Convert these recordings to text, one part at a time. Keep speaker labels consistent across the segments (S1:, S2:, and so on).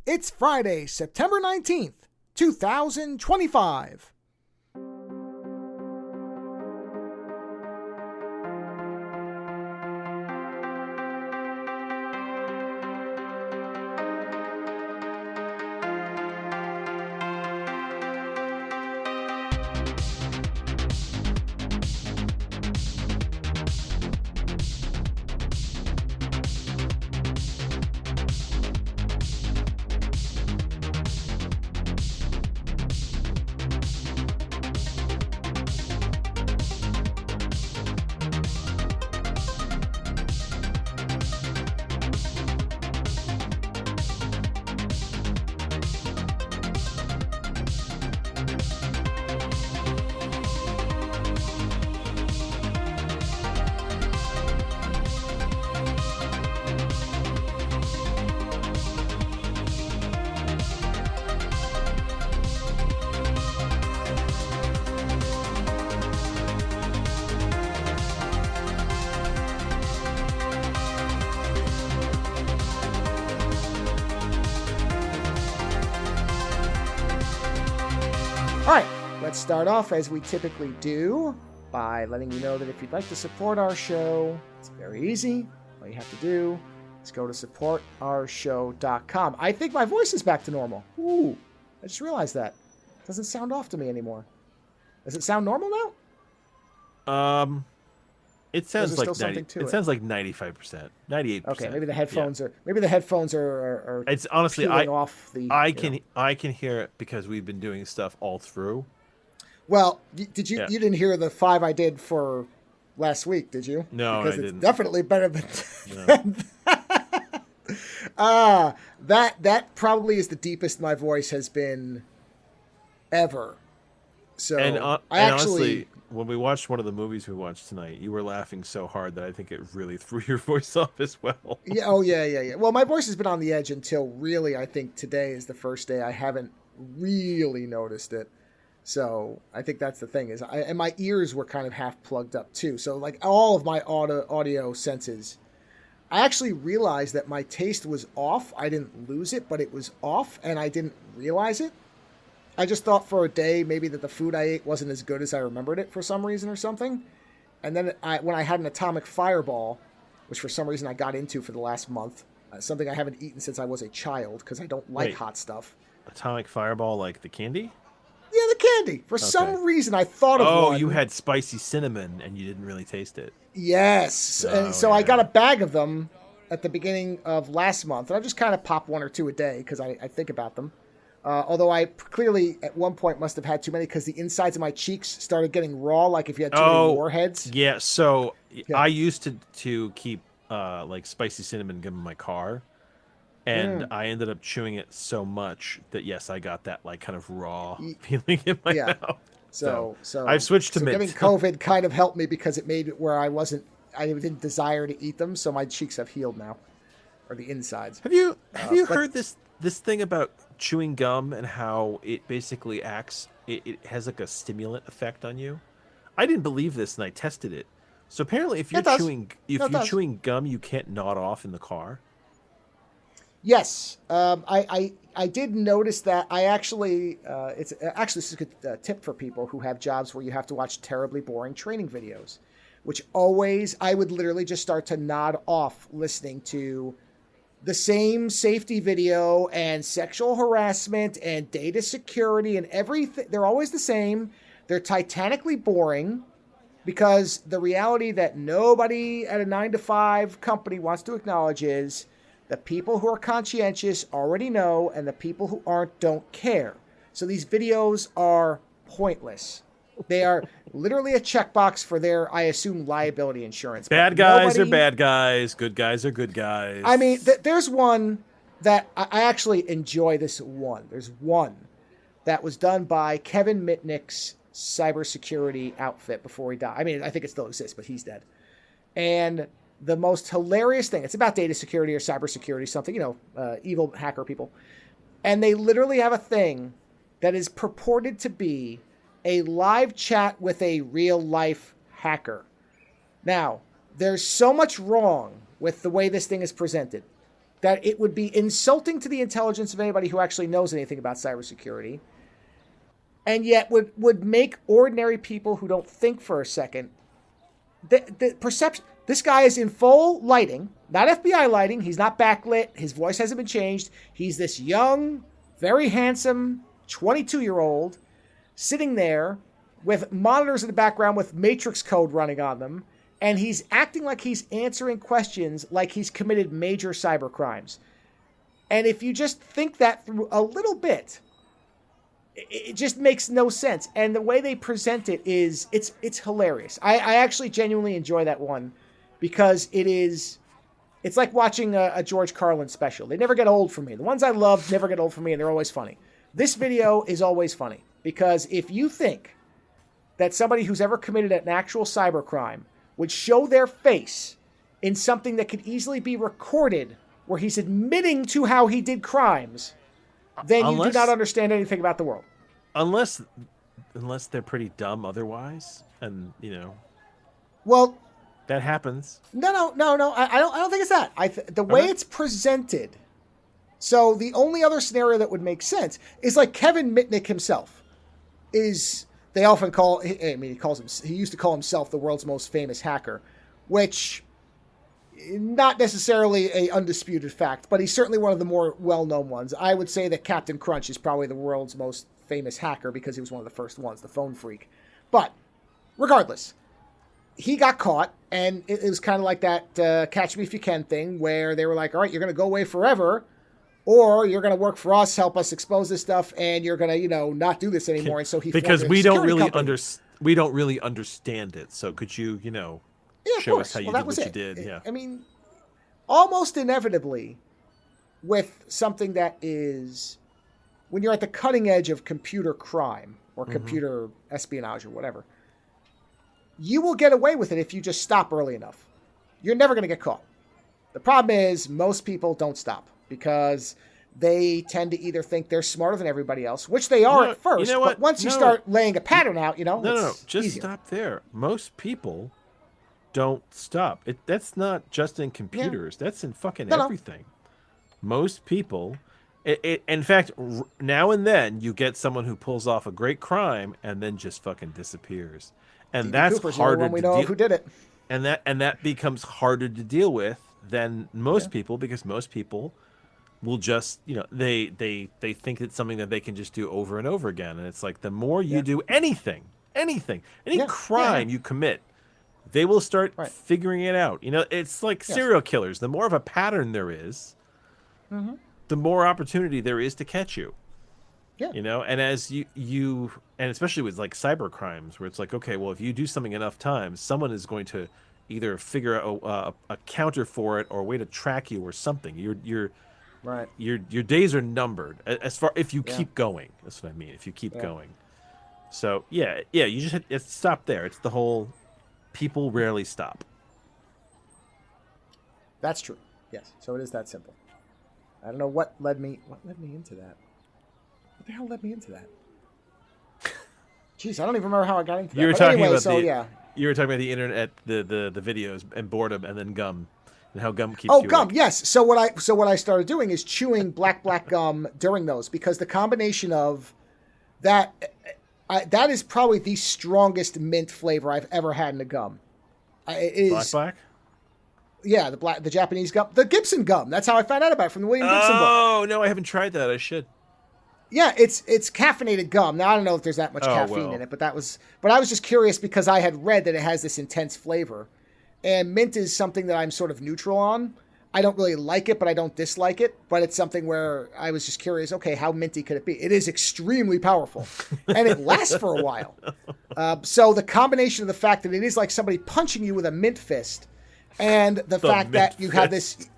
S1: It's Friday, September 19th, 2025. All right, let's start off as we typically do by letting you know that if you'd like to support our show, it's very easy. All you have to do is go to supportourshow.com. I think my voice is back to normal. Ooh, I just realized that. It doesn't sound off to me anymore. Does it sound normal now?
S2: It sounds like sounds like 95%, 98%.
S1: Okay, maybe the headphones are
S2: It's honestly
S1: off the.
S2: I can hear it because we've been doing stuff all through.
S1: Well, did you? Yeah. You didn't hear the 5 I did for last week, did you?
S2: No,
S1: because
S2: I didn't.
S1: It's definitely better than. No. That probably is the deepest my voice has been ever. So
S2: honestly, when we watched one of the movies we watched tonight, you were laughing so hard that I think it really threw your voice off as well.
S1: Yeah. Oh, yeah. Well, my voice has been on the edge until really, I think today is the first day I haven't really noticed it. So I think that's the thing and my ears were kind of half plugged up too. So like all of my audio senses, I actually realized that my taste was off. I didn't lose it, but it was off and I didn't realize it. I just thought for a day maybe that the food I ate wasn't as good as I remembered it for some reason or something. And then when I had an atomic fireball, which for some reason I got into for the last month, something I haven't eaten since I was a child because I don't like hot stuff.
S2: Atomic fireball, like the candy?
S1: Yeah, the candy. For some reason I thought of one.
S2: Oh, you had spicy cinnamon and you didn't really taste it.
S1: Yes. And so I got a bag of them at the beginning of last month. And I just kind of pop 1 or 2 a day because I think about them. Although I clearly at one point must have had too many because the insides of my cheeks started getting raw, like if you had too many warheads.
S2: Yeah, so I used to keep like spicy cinnamon gum in my car, and I ended up chewing it so much that yes, I got that like kind of raw feeling in my mouth. So I've switched to mint.
S1: Getting COVID kind of helped me because it made it where I didn't desire to eat them, so my cheeks have healed now, or the insides.
S2: Have you heard this thing about chewing gum and how it basically acts, it has like a stimulant effect on you? I didn't believe this and I tested it. So apparently if you're chewing gum, you can't nod off in the car.
S1: Yes. I did notice that. I actually, this is a good tip for people who have jobs where you have to watch terribly boring training videos, which I would literally just start to nod off listening to the same safety video and sexual harassment and data security and everything. They're always the same. They're titanically boring because the reality that nobody at a 9-to-5 company wants to acknowledge is the people who are conscientious already know and the people who aren't don't care. So these videos are pointless. They are literally a checkbox for their, I assume, liability insurance.
S2: Bad guys are bad guys. Good guys are good guys.
S1: I mean, there's one that I actually enjoy. This one. There's one that was done by Kevin Mitnick's cybersecurity outfit before he died. I mean, I think it still exists, but he's dead. And the most hilarious thing, it's about data security or cybersecurity, something, evil hacker people. And they literally have a thing that is purported to be a live chat with a real life hacker. Now, there's so much wrong with the way this thing is presented. that it would be insulting to the intelligence of anybody who actually knows anything about cybersecurity, and yet would make ordinary people who don't think for a second, the perception, this guy is in full lighting, not FBI lighting, he's not backlit, his voice hasn't been changed, he's this young, very handsome 22-year-old sitting there with monitors in the background with matrix code running on them, and he's acting like he's answering questions like he's committed major cyber crimes. And if you just think that through a little bit, it just makes no sense. And the way they present it is, it's hilarious. I actually genuinely enjoy that one because it's like watching a George Carlin special. They never get old for me. The ones I love never get old for me, and they're always funny. This video is always funny because if you think that somebody who's ever committed an actual cybercrime would show their face in something that could easily be recorded where he's admitting to how he did crimes, then you do not understand anything about the world.
S2: Unless they're pretty dumb otherwise, and,
S1: Well,
S2: that happens.
S1: No. I don't think it's that. The way it's presented. So the only other scenario that would make sense is like Kevin Mitnick himself is... They often call, he used to call himself the world's most famous hacker, which not necessarily a undisputed fact, but he's certainly one of the more well-known ones. I would say that Captain Crunch is probably the world's most famous hacker because he was one of the first ones, the phone freak. But regardless, he got caught, and it was kind of like that Catch Me If You Can thing where they were like, all right, you're going to go away forever, or you're going to work for us, help us expose this stuff, and you're going to, not do this anymore. And so he
S2: because we don't really understand it. So could you, show us how you did what you did? Yeah.
S1: I mean, almost inevitably, with something that is, when you're at the cutting edge of computer crime or computer espionage or whatever, you will get away with it if you just stop early enough. You're never going to get caught. The problem is most people don't stop, because they tend to either think they're smarter than everybody else, which they are at first, but once you start laying a pattern out,
S2: No, just
S1: easier.
S2: Stop there. Most people don't stop. That's not just in computers. That's in fucking everything. Most people, in fact, now and then you get someone who pulls off a great crime and then just fucking disappears. And that's harder to deal with.
S1: Who did it.
S2: And that becomes harder to deal with than most people, because most people will just, they think it's something that they can just do over and over again. And it's like, the more you do any crime you commit, they will start figuring it out. It's like serial killers. The more of a pattern there is, the more opportunity there is to catch you.
S1: Yeah.
S2: And as you and especially with like cyber crimes, where it's like, okay, well, if you do something enough times, someone is going to either figure out a counter for it or a way to track you or something. Your days are numbered as far if you keep going. That's what I mean. If you keep going. So you just have to stop there. It's the whole people rarely stop.
S1: That's true. Yes. So it is that simple. I don't know what led me into that. What the hell led me into that? Jeez, I don't even remember how I got into that.
S2: You were talking about the internet, the videos and boredom, and then gum, and how gum keeps you
S1: gum,
S2: awake.
S1: yes. So what I started doing is chewing black gum during those, because the combination of that that is probably the strongest mint flavor I've ever had in a gum. It is
S2: black.
S1: Yeah, the Japanese gum, the Gibson gum. That's how I found out about it, from the William Gibson book.
S2: Oh no, I haven't tried that. I should.
S1: Yeah, it's caffeinated gum. Now I don't know if there's that much caffeine in it, but I was just curious because I had read that it has this intense flavor, and mint is something that I'm sort of neutral on. I don't really like it, but I don't dislike it. But it's something where I was just curious. Okay, how minty could it be? It is extremely powerful, and it lasts for a while. So the combination of the fact that it is like somebody punching you with a mint fist, and the fact that you have this,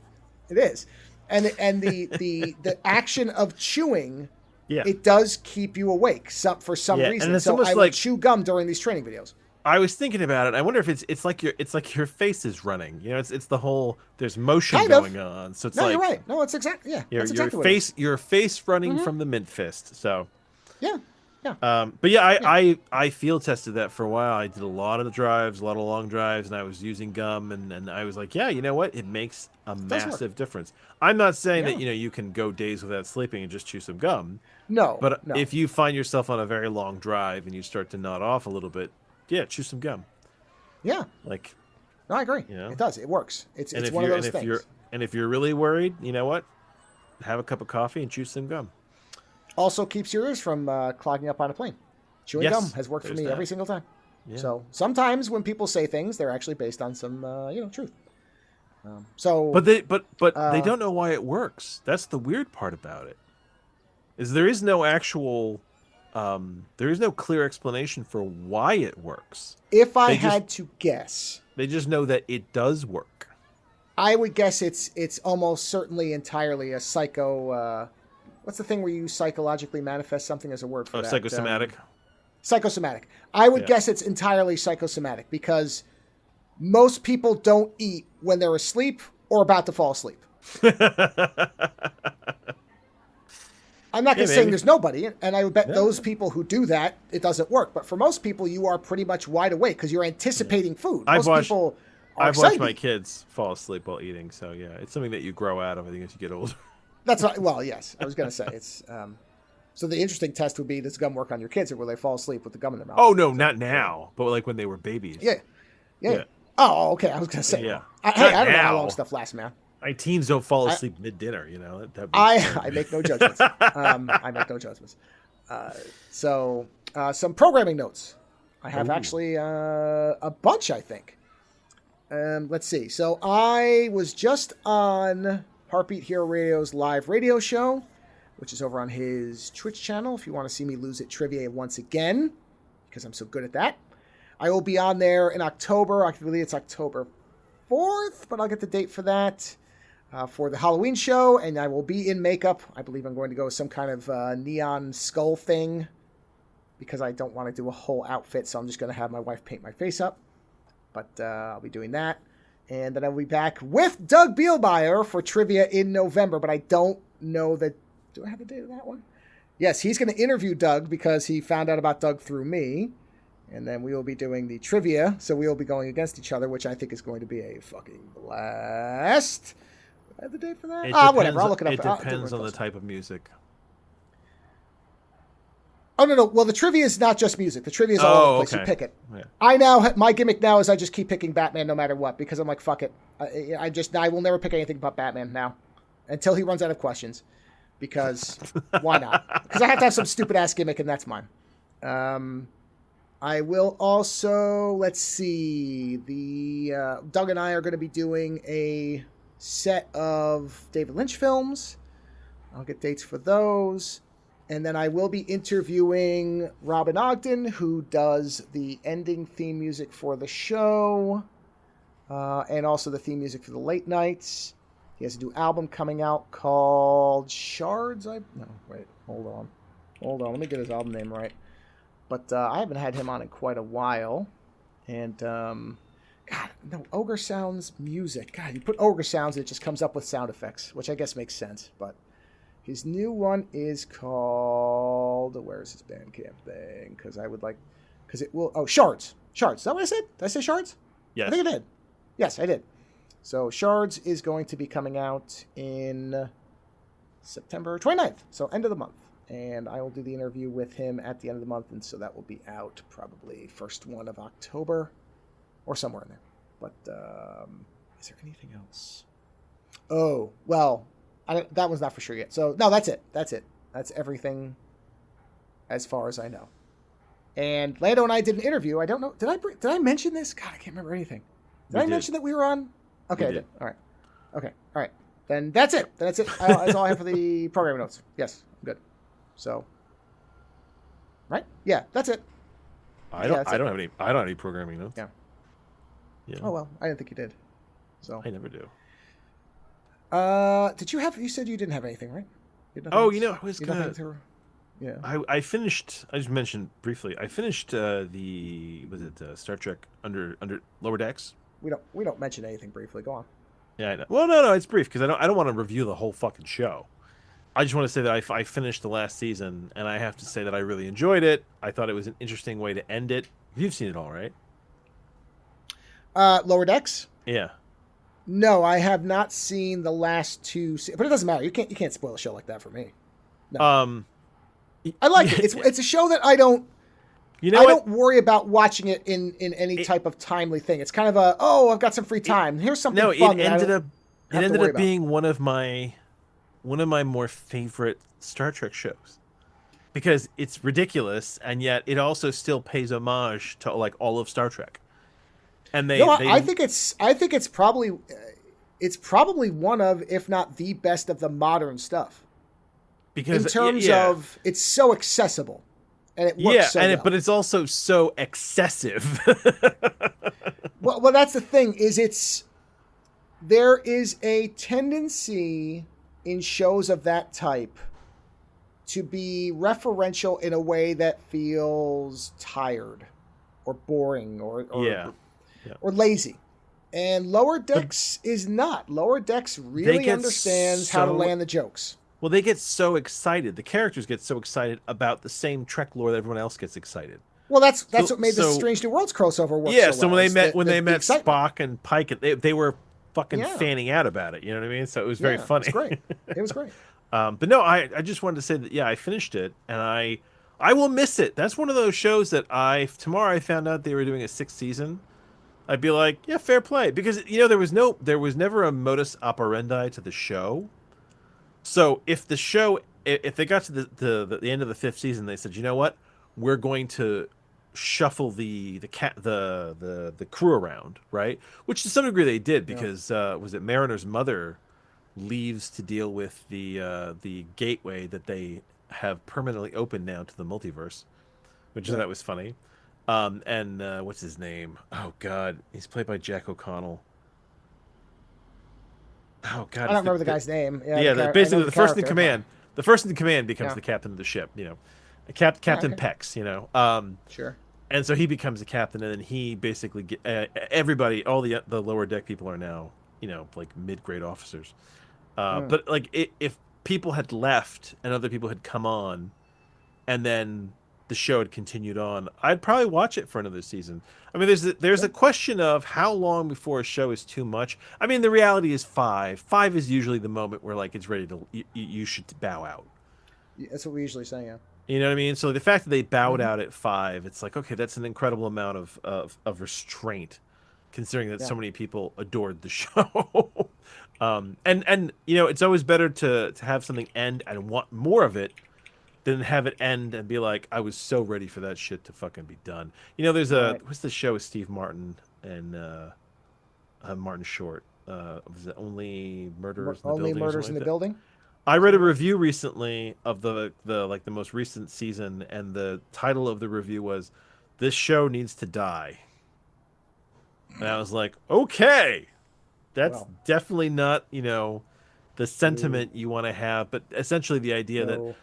S1: it is, and the action of chewing.
S2: Yeah.
S1: It does keep you awake for some reason.
S2: And it's
S1: so I would
S2: like,
S1: chew gum during these training videos.
S2: I was thinking about it. I wonder if it's like your face is running. It's the whole, there's motion going on. So it's
S1: you're right. No, it's exactly
S2: your face running from the mint fist. So
S1: yeah. Yeah.
S2: But yeah,
S1: Yeah.
S2: I field tested that for a while. I did a lot of the drives, a lot of long drives, and I was using gum, and I was like, yeah, you know what? It makes a
S1: It does work.
S2: massive difference. I'm not saying that
S1: Yeah.
S2: you can go days without sleeping and just chew some gum,
S1: No.
S2: but
S1: No.
S2: if you find yourself on a very long drive and you start to nod off a little bit, yeah, chew some gum.
S1: Yeah.
S2: Like,
S1: No, I agree.
S2: you know,
S1: It does. It works.
S2: and
S1: It's
S2: if
S1: one of
S2: you're and
S1: those
S2: if you're
S1: things.
S2: and if you're really worried, you know what? Have a cup of coffee and chew some gum.
S1: Also keeps your ears from clogging up on a plane. Chewing gum
S2: Yes,
S1: has worked for
S2: there's
S1: me every
S2: that.
S1: single time.
S2: Yeah.
S1: So sometimes when people say things, they're actually based on some truth. So
S2: But they
S1: uh,
S2: don't know why it works. That's the weird part about it. Is there is no actual there is no clear explanation for why it works.
S1: if I
S2: They just
S1: had to guess,
S2: they just know that it does work.
S1: I would guess it's almost certainly entirely a psycho. What's the thing where you psychologically manifest something as a word for
S2: Oh,
S1: that?
S2: psychosomatic.
S1: Psychosomatic. I would
S2: Yeah.
S1: guess it's entirely psychosomatic because most people don't eat when they're asleep or about to fall asleep. I'm not
S2: Yeah,
S1: going to say
S2: maybe.
S1: there's nobody, and I would bet
S2: No.
S1: those people who do that, it doesn't work. But for most people, you are pretty much wide awake because you're anticipating food.
S2: I've
S1: Most
S2: watched
S1: people are
S2: I've watched
S1: excited.
S2: my kids fall asleep while eating, so yeah, it's something that you grow out of, I think, as you get older.
S1: That's not, well, yes, I was going to say it's. So the interesting test would be: does gum work on your kids, or will they fall asleep with the gum in their mouth?
S2: Oh no,
S1: So,
S2: not now, but like when they were babies.
S1: yeah, yeah.
S2: Yeah.
S1: Oh, okay. I was going to say,
S2: Yeah.
S1: hey,
S2: Not
S1: I don't know how long
S2: now.
S1: stuff lasts, man.
S2: My teens don't fall
S1: I,
S2: asleep mid dinner, that'd be
S1: I,
S2: scary.
S1: I make no judgments. I make no judgments. Some programming notes. I have
S2: Ooh.
S1: actually a bunch, I think. Let's see. So I was just on Heartbeat Hero Radio's live radio show, which is over on his Twitch channel. If you want to see me lose at trivia once again, because I'm so good at that, I will be on there in October. I believe it's October 4th, but I'll get the date for that. For the Halloween show, and I will be in makeup. I believe I'm going to go with some kind of neon skull thing because I don't want to do a whole outfit, so I'm just going to have my wife paint my face up. But I'll be doing that. And then I'll be back with Doug Bielmeyer for trivia in November, but I don't know that. Do I have the date of that one? Yes, he's going to interview Doug because he found out about Doug through me. And then we will be doing the trivia, so we will be going against each other, which I think is going to be a fucking blast. I have the date for that? Whatever. I'll look it up.
S2: It depends on the type of music.
S1: Oh, no. Well, the trivia is not just music. The trivia is all over the place.
S2: Okay.
S1: You pick it.
S2: Yeah.
S1: My gimmick now is I just keep picking Batman no matter what because I'm like, fuck it. I will never pick anything but Batman now until he runs out of questions because why not? Because I have to have some stupid ass gimmick and that's mine. I will also, let's see, Doug and I are going to be doing a set of David Lynch films. I'll get dates for those. And then I will be interviewing Robin Ogden, who does the ending theme music for the show, and also the theme music for the late nights. He has a new album coming out called Shards. Hold on. Let me get his album name right. But I haven't had him on in quite a while. And, God, no, Ogre Sounds music. God, you put Ogre Sounds and it just comes up with sound effects, which I guess makes sense. But his new one is called, where's his Bandcamp thing? Because it will, Shards. Shards. Is that what I said? Did I say Shards?
S2: Yes.
S1: I think I did. Yes, I did. So Shards is going to be coming out in September 29th. So end of the month. And I will do the interview with him at the end of the month. And so that will be out probably first one of October or somewhere in there. But is there anything else? Oh, well, that one's not for sure yet. So, no, that's it. That's everything as far as I know. And Lando and I did an interview. I don't know. Did I mention this? God, I can't remember anything. Did I mention that we were on? Okay, I did. All right. Okay, all right. Then that's it. That's all I have for the programming notes. Yes, I'm good. So, right? Yeah, that's it.
S2: I don't have any programming notes.
S1: Yeah.
S2: Yeah.
S1: Oh well, I didn't think you did. So
S2: I never do.
S1: Did you have? You said you didn't have anything, right?
S2: I was gonna.
S1: Yeah.
S2: I finished. I just mentioned briefly. I finished Star Trek under Lower Decks.
S1: We don't mention anything briefly. Go on.
S2: Yeah, I know. Well, no, it's brief because I don't want to review the whole fucking show. I just want to say that I finished the last season, and I have to say that I really enjoyed it. I thought it was an interesting way to end it. You've seen it all, right?
S1: Lower Decks?
S2: Yeah.
S1: No, I have not seen the last two. But it doesn't matter. You can't spoil a show like that for me. No. I like it. It's a show that I don't.
S2: You know
S1: I
S2: what?
S1: don't worry about watching it in any type of timely thing. It's kind of I've got some free time. Here's something fun.
S2: It ended up being one of my more favorite Star Trek shows because it's ridiculous and yet it also still pays homage to like all of Star Trek. And
S1: I think it's probably one of, if not the best of the modern stuff.
S2: Because
S1: in terms of it's so accessible and it works so well.
S2: But it's also so excessive.
S1: well, that's the thing is there is a tendency in shows of that type to be referential in a way that feels tired or boring or lazy. And Lower Decks is not. Lower Decks really understands how to land the jokes.
S2: Well, they get so excited. The characters get so excited about the same Trek lore that everyone else gets excited.
S1: Well, that's what made the Strange New Worlds crossover work.
S2: Yeah,
S1: so
S2: when they met
S1: excitement.
S2: Spock and Pike, they were fucking fanning out about it. You know what I mean? So it was very funny.
S1: It was great. It was great.
S2: But no, I just wanted to say that I finished it and I will miss it. That's one of those shows that tomorrow I found out they were doing a 6th season. I'd be like, yeah, fair play, because there was never a modus operandi to the show. So if they got to the end of the 5th season, they said, you know what, we're going to shuffle the crew around, right? Which to some degree they did because was it Mariner's mother leaves to deal with the gateway that they have permanently opened now to the multiverse, which I thought was funny. And what's his name? Oh God, he's played by Jack O'Connell. Oh God,
S1: I don't remember the guy's name.
S2: Basically the first in command. The first in command becomes the captain of the ship. Captain Pex.
S1: Sure.
S2: And so he becomes the captain, and then he basically everybody, all the lower deck people are now like mid-grade officers. But like if people had left and other people had come on, and then the show had continued on, I'd probably watch it for another season. I mean, there's a question of how long before a show is too much. I mean, the reality is 5. 5 is usually the moment where like it's ready to you should bow out.
S1: That's what we usually say, yeah.
S2: You know what I mean? So the fact that they bowed out at 5, it's like, okay, that's an incredible amount of restraint, considering that so many people adored the show. And it's always better to have something end and want more of it than have it end and be like, I was so ready for that shit to fucking be done. There's what's the show with Steve Martin and Martin Short? Was it Only Murders in the Building?
S1: Only Murders in the Building?
S2: I read a review recently of the most recent season, and the title of the review was, "This show needs to die." And I was like, okay, that's definitely not the sentiment you want to have, but essentially the idea that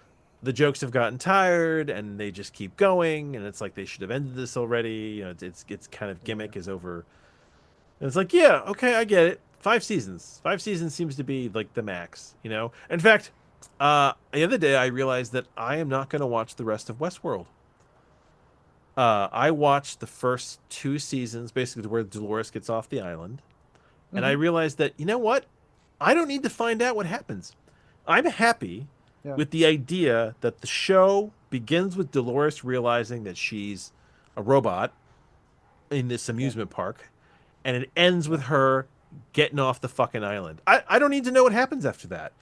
S2: the jokes have gotten tired and they just keep going, and it's like they should have ended this already. It's kind of gimmick is over. And it's like, yeah, okay, I get it. 5 seasons. 5 seasons seems to be like the max, In fact, the other day I realized that I am not going to watch the rest of Westworld. I watched the first 2 seasons, basically where Dolores gets off the island, and I realized that, you know what? I don't need to find out what happens. I'm happy with the idea that the show begins with Dolores realizing that she's a robot in this amusement park, and it ends with her getting off the fucking island. I don't need to know what happens after that.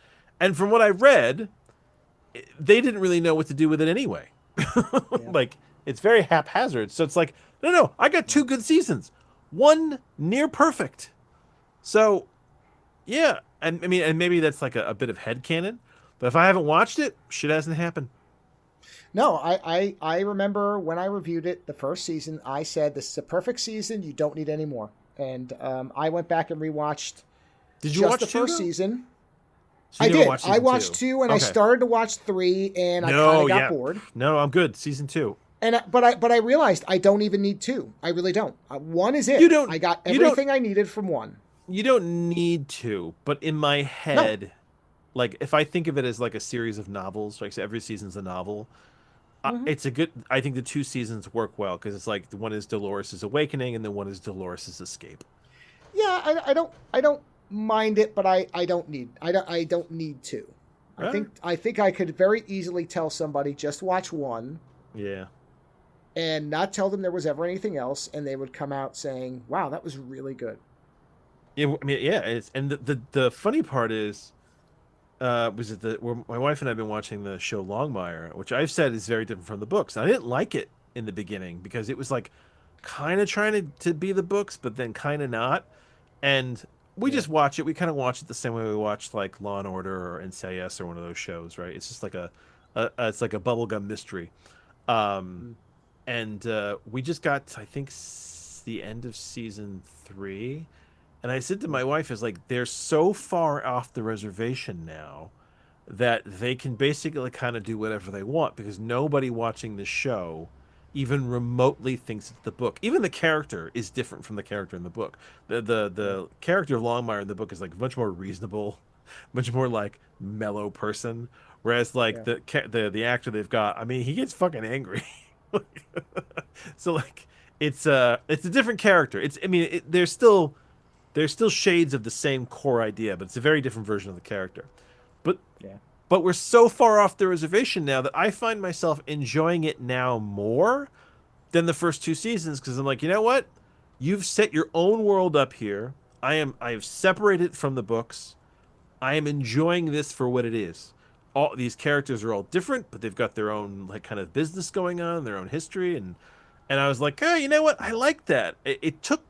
S2: And from what I read, they didn't really know what to do with it anyway. Like, it's very haphazard. So it's like, no, I got 2 good seasons. 1 near perfect. So, yeah. And I mean, and maybe that's like a bit of headcanon. But if I haven't watched it, shit hasn't happened.
S1: No, I remember when I reviewed it, the first season, I said, this is a perfect season. You don't need any more. And I went back and rewatched.
S2: Did you watch
S1: the first season?
S2: So
S1: I did. I watched 2, and I started to watch 3, and I kind of got bored.
S2: No, I'm good. Season 2.
S1: And but I realized I don't even need 2. I really don't. 1 is it. I got everything I needed from 1.
S2: You don't need to, but in my head, Like if I think of it as like a series of novels, like so every season's a novel.
S1: Hmm.
S2: It's a good. I think the two seasons work well because it's like the one is Dolores' awakening and the one is Dolores' escape.
S1: Yeah, I don't mind it, but I don't need to. I
S2: Right?
S1: think I think I could very easily tell somebody just watch one
S2: Yeah.
S1: and not tell them there was ever anything else, and they would come out saying, "Wow, that was really good."
S2: Yeah. I mean, yeah. It's and the funny part is, was it the where my wife and I've been watching the show Longmire, which I've said is very different from the books. I didn't like it in the beginning because it was like kind of trying to be the books, but then kind of not. And we
S1: Yeah.
S2: just watch it. We kind of watch it the same way we watch like Law and Order or NCIS or one of those shows, right? It's just like it's like a bubblegum mystery. Um,
S1: Mm.
S2: and we just got, I think, the end of season 3, and I said to
S1: Mm.
S2: my wife, "Is like they're so far off the reservation now that they can basically kind of do whatever they want because nobody watching the show even remotely thinks it's the book. Even the character is different from the character in the book.
S1: Yeah.
S2: The character of Longmire in the book is like much more reasonable, much more like mellow person. Whereas like
S1: Yeah.
S2: the actor they've got, I mean, he gets fucking angry. So like it's a different character. It's I mean there's still shades of the same core idea, but it's a very different version of the character. But
S1: Yeah.
S2: but we're so far off the reservation now that I find myself enjoying it now more than the first two seasons because I'm like, you know what? You've set your own world up here. I have separated from the books. I am enjoying this for what it is. All these characters are all different, but they've got their own like kind of business going on, their own history, and I was like, oh, you know what? I like that. It took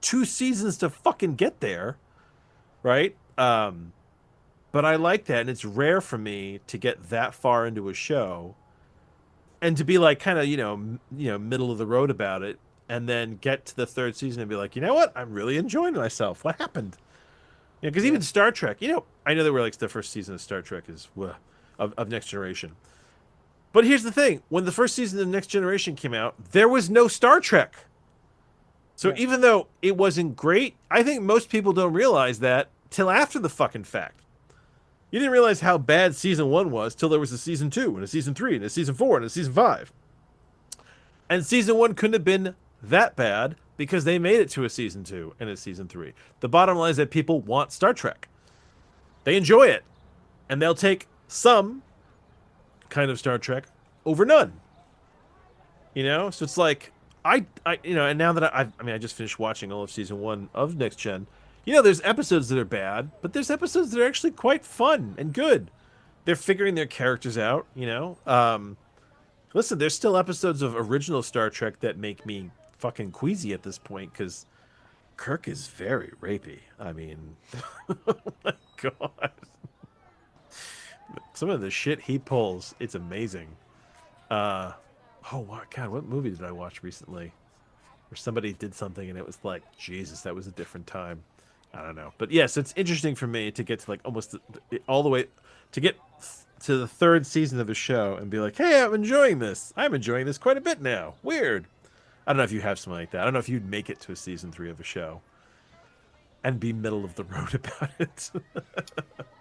S2: 2 seasons to fucking get there, right? But I like that, and it's rare for me to get that far into a show and to be like kind of middle of the road about it, and then get to the third season and be like, you know what? I'm really enjoying myself. What happened? Because
S1: Yeah.
S2: even Star Trek, I know that we're like the first season of Star Trek is of Next Generation, but here's the thing: when the first season of Next Generation came out, there was no Star Trek. So
S1: Yeah.
S2: even though it wasn't great, I think most people don't realize that till after the fucking fact. You didn't realize how bad season 1 was till there was a season 2 and a season 3 and a season 4 and a season 5. And season 1 couldn't have been that bad because they made it to a season 2 and a season 3. The bottom line is that people want Star Trek. They enjoy it. And they'll take some kind of Star Trek over none. So it's like and now that I just finished watching all of season 1 of Next Gen. There's episodes that are bad, but there's episodes that are actually quite fun and good. They're figuring their characters out. Listen, there's still episodes of original Star Trek that make me fucking queasy at this point because Kirk is very rapey. I mean, oh my god, some of the shit he pulls, it's amazing. Uh, oh my god, what movie did I watch recently where somebody did something and it was like, Jesus, that was a different time. I don't know, but yes, it's interesting for me to get to like almost all the way to get to the third season of a show and be like, hey, I'm enjoying this. I'm enjoying this quite a bit now. Weird. I don't know if you have something like that. I don't know if you'd make it to a season 3 of a show and be middle of the road about it.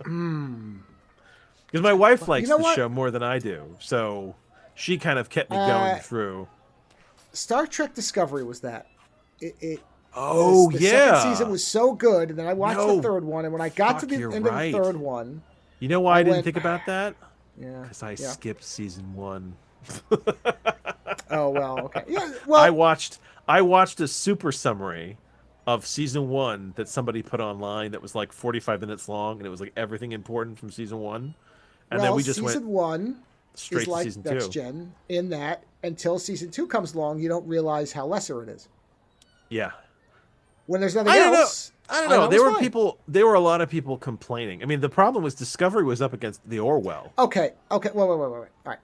S1: Hmm.
S2: Because my wife
S1: Well, you
S2: likes
S1: know
S2: the
S1: what?
S2: show more than I do, so she kind of kept me going
S1: Uh,
S2: through.
S1: Star Trek Discovery was that. It
S2: Oh
S1: the second season
S2: yeah,
S1: was so good, and then I watched the
S2: no,
S1: third one, and when I got to
S2: fuck,
S1: the
S2: you're
S1: end of the
S2: right.
S1: third one,
S2: You know why
S1: I
S2: I didn't
S1: went,
S2: think about that?
S1: yeah,
S2: Because I
S1: yeah.
S2: skipped season 1.
S1: Oh well, okay, yeah.
S2: I
S1: Well,
S2: watched I watched a super summary of season 1 that somebody put online that was like 45 minutes long and it was like everything important from season 1 and then
S1: well,
S2: we just went
S1: season one is
S2: straight to
S1: like
S2: season
S1: next
S2: 2.
S1: gen in that until season two comes along, you don't realize how lesser it is.
S2: Yeah.
S1: When there's nothing
S2: I don't know.
S1: else,
S2: I don't
S1: I
S2: know.
S1: thought it was fine.
S2: There were a lot of people complaining. I mean, the problem was Discovery was up against the Orwell.
S1: Okay, okay, wait. All right.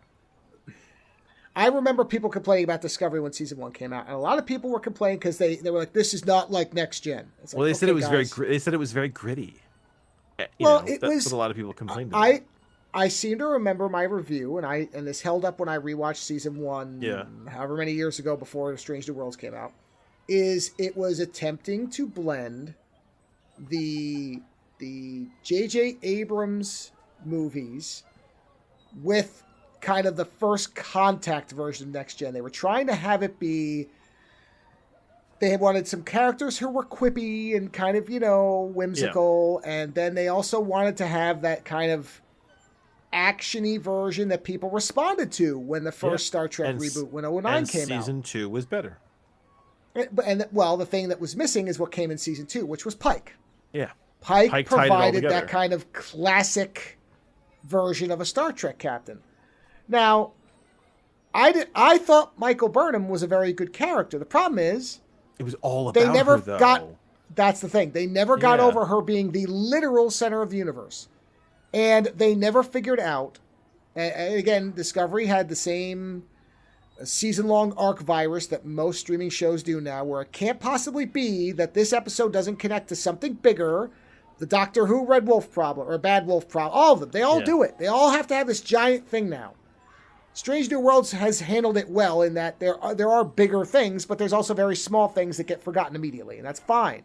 S1: I remember people complaining about Discovery when season one came out, and a lot of people were complaining because they were like, "This is not like next gen." It's
S2: Well,
S1: like,
S2: they said it
S1: okay,
S2: was
S1: guys.
S2: they said it was very gritty.
S1: Well, it
S2: That's what
S1: was.
S2: a lot of people complained about.
S1: I seem to remember my review, and this held up when I rewatched season
S2: Yeah.
S1: one, however many years ago before Strange New Worlds came out. Is it was attempting to blend the J.J. Abrams movies with kind of the first contact version of Next Gen. They were trying to have it be, they wanted some characters who were quippy and kind of, whimsical. Yeah. And then they also wanted to have that kind of action-y version that people responded to when the first Star Trek reboot, when 09 came out.
S2: Season 2 was better.
S1: Well, the thing that was missing is what came in season 2, which was Pike.
S2: Yeah.
S1: Pike provided that kind of classic version of a Star Trek captain. Now, I thought Michael Burnham was a very good character. The problem is,
S2: it was all about her, though.
S1: That's the thing. They never got over her being the literal center of the universe. And they never figured out, and again, Discovery had the same season-long arc virus that most streaming shows do now, where it can't possibly be that this episode doesn't connect to something bigger, the Doctor Who Red Wolf problem, or Bad Wolf problem, all of them. They all do it. They all have to have this giant thing now. Strange New Worlds has handled it well in that there are bigger things, but there's also very small things that get forgotten immediately, and that's fine.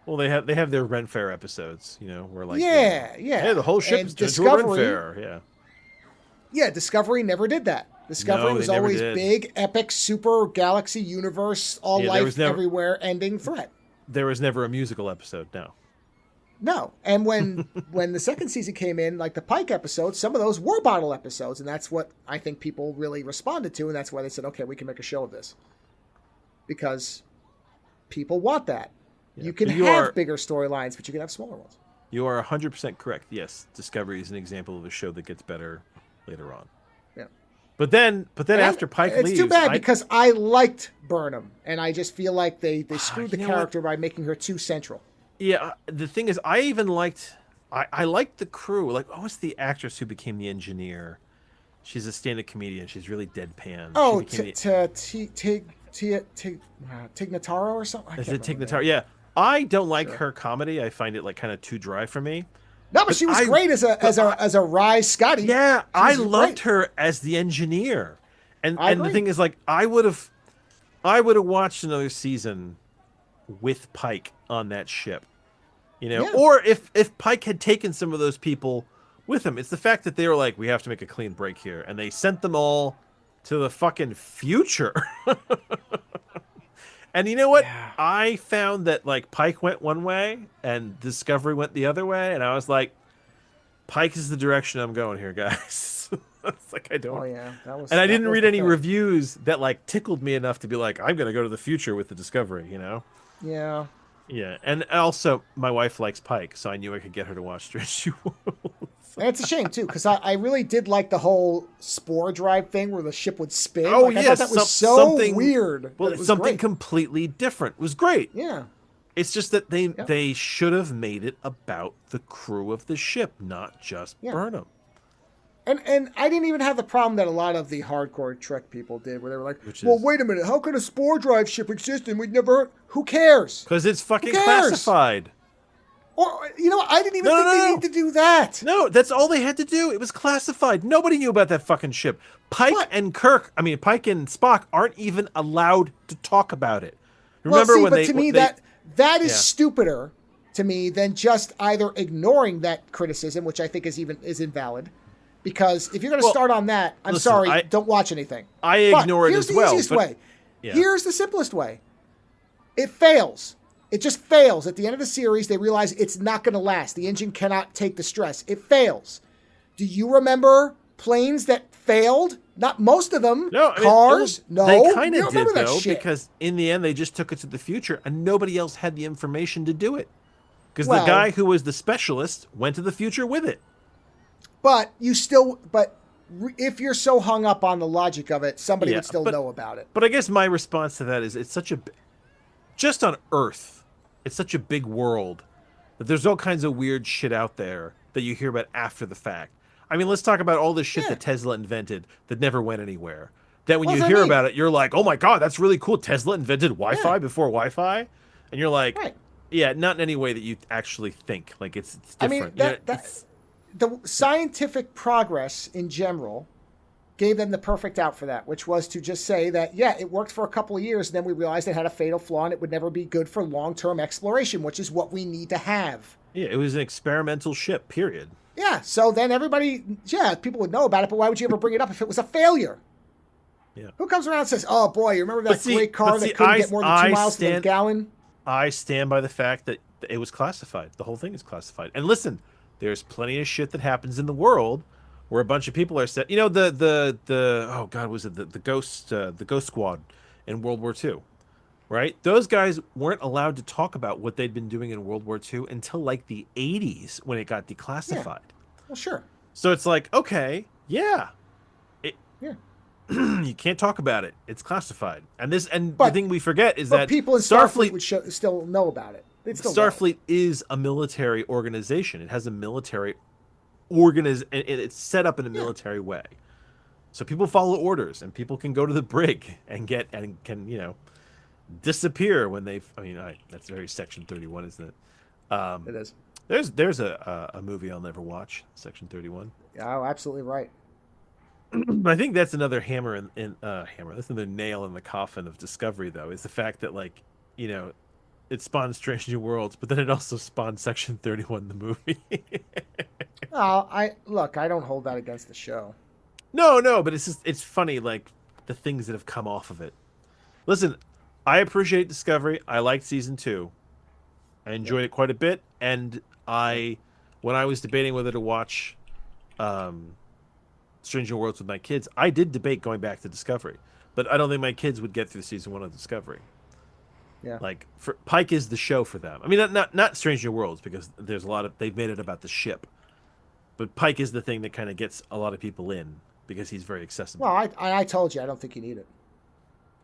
S2: Well, they have their Ren Fair episodes, where like
S1: hey,
S2: the whole ship is turned to a Ren Fair,
S1: Discovery never did that. Discovery was always big, epic, super galaxy universe, all life everywhere ending threat.
S2: There was never a musical episode, no.
S1: No, and when the second season came in, like the Pike episodes, some of those were bottle episodes, and that's what I think people really responded to, and that's why they said, okay, we can make a show of this. Because people want that. Yeah. You can have bigger storylines, but you can have smaller ones.
S2: You are 100% correct. Yes, Discovery is an example of a show that gets better later on.
S1: Yeah.
S2: But then after Pike leaves...
S1: It's too bad because I liked Burnham, and I just feel like they screwed the character by making her too central.
S2: Yeah, the thing is, I even liked... I liked the crew. Like, what's the actress who became the engineer? She's a stand-up comedian. She's really deadpan.
S1: Oh, Tig Notaro or something?
S2: Is it Tig Notaro? Yeah. I don't like her comedy. I find it like kind of too dry for me.
S1: No, but she was great as a Rye Scotty.
S2: Yeah, I loved her as the engineer. And the thing is, like, I would have watched another season with Pike on that ship. Or if Pike had taken some of those people with him. It's the fact that they were like, we have to make a clean break here, and they sent them all to the fucking future. And you know what? Yeah. I found that like Pike went one way and Discovery went the other way, and I was like, Pike is the direction I'm going here, guys. It's like I don't.
S1: Oh yeah,
S2: and I didn't read any reviews that like tickled me enough to be like, I'm gonna go to the future with the Discovery.
S1: Yeah.
S2: Yeah, and also my wife likes Pike, so I knew I could get her to watch Strange New Worlds.
S1: And it's a shame too, because I really did like the whole spore drive thing where the ship would spin.
S2: Oh
S1: I thought that was so weird.
S2: Well, it's something completely different. It was great.
S1: Yeah.
S2: It's just that they should have made it about the crew of the ship, not just Burnham.
S1: And I didn't even have the problem that a lot of the hardcore Trek people did, where they were like, wait a minute, how could a spore drive ship exist and we'd never heard? Who cares?
S2: Because it's fucking classified.
S1: Or, I didn't even think they need to do that.
S2: No, that's all they had to do. It was classified. Nobody knew about that fucking ship. Pike and Spock aren't even allowed to talk about it. Remember
S1: to me, that is stupider to me than just either ignoring that criticism, which I think is invalid. Because if you're going to start on that, don't watch anything.
S2: I ignore it as well.
S1: Here's the easiest way. Yeah. Here's the simplest way. It fails. It just fails. At the end of the series, they realize it's not going to last. The engine cannot take the stress. It fails. Do you remember planes that failed? Not most of them.
S2: No,
S1: cars? No.
S2: They kind of did, though, because in the end, they just took it to the future, and nobody else had the information to do it. Because the guy who was the specialist went to the future with it.
S1: But if you're so hung up on the logic of it, somebody would still know about it.
S2: But I guess my response to that is it's such just on Earth, it's such a big world that there's all kinds of weird shit out there that you hear about after the fact. I mean, let's talk about all this shit that Tesla invented that never went anywhere. That when you hear about it, you're like, oh my God, that's really cool. Tesla invented Wi-Fi before Wi-Fi. And you're like, not in any way that you actually think. Like, it's different.
S1: I mean, the scientific progress in general gave them the perfect out for that, which was to just say that, it worked for a couple of years, and then we realized it had a fatal flaw and it would never be good for long-term exploration, which is what we need to have.
S2: Yeah, it was an experimental ship, period.
S1: Yeah, so then people would know about it, but why would you ever bring it up if it was a failure?
S2: Yeah.
S1: Who comes around and says, "Oh boy, you remember that great car that couldn't get more than 2 miles to the gallon"?
S2: I stand by the fact that it was classified. The whole thing is classified. And listen, there's plenty of shit that happens in the world where a bunch of people are set. You know, the oh god, was it the Ghost Squad in World War II, right? Those guys weren't allowed to talk about what they'd been doing in World War II until like the 80s when it got declassified.
S1: Yeah. Well, sure.
S2: So it's like, okay, yeah.
S1: Yeah.
S2: You can't talk about it. It's classified. And the thing we forget is that
S1: people in Starfleet would still know about it.
S2: Starfleet is a military organization. It has a military it's set up in a military way. So people follow orders, and people can go to the brig and can disappear when that's very Section 31, isn't it?
S1: It is.
S2: There's a movie I'll never watch, Section 31.
S1: Oh, absolutely right.
S2: I think that's another hammer. That's another nail in the coffin of Discovery, though, is the fact that it spawned Strange New Worlds, but then it also spawned Section 31, the movie.
S1: I don't hold that against the show.
S2: No, but it's funny, like the things that have come off of it. Listen, I appreciate Discovery. I liked season 2. I enjoyed it quite a bit, and when I was debating whether to watch Stranger Worlds with my kids, I did debate going back to Discovery, but I don't think my kids would get through season 1 of Discovery.
S1: Yeah,
S2: like Pike is the show for them. I mean, not Stranger Worlds, because there's they've made it about the ship, but Pike is the thing that kind of gets a lot of people in because he's very accessible.
S1: Well, I told you I don't think you need it.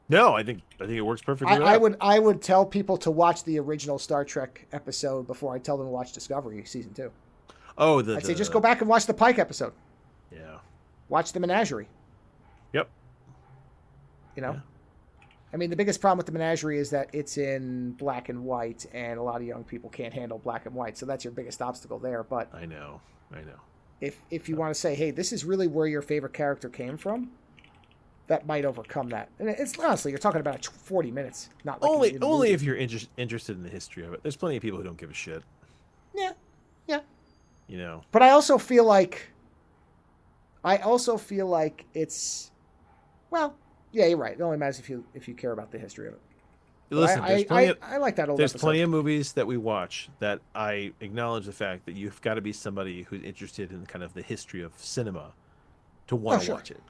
S2: No, I think it works perfectly.
S1: I would tell people to watch the original Star Trek episode before I tell them to watch Discovery season 2.
S2: Oh,
S1: I'd say just go back and watch the Pike episode.
S2: Yeah.
S1: Watch the Menagerie.
S2: Yep.
S1: Yeah. I mean, the biggest problem with the Menagerie is that it's in black and white, and a lot of young people can't handle black and white, so that's your biggest obstacle there. But
S2: I know.
S1: If you want to say, hey, this is really where your favorite character came from, that might overcome that. And it's honestly, you're talking about 40 minutes, not like
S2: only if you're interested in the history of it. There's plenty of people who don't give a shit.
S1: Yeah.
S2: But
S1: I also feel like it's, well, yeah, you're right. It only matters if you care about the history of it.
S2: Listen,
S1: I like that old
S2: There's
S1: episode.
S2: plenty of movies that we watch that I acknowledge the fact that you've got to be somebody who's interested in kind of the history of cinema to want to watch it.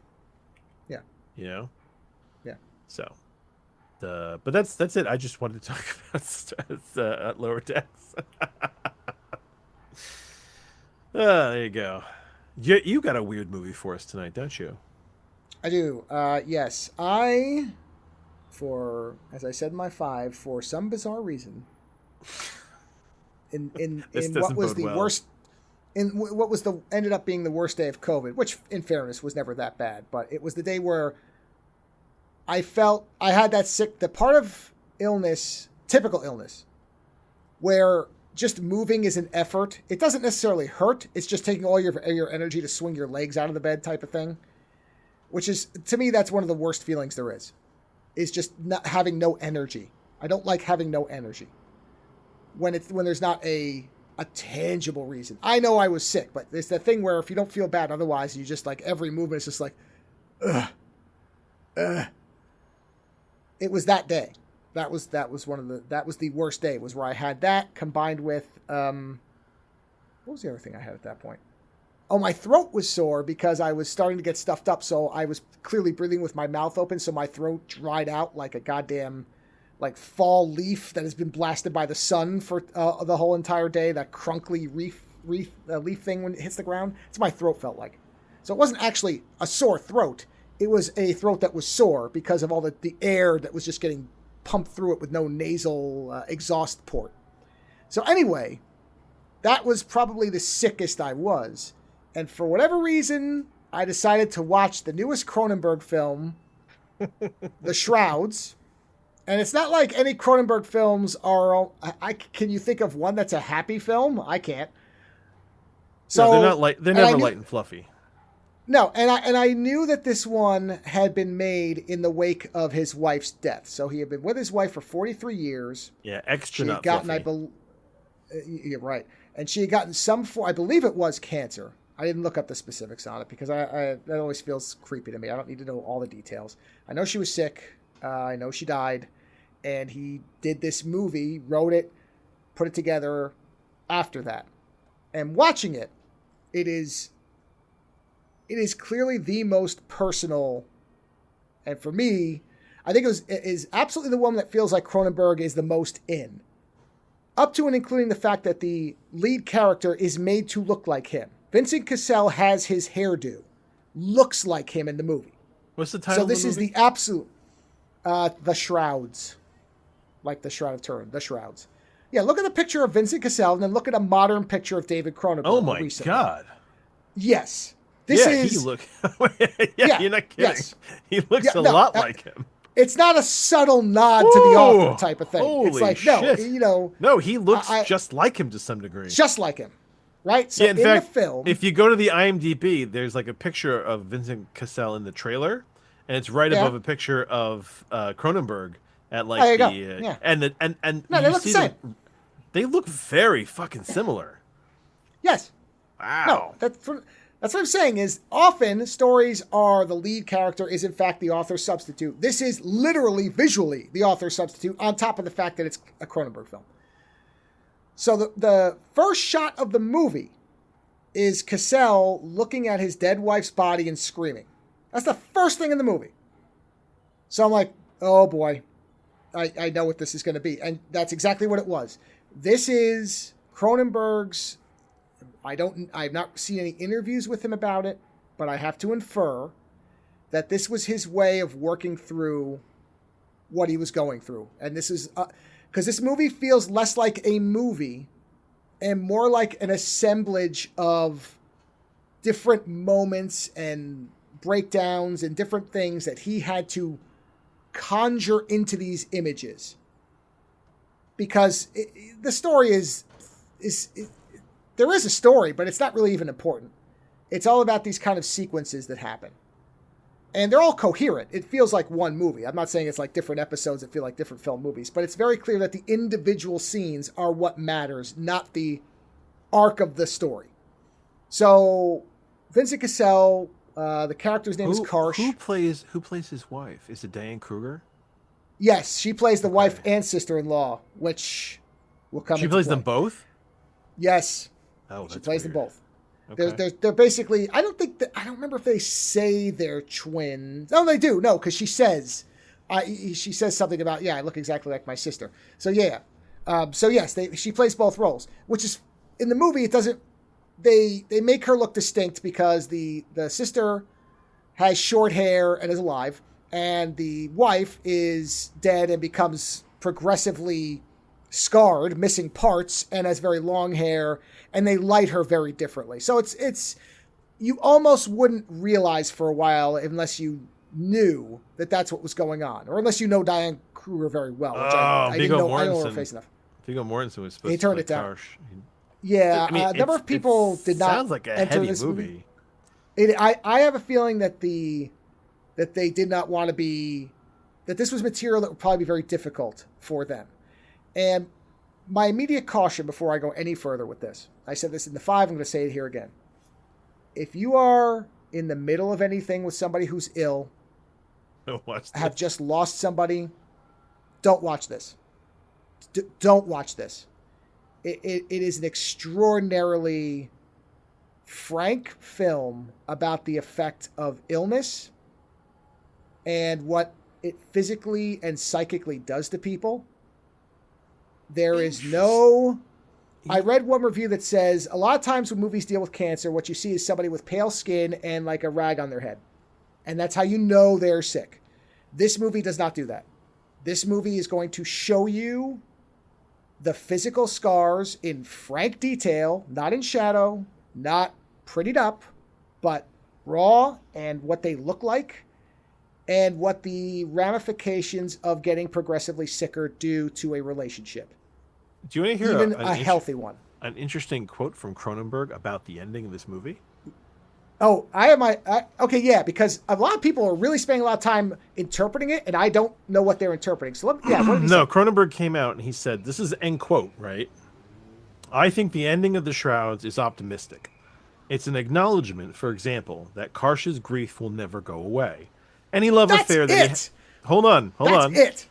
S1: Yeah.
S2: Yeah. So, but that's it. I just wanted to talk about Lower Decks. There you go. You got a weird movie for us tonight, don't you?
S1: I do. Yes. As I said in my 5, for some bizarre reason, in what was the worst, in what was ended up being the worst day of COVID, which in fairness was never that bad, but it was the day where I felt I had the part of illness, typical illness, where just moving is an effort. It doesn't necessarily hurt. It's just taking all your energy to swing your legs out of the bed type of thing, which is, to me, that's one of the worst feelings there is just not having no energy. I don't like having no energy when there's not a tangible reason. I know I was sick, but there's that thing where if you don't feel bad otherwise, you just like every movement is just like, ugh. It was that day. That was the worst day, was where I had that combined with, what was the other thing I had at that point? Oh, my throat was sore because I was starting to get stuffed up. So I was clearly breathing with my mouth open. So my throat dried out like a goddamn fall leaf that has been blasted by the sun for the whole entire day. That crunkly leaf thing when it hits the ground. That's what my throat felt like. So it wasn't actually a sore throat. It was a throat that was sore because of all the air that was just getting pumped through it with no nasal exhaust port. So anyway, that was probably the sickest I was. And for whatever reason, I decided to watch the newest Cronenberg film, The Shrouds. And it's not like any Cronenberg films are... can you think of one that's a happy film? I can't. So
S2: no, they're not light. They're never light and fluffy.
S1: No, and I knew that this one had been made in the wake of his wife's death. So he had been with his wife for 43 years.
S2: Yeah, extra not fluffy.
S1: You're right. and she had gotten some form, I believe it was cancer. I didn't look up the specifics on it because that always feels creepy to me. I don't need to know all the details. I know she was sick. I know she died. And he did this movie, wrote it, put it together after that. And watching it, it is clearly the most personal. And for me, I think it is absolutely the one that feels like Cronenberg is the most in. Up to and including the fact that the lead character is made to look like him. Vincent Cassel has his hairdo. Looks like him in the movie.
S2: What's the title of the movie? So this is the
S1: absolute... The Shrouds. Like the Shroud of Turin. The Shrouds. Yeah, look at the picture of Vincent Cassel and then look at a modern picture of David Cronenberg.
S2: Oh my God.
S1: Yes. This is...
S2: He look... yeah, you're not kidding. Yes. He looks a lot like him.
S1: It's not a subtle nod to the author type of thing.
S2: Holy
S1: it's like,
S2: shit.
S1: No,
S2: he looks just like him to some degree.
S1: Just like him. Right? So
S2: in fact,
S1: the film...
S2: if you go to the IMDb, there's like a picture of Vincent Cassel in the trailer, and it's right above a picture of Cronenberg at like and
S1: they look the same.
S2: They look very fucking similar.
S1: Yes.
S2: Wow.
S1: No, that's what I'm saying is often stories are the lead character is in fact the author's substitute. This is literally visually the author's substitute on top of the fact that it's a Cronenberg film. So the first shot of the movie is Cassel looking at his dead wife's body and screaming. That's the first thing in the movie. So I'm like, oh boy, I know what this is going to be. And that's exactly what it was. This is Cronenberg's, I've not seen any interviews with him about it, but I have to infer that this was his way of working through what he was going through. And this is, because this movie feels less like a movie and more like an assemblage of different moments and breakdowns and different things that he had to conjure into these images. Because the story is there is a story, but it's not really even important. It's all about these kind of sequences that happen. And they're all coherent. It feels like one movie. I'm not saying it's like different episodes that feel like different film movies, but it's very clear that the individual scenes are what matters, not the arc of the story. So, Vincent Cassel, the character's name is Karsh.
S2: Who plays his wife? Is it Diane Kruger?
S1: Yes, she plays the wife and sister-in-law, which will come.
S2: She plays them both?
S1: Yes.
S2: Oh, that's
S1: she plays
S2: weird.
S1: them both.
S2: Okay.
S1: They're basically. I don't remember if they say they're twins. No, they do. No, because she says something about I look exactly like my sister. So yeah. So yes, she plays both roles, which is in the movie. It doesn't. They make her look distinct because the sister has short hair and is alive, and the wife is dead and becomes progressively scarred, missing parts, and has very long hair, and they light her very differently. So it's you almost wouldn't realize for a while unless you knew that that's what was going on, or unless you know Diane Kruger very well. Which I didn't know her face enough.
S2: Viggo Mortensen was supposed
S1: he turned
S2: to
S1: it down.
S2: Karsh.
S1: Yeah, a number of people did not.
S2: Sounds like a
S1: enter
S2: heavy
S1: this
S2: movie.
S1: I have a feeling that they did not want to be, that this was material that would probably be very difficult for them. And my immediate caution before I go any further with this, I said this in the 5, I'm going to say it here again. If you are in the middle of anything with somebody who's ill, have just lost somebody, don't watch this. Don't watch this. It is an extraordinarily frank film about the effect of illness and what it physically and psychically does to people. There is no... I read one review that says a lot of times when movies deal with cancer, what you see is somebody with pale skin and like a rag on their head. And that's how you know they're sick. This movie does not do that. This movie is going to show you the physical scars in frank detail, not in shadow, not prettied up, but raw, and what they look like, and what the ramifications of getting progressively sicker do to a relationship.
S2: Do you want to hear
S1: even a healthy one?
S2: An interesting quote from Cronenberg about the ending of this movie?
S1: Oh, I have my... okay, yeah, because a lot of people are really spending a lot of time interpreting it, and I don't know what they're interpreting. So, what did he say?
S2: Cronenberg came out and he said, this is end quote, right? I think the ending of The Shrouds is optimistic. It's an acknowledgement, for example, that Karsh's grief will never go away. Any love
S1: That's
S2: affair that he
S1: it.
S2: hold
S1: That's
S2: on.
S1: it.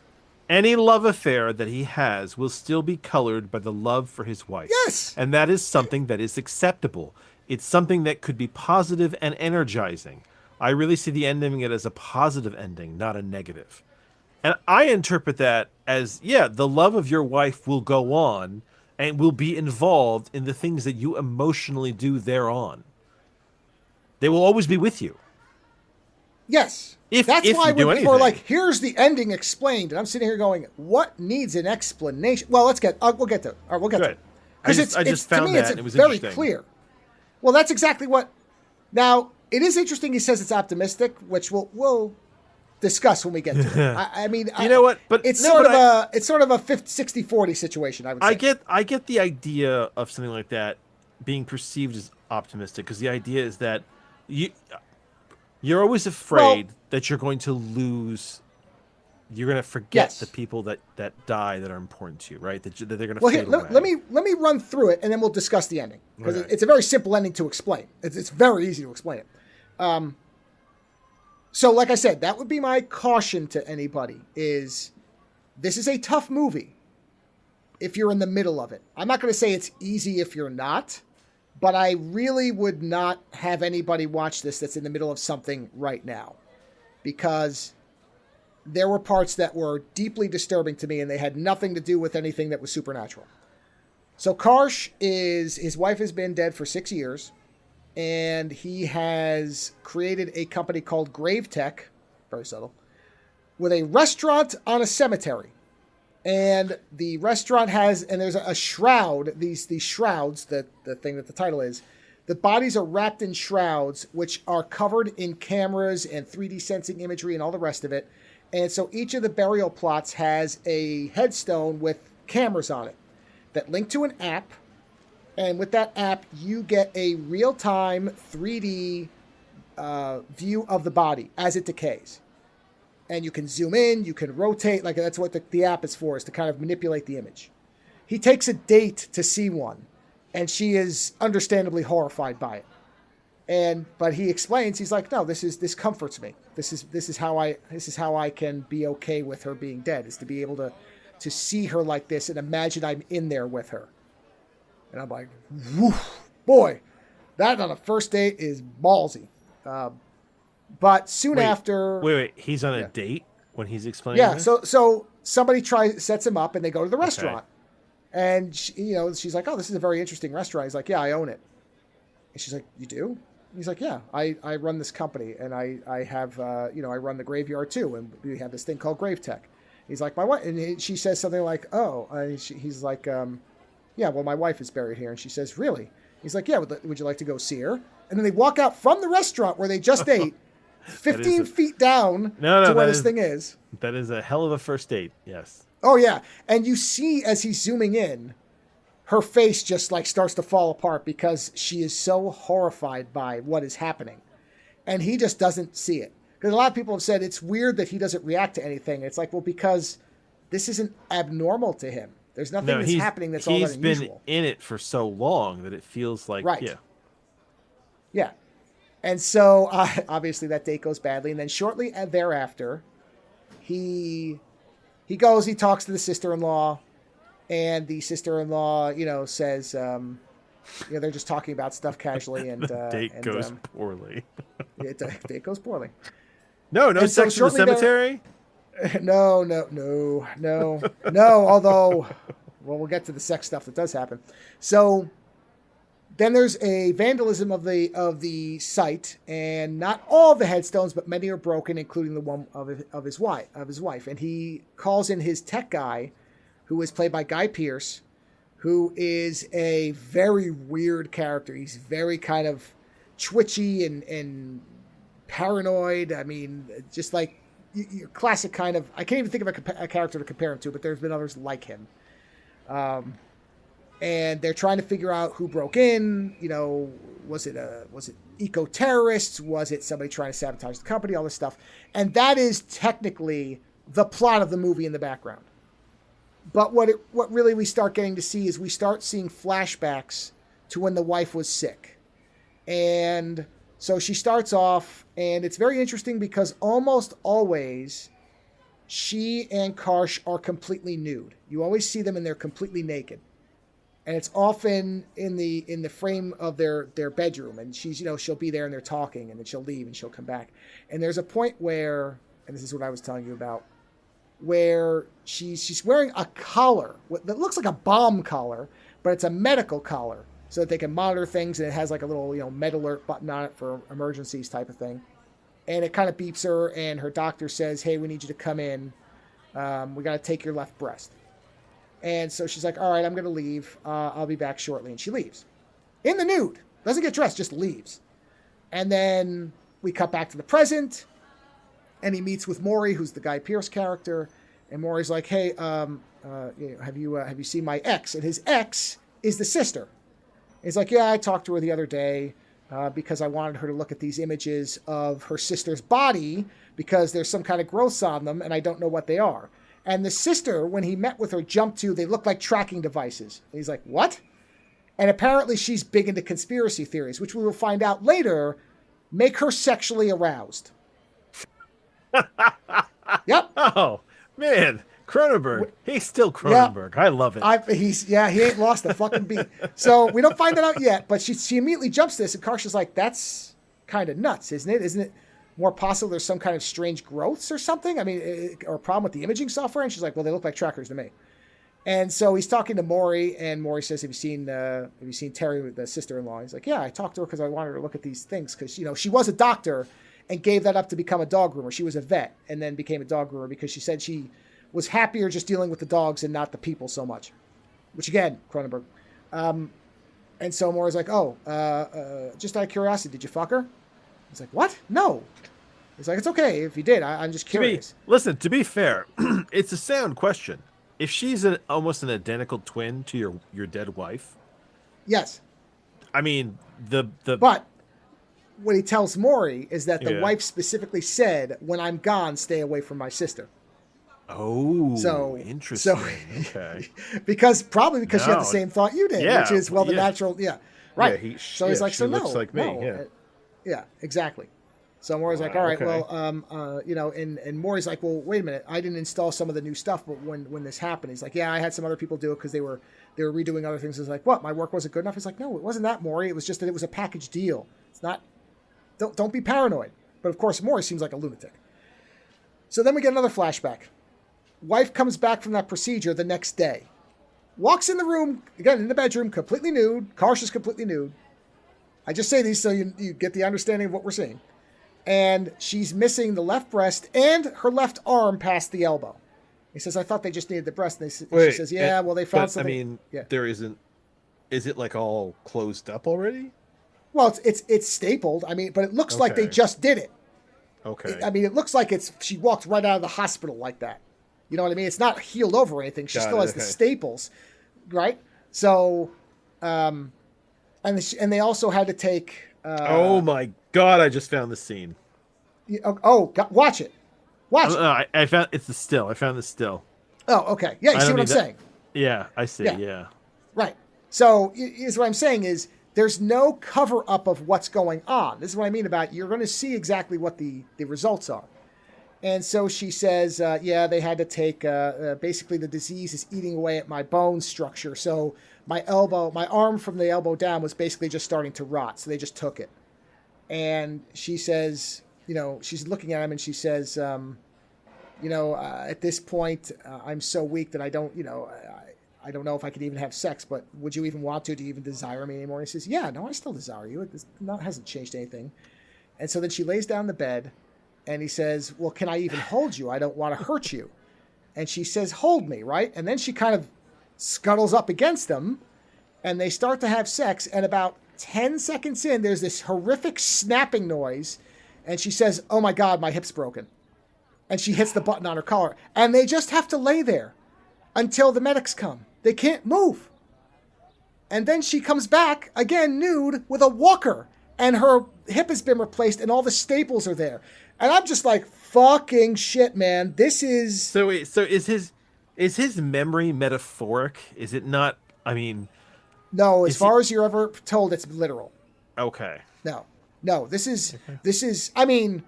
S2: Any love affair that he has will still be colored by the love for his wife.
S1: Yes.
S2: And that is something that is acceptable. It's something that could be positive and energizing. I really see the ending it as a positive ending, not a negative. And I interpret that as, yeah, the love of your wife will go on and will be involved in the things that you emotionally do thereon. They will always be with you.
S1: Yes. That's
S2: If
S1: why
S2: you do
S1: when people are
S2: anything.
S1: like, "Here's the ending explained," and I'm sitting here going, "What needs an explanation?" Well, we'll get to it. All right, we'll get to it.
S2: Good. I just found
S1: to me,
S2: that
S1: it's
S2: and it was
S1: very
S2: interesting.
S1: clear. Well, that's exactly what. Now, it is interesting. He says it's optimistic, which we'll discuss when we get to it. I mean,
S2: You know what? But
S1: it's
S2: no,
S1: sort
S2: but
S1: of it's sort of a 60-40 situation. I would say.
S2: I get the idea of something like that being perceived as optimistic because the idea is that you you're always
S1: Well,
S2: afraid that you're going to lose. You're going to forget the
S1: yes.
S2: people that die that are important to you, right? That they're going to
S1: Well, here
S2: fade
S1: let
S2: away.
S1: me run through it, and then we'll discuss the ending because
S2: Okay.
S1: it's a very simple ending to explain. It's very easy to explain it. So, like I said, that would be my caution to anybody: is this is a tough movie if you're in the middle of it. I'm not going to say it's easy if you're not, but I really would not have anybody watch this that's in the middle of something right now, because there were parts that were deeply disturbing to me, and they had nothing to do with anything that was supernatural. So Karsh his wife has been dead for 6 years, and he has created a company called Grave Tech, very subtle, with a restaurant on a cemetery. And the restaurant there's a shroud, these shrouds, the thing that the title is. The bodies are wrapped in shrouds, which are covered in cameras and 3D sensing imagery and all the rest of it. And so each of the burial plots has a headstone with cameras on it that link to an app. And with that app, you get a real-time 3D view of the body as it decays. And you can zoom in, you can rotate. Like, that's what the app is for, is to kind of manipulate the image. He takes a date to see one, and she is understandably horrified by it. But he explains, he's like, no, this comforts me. This is how I can be okay with her being dead, is to be able to see her like this and imagine I'm in there with her. And I'm like, woof, boy, that on a first date is ballsy. But soon after,
S2: Wait. He's on a date when he's explaining.
S1: yeah.
S2: This?
S1: So somebody sets him up, and they go to the restaurant, and she's like, oh, this is a very interesting restaurant. He's like, yeah, I own it. And she's like, you do? He's like, yeah, I run this company, and I have I run the graveyard too, and we have this thing called Grave Tech. He's like, my wife, and she says something like, oh, he's like, yeah, well, my wife is buried here, and she says, really? He's like, yeah, would you like to go see her? And then they walk out from the restaurant where they just ate, 15 feet down to where this thing is.
S2: That is a hell of a first date. Yes.
S1: Oh yeah, and you see as he's zooming in, her face just like starts to fall apart because she is so horrified by what is happening. And he just doesn't see it. Because a lot of people have said it's weird that he doesn't react to anything. It's like, well, because this isn't abnormal to him. There's nothing that's happening that's all that unusual.
S2: He's been in it for so long that it feels like,
S1: right. Yeah. And so, obviously, that date goes badly. And then shortly thereafter, he talks to the sister-in-law. And the sister-in-law, says, they're just talking about stuff casually. And
S2: date goes poorly.
S1: Date goes poorly.
S2: No sex in the cemetery?
S1: No. Although, well, we'll get to the sex stuff that does happen. So then there's a vandalism of the site, and not all the headstones, but many are broken, including the one of his wife. And he calls in his tech guy, who is played by Guy Pearce, who is a very weird character. He's very kind of twitchy and paranoid. I mean, just like your classic kind of. I can't even think of a character to compare him to, but there's been others like him. And they're trying to figure out who broke in. Was it eco-terrorists? Was it somebody trying to sabotage the company? All this stuff, and that is technically the plot of the movie in the background. But what really we start getting to see is we start seeing flashbacks to when the wife was sick. And so she starts off, and it's very interesting because almost always she and Karsh are completely nude. You always see them and they're completely naked. And it's often in the frame of their bedroom, and she's, she'll be there and they're talking, and then she'll leave and she'll come back. And there's a point where, and this is what I was telling you about, where she's wearing a collar that looks like a bomb collar, but it's a medical collar so that they can monitor things, and it has like a little med alert button on it for emergencies type of thing. And it kind of beeps her, and her doctor says, "Hey, we need you to come in. We got to take your left breast." And so she's like, "All right, I'm going to leave. I'll be back shortly." And she leaves. In the nude. Doesn't get dressed, just leaves. And then we cut back to the present. And he meets with Maury, who's the Guy Pearce character. And Maury's like, "Hey, have you seen my ex?" And his ex is the sister. He's like, "Yeah, I talked to her the other day because I wanted her to look at these images of her sister's body because there's some kind of growths on them, and I don't know what they are." And the sister, when he met with her, jumped to, they look like tracking devices. And he's like, "What?" And apparently she's big into conspiracy theories, which we will find out later make her sexually aroused. Yep.
S2: Oh, man. Cronenberg. He's still Cronenberg. Yeah. I love it.
S1: He ain't lost a fucking beat. So we don't find that out yet, but she immediately jumps to this, and Karsh is like, "That's kind of nuts, isn't it? Isn't it more possible there's some kind of strange growths or something? I mean, or a problem with the imaging software?" And she's like, "Well, they look like trackers to me." And so he's talking to Maury, and Maury says, "Have you seen Terry, the sister-in-law?" He's like, "Yeah, I talked to her because I wanted her to look at these things because, she was a doctor and gave that up to become a dog groomer. She was a vet and then became a dog groomer because she said she was happier just dealing with the dogs and not the people so much," which again, Cronenberg. And so Maury's like, "Oh, just out of curiosity, did you fuck her?" He's like, "What? No." He's like, "It's okay if you did. I'm just curious."
S2: To be fair, it's a sound question. If she's almost an identical twin to your dead wife.
S1: Yes.
S2: I mean,
S1: But what he tells Maury is that the wife specifically said, "When I'm gone, stay away from my sister."
S2: Oh, so interesting. Okay.
S1: because she had the same thought you did, which is, the natural, right.
S2: Yeah,
S1: he's like, "So
S2: looks like me."
S1: No. Yeah, exactly. So Maury's like, "All right, okay. And Maury's like, "Well, wait a minute, I didn't install some of the new stuff, but when this happened," he's like, "Yeah, I had some other people do it because they were redoing other things." He's like, "What? My work wasn't good enough?" He's like, "No, it wasn't that, Maury. It was just that it was a package deal. It's not. Don't be paranoid." But of course, Maury seems like a lunatic. So then we get another flashback. Wife comes back from that procedure the next day. Walks in the room, again, in the bedroom, completely nude. Karsh is completely nude. I just say these so you get the understanding of what we're seeing. And she's missing the left breast and her left arm past the elbow. He says, "I thought they just needed the breast." And she says, "Yeah, well, they found something."
S2: There isn't... Is it, like, all closed up already?
S1: Well, it's stapled. I mean, but it looks like they just did it.
S2: Okay.
S1: It looks like she walked right out of the hospital like that. You know what I mean? It's not healed over or anything. She still has the staples, right? So, and they also had to take.
S2: Oh my God! I just found the scene.
S1: Watch it. Watch it.
S2: I found it's the still. I found the still.
S1: Oh, okay. Yeah, you see what I'm saying?
S2: Yeah, I see. Yeah.
S1: Right. So, is what I'm saying is there's no cover up of what's going on. This is what I mean about you're going to see exactly what the results are. And so she says, "Yeah, they had to take, basically the disease is eating away at my bone structure. So my arm from the elbow down was basically just starting to rot. So they just took it." And she says, she's looking at him and she says, "At this point, I'm so weak that I don't know if I could even have sex, but would you even want to? Do you even desire me anymore?" And he says, "Yeah, no, I still desire you. It hasn't changed anything." And so then she lays down in the bed. And he says, "Well, can I even hold you? I don't want to hurt you." And she says, "Hold me," right? And then she kind of scuttles up against him, and they start to have sex. And about 10 seconds in, there's this horrific snapping noise. And she says, "Oh my God, my hip's broken." And she hits the button on her collar. And they just have to lay there until the medics come. They can't move. And then she comes back, again, nude, with a walker. And her hip has been replaced, and all the staples are there. And I'm just like, fucking shit, man. This is...
S2: So wait, so is Is his memory metaphoric? Is it not? I mean,
S1: No, as
S2: is he
S1: far as you're ever told, it's literal.
S2: okay?
S1: No, no, this is
S2: Okay.
S1: this is. I mean,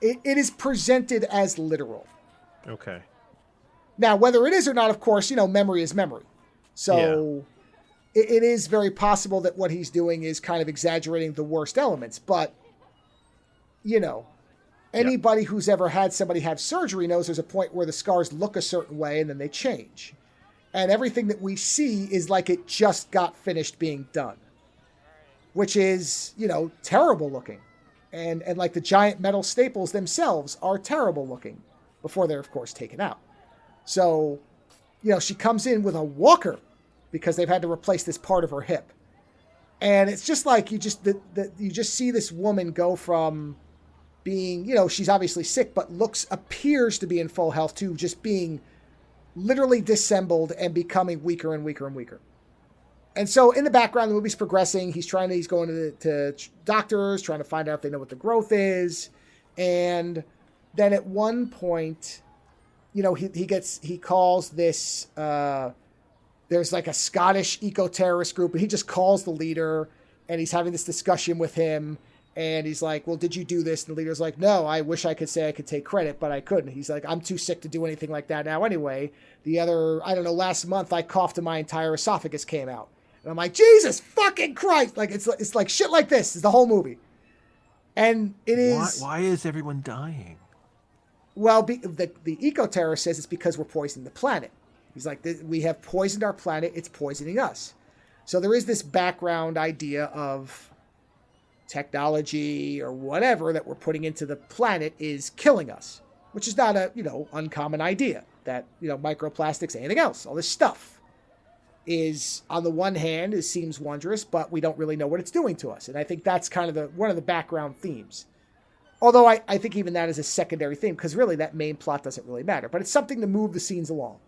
S1: it is presented as literal.
S2: Okay.
S1: Now, whether it is or not, of course, memory is memory.
S2: Yeah.
S1: So it is very possible that what he's doing is kind of exaggerating the worst elements. But, you know,
S2: Yeah.
S1: anybody who's ever had somebody have surgery knows there's a point where the scars look a certain way and then they change. And everything that we see is like it just got finished being done, which is, terrible looking. And like the giant metal staples themselves are terrible looking before they're, of course, taken out. So, she comes in with a walker because they've had to replace this part of her hip. And it's just like you just see this woman go from being, she's obviously sick, but appears to be in full health, to just being literally dissembled and becoming weaker and weaker and weaker. And so in the background, the movie's progressing. He's going to doctors, trying to find out if they know what the growth is. And then at one point, he calls this, there's like a Scottish eco-terrorist group, and he just calls the leader, and he's having this discussion with him. And he's like, well, did you do this? And the leader's like, no, I wish I could say I could take credit, but I couldn't. He's like, I'm too sick to do anything like that now anyway. Last month I coughed and my entire esophagus came out. And I'm like, Jesus fucking Christ. Like, it's like shit like this is the whole movie. And it is.
S2: Why is everyone dying?
S1: Well, the eco-terrorist says it's because we're poisoning the planet. He's like, we have poisoned our planet. It's poisoning us. So there is this background idea of technology or whatever that we're putting into the planet is killing us, which is not a, uncommon idea that, microplastics, anything else, all this stuff is, on the one hand, it seems wondrous, but we don't really know what it's doing to us. And I think that's kind of one of the background themes. Although I think even that is a secondary theme, because really that main plot doesn't really matter, but it's something to move the scenes along.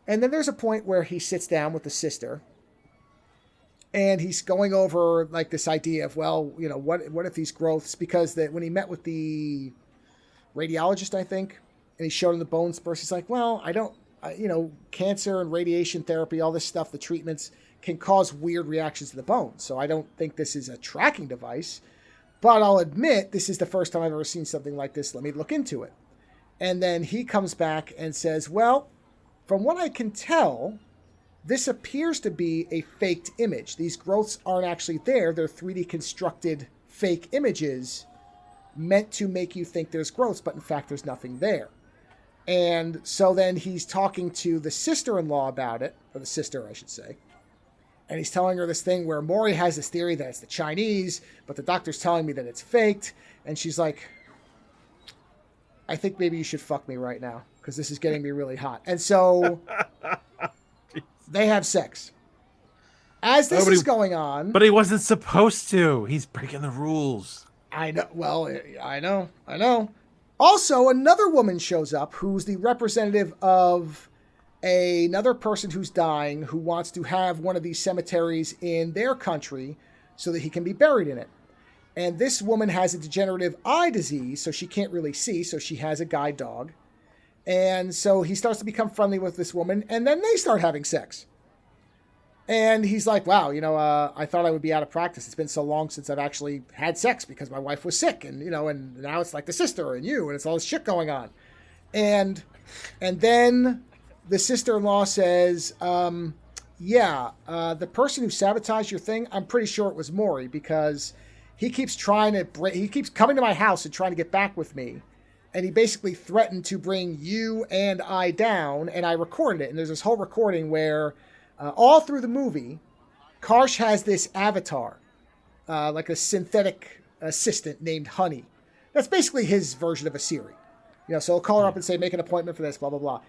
S1: And then there's a point where he sits down with the sister, and he's going over like this idea of, well, what if these growths, because when he met with the radiologist, I think, and he showed him the bone spurs, he's like, well, cancer and radiation therapy, all this stuff, the treatments can cause weird reactions to the bone. So I don't think this is a tracking device, but I'll admit this is the first time I've ever seen something like this. Let me look into it. And then he comes back and says, well, from what I can tell, this appears to be a faked image. These growths aren't actually there. They're 3D constructed fake images meant to make you think there's growths, but in fact, there's nothing there. And so then he's talking to the sister-in-law about it, or the sister, I should say. And he's telling her this thing where Maury has this theory that it's the Chinese, but the doctor's telling me that it's faked. And she's like, I think maybe you should fuck me right now, because this is getting me really hot. And so they have sex. As this is going on...
S2: But he wasn't supposed to. He's breaking the rules.
S1: I know. Well, I know. Also, another woman shows up who's the representative of another person who's dying, who wants to have one of these cemeteries in their country so that he can be buried in it. And this woman has a degenerative eye disease, so she can't really see, so she has a guide dog. And so he starts to become friendly with this woman, and then they start having sex. And he's like, wow, I thought I would be out of practice. It's been so long since I've actually had sex because my wife was sick. And, and now it's like the sister and you, and it's all this shit going on. And then the sister-in-law says, the person who sabotaged your thing, I'm pretty sure it was Maury, because he keeps coming to my house and trying to get back with me. And he basically threatened to bring you and I down, and I recorded it. And there's this whole recording where... all through the movie, Karsh has this avatar, like a synthetic assistant named Honey. That's basically his version of a Siri. So he'll call her up and say, make an appointment for this, blah, blah, blah.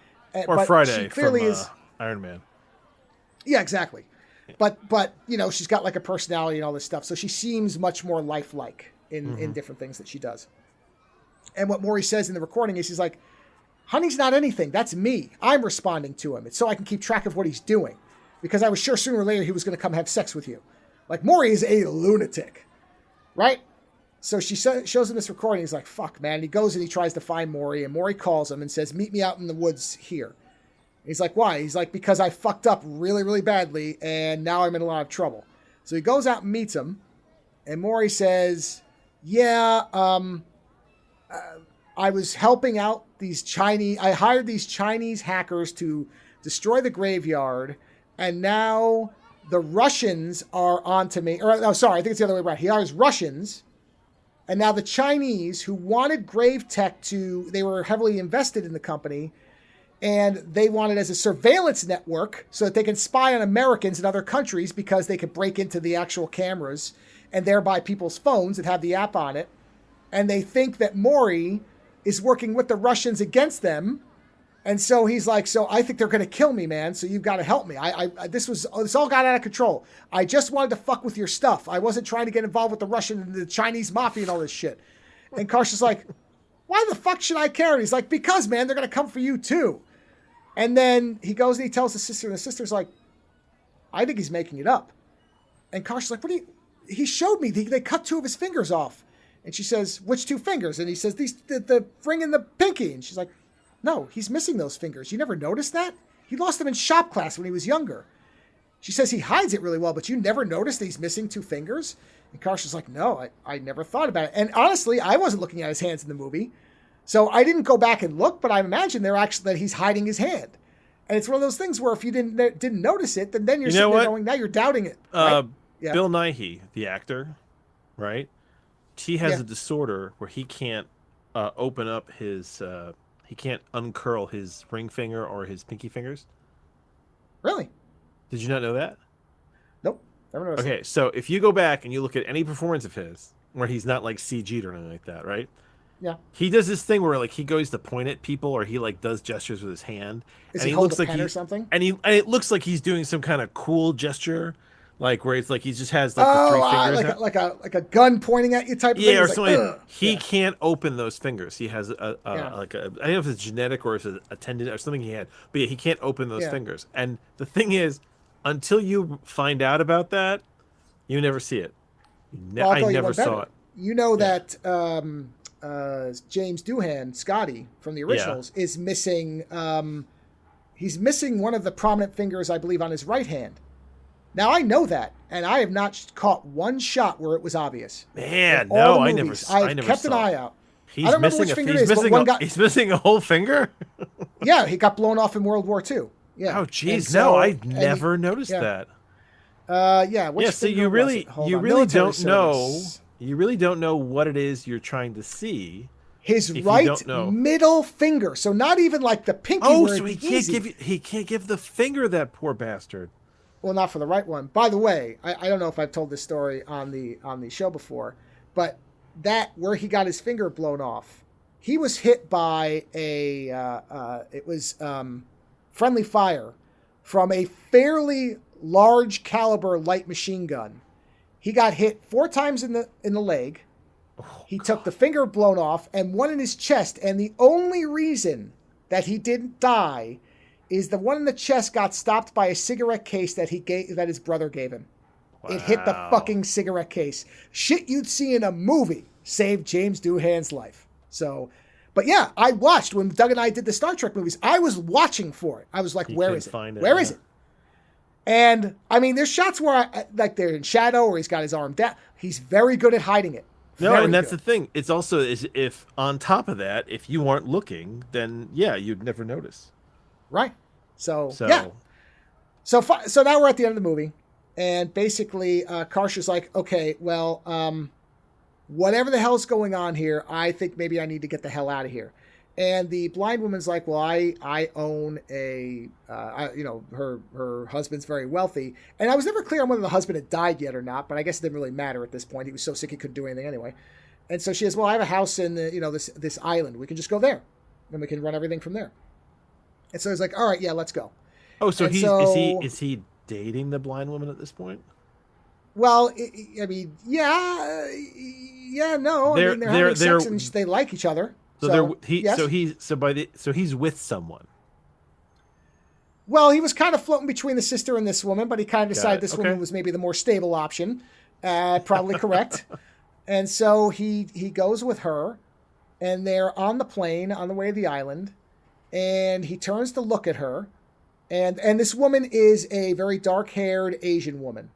S2: Or
S1: but
S2: Friday
S1: she clearly
S2: from Iron Man.
S1: Yeah, exactly. But she's got like a personality and all this stuff. So she seems much more lifelike in different things that she does. And what Maury says in the recording is, he's like, Honey's not anything. That's me. I'm responding to him. It's so I can keep track of what he's doing. Because I was sure sooner or later he was going to come have sex with you. Like, Maury is a lunatic. Right? So she shows him this recording. He's like, fuck, man. And he goes and he tries to find Maury, and Maury calls him and says, meet me out in the woods here. He's like, why? He's like, because I fucked up really, really badly, and now I'm in a lot of trouble. So he goes out and meets him, and Maury says, yeah, I was helping out I hired these Chinese hackers to destroy the graveyard, and now the Russians are onto me. Or, no, sorry, I think it's the other way around. He hires Russians, and now the Chinese, who wanted Grave Tech they were heavily invested in the company, and they want it as a surveillance network so that they can spy on Americans in other countries because they could break into the actual cameras and thereby people's phones that have the app on it. And they think that Maury is working with the Russians against them. And so he's like, so I think they're going to kill me, man. So you've got to help me. This all got out of control. I just wanted to fuck with your stuff. I wasn't trying to get involved with the Russian and the Chinese mafia and all this shit. And Karsh's like, why the fuck should I care? And he's like, because, man, they're going to come for you too. And then he goes and he tells the sister, and the sister's like, I think he's making it up. And Karsh's like, he showed me. They cut 2 of his fingers off. And she says, which 2 fingers? And he says, the ring and the pinky. And she's like, no, he's missing those fingers. You never noticed that? He lost them in shop class when he was younger. She says he hides it really well, but you never noticed that he's missing 2 fingers? And Karsh's like, no, I never thought about it. And honestly, I wasn't looking at his hands in the movie. So I didn't go back and look, but I imagine that he's hiding his hand. And it's one of those things where if you didn't notice it, then you're sitting there going, now you're doubting it. Right?
S2: Bill Nighy, the actor, right? He has a disorder where he can't open up he can't uncurl his ring finger or his pinky fingers.
S1: Really?
S2: Did you not know that?
S1: Nope. Never noticed.
S2: Okay, so if you go back and you look at any performance of his where he's not like CG'd or anything like that, right?
S1: Yeah.
S2: He does this thing where like he goes to point at people or he like does gestures with his hand.
S1: Is
S2: and
S1: he
S2: looks
S1: holding
S2: like
S1: a pen or something?
S2: And it looks like he's doing some kind of cool gesture, like where it's like he just has like the 3 fingers,
S1: like a gun pointing at you type of thing.
S2: Or
S1: like,
S2: something. He can't open those fingers. He has I don't know if it's genetic or if it's a tendon or something he had, but he can't open those fingers. And the thing is, until you find out about that, you never see it. I never saw it.
S1: You know that James Doohan, Scotty from the originals, is missing. He's missing one of the prominent fingers, I believe, on his right hand. Now I know that, and I have not caught one shot where it was obvious.
S2: Man, no, I never.
S1: I've kept an eye out.
S2: He's He's missing a whole finger.
S1: Yeah, he got blown off in World War II. Yeah.
S2: Oh, geez, no, I never noticed that. So you really don't know. You really don't know what it is you're trying to see.
S1: His right middle finger, so not even like the pinky.
S2: Oh, so he can't give the finger, that poor bastard.
S1: Well, not for the right one. By the way, I don't know if I've told this story on the show before, but where he got his finger blown off, he was hit by friendly fire from a fairly large caliber light machine gun. He got hit 4 times in the leg. He took the finger blown off and one in his chest. And the only reason that he didn't die is the one in the chest got stopped by a cigarette case that his brother gave him. Wow. It hit the fucking cigarette case. Shit you'd see in a movie saved James Doohan's life. So, but yeah, I watched when Doug and I did the Star Trek movies. I was watching for it. I was like, where is it? Where is it? And I mean, there's shots where they're in shadow or he's got his arm down. He's very good at hiding it.
S2: And that's the thing. It's also if on top of that, if you aren't looking, then you'd never notice.
S1: Right. So yeah. So now we're at the end of the movie, and basically, Karsh's like, okay, well, whatever the hell's going on here, I think maybe I need to get the hell out of here. And the blind woman's like, well, I own her husband's very wealthy. And I was never clear on whether the husband had died yet or not, but I guess it didn't really matter at this point. He was so sick he couldn't do anything anyway. And so she says, well, I have a house in this island. We can just go there and we can run everything from there. And so he's like, all right, yeah, let's go.
S2: Oh, so is he dating the blind woman at this point?
S1: Well, no. They're having sex and they like each other.
S2: So he's with someone.
S1: Well, he was kind of floating between the sister and this woman, but he kind of decided this woman was maybe the more stable option. Probably correct. And so he goes with her, and they're on the plane on the way to the island, and he turns to look at her, and this woman is a very dark-haired Asian woman,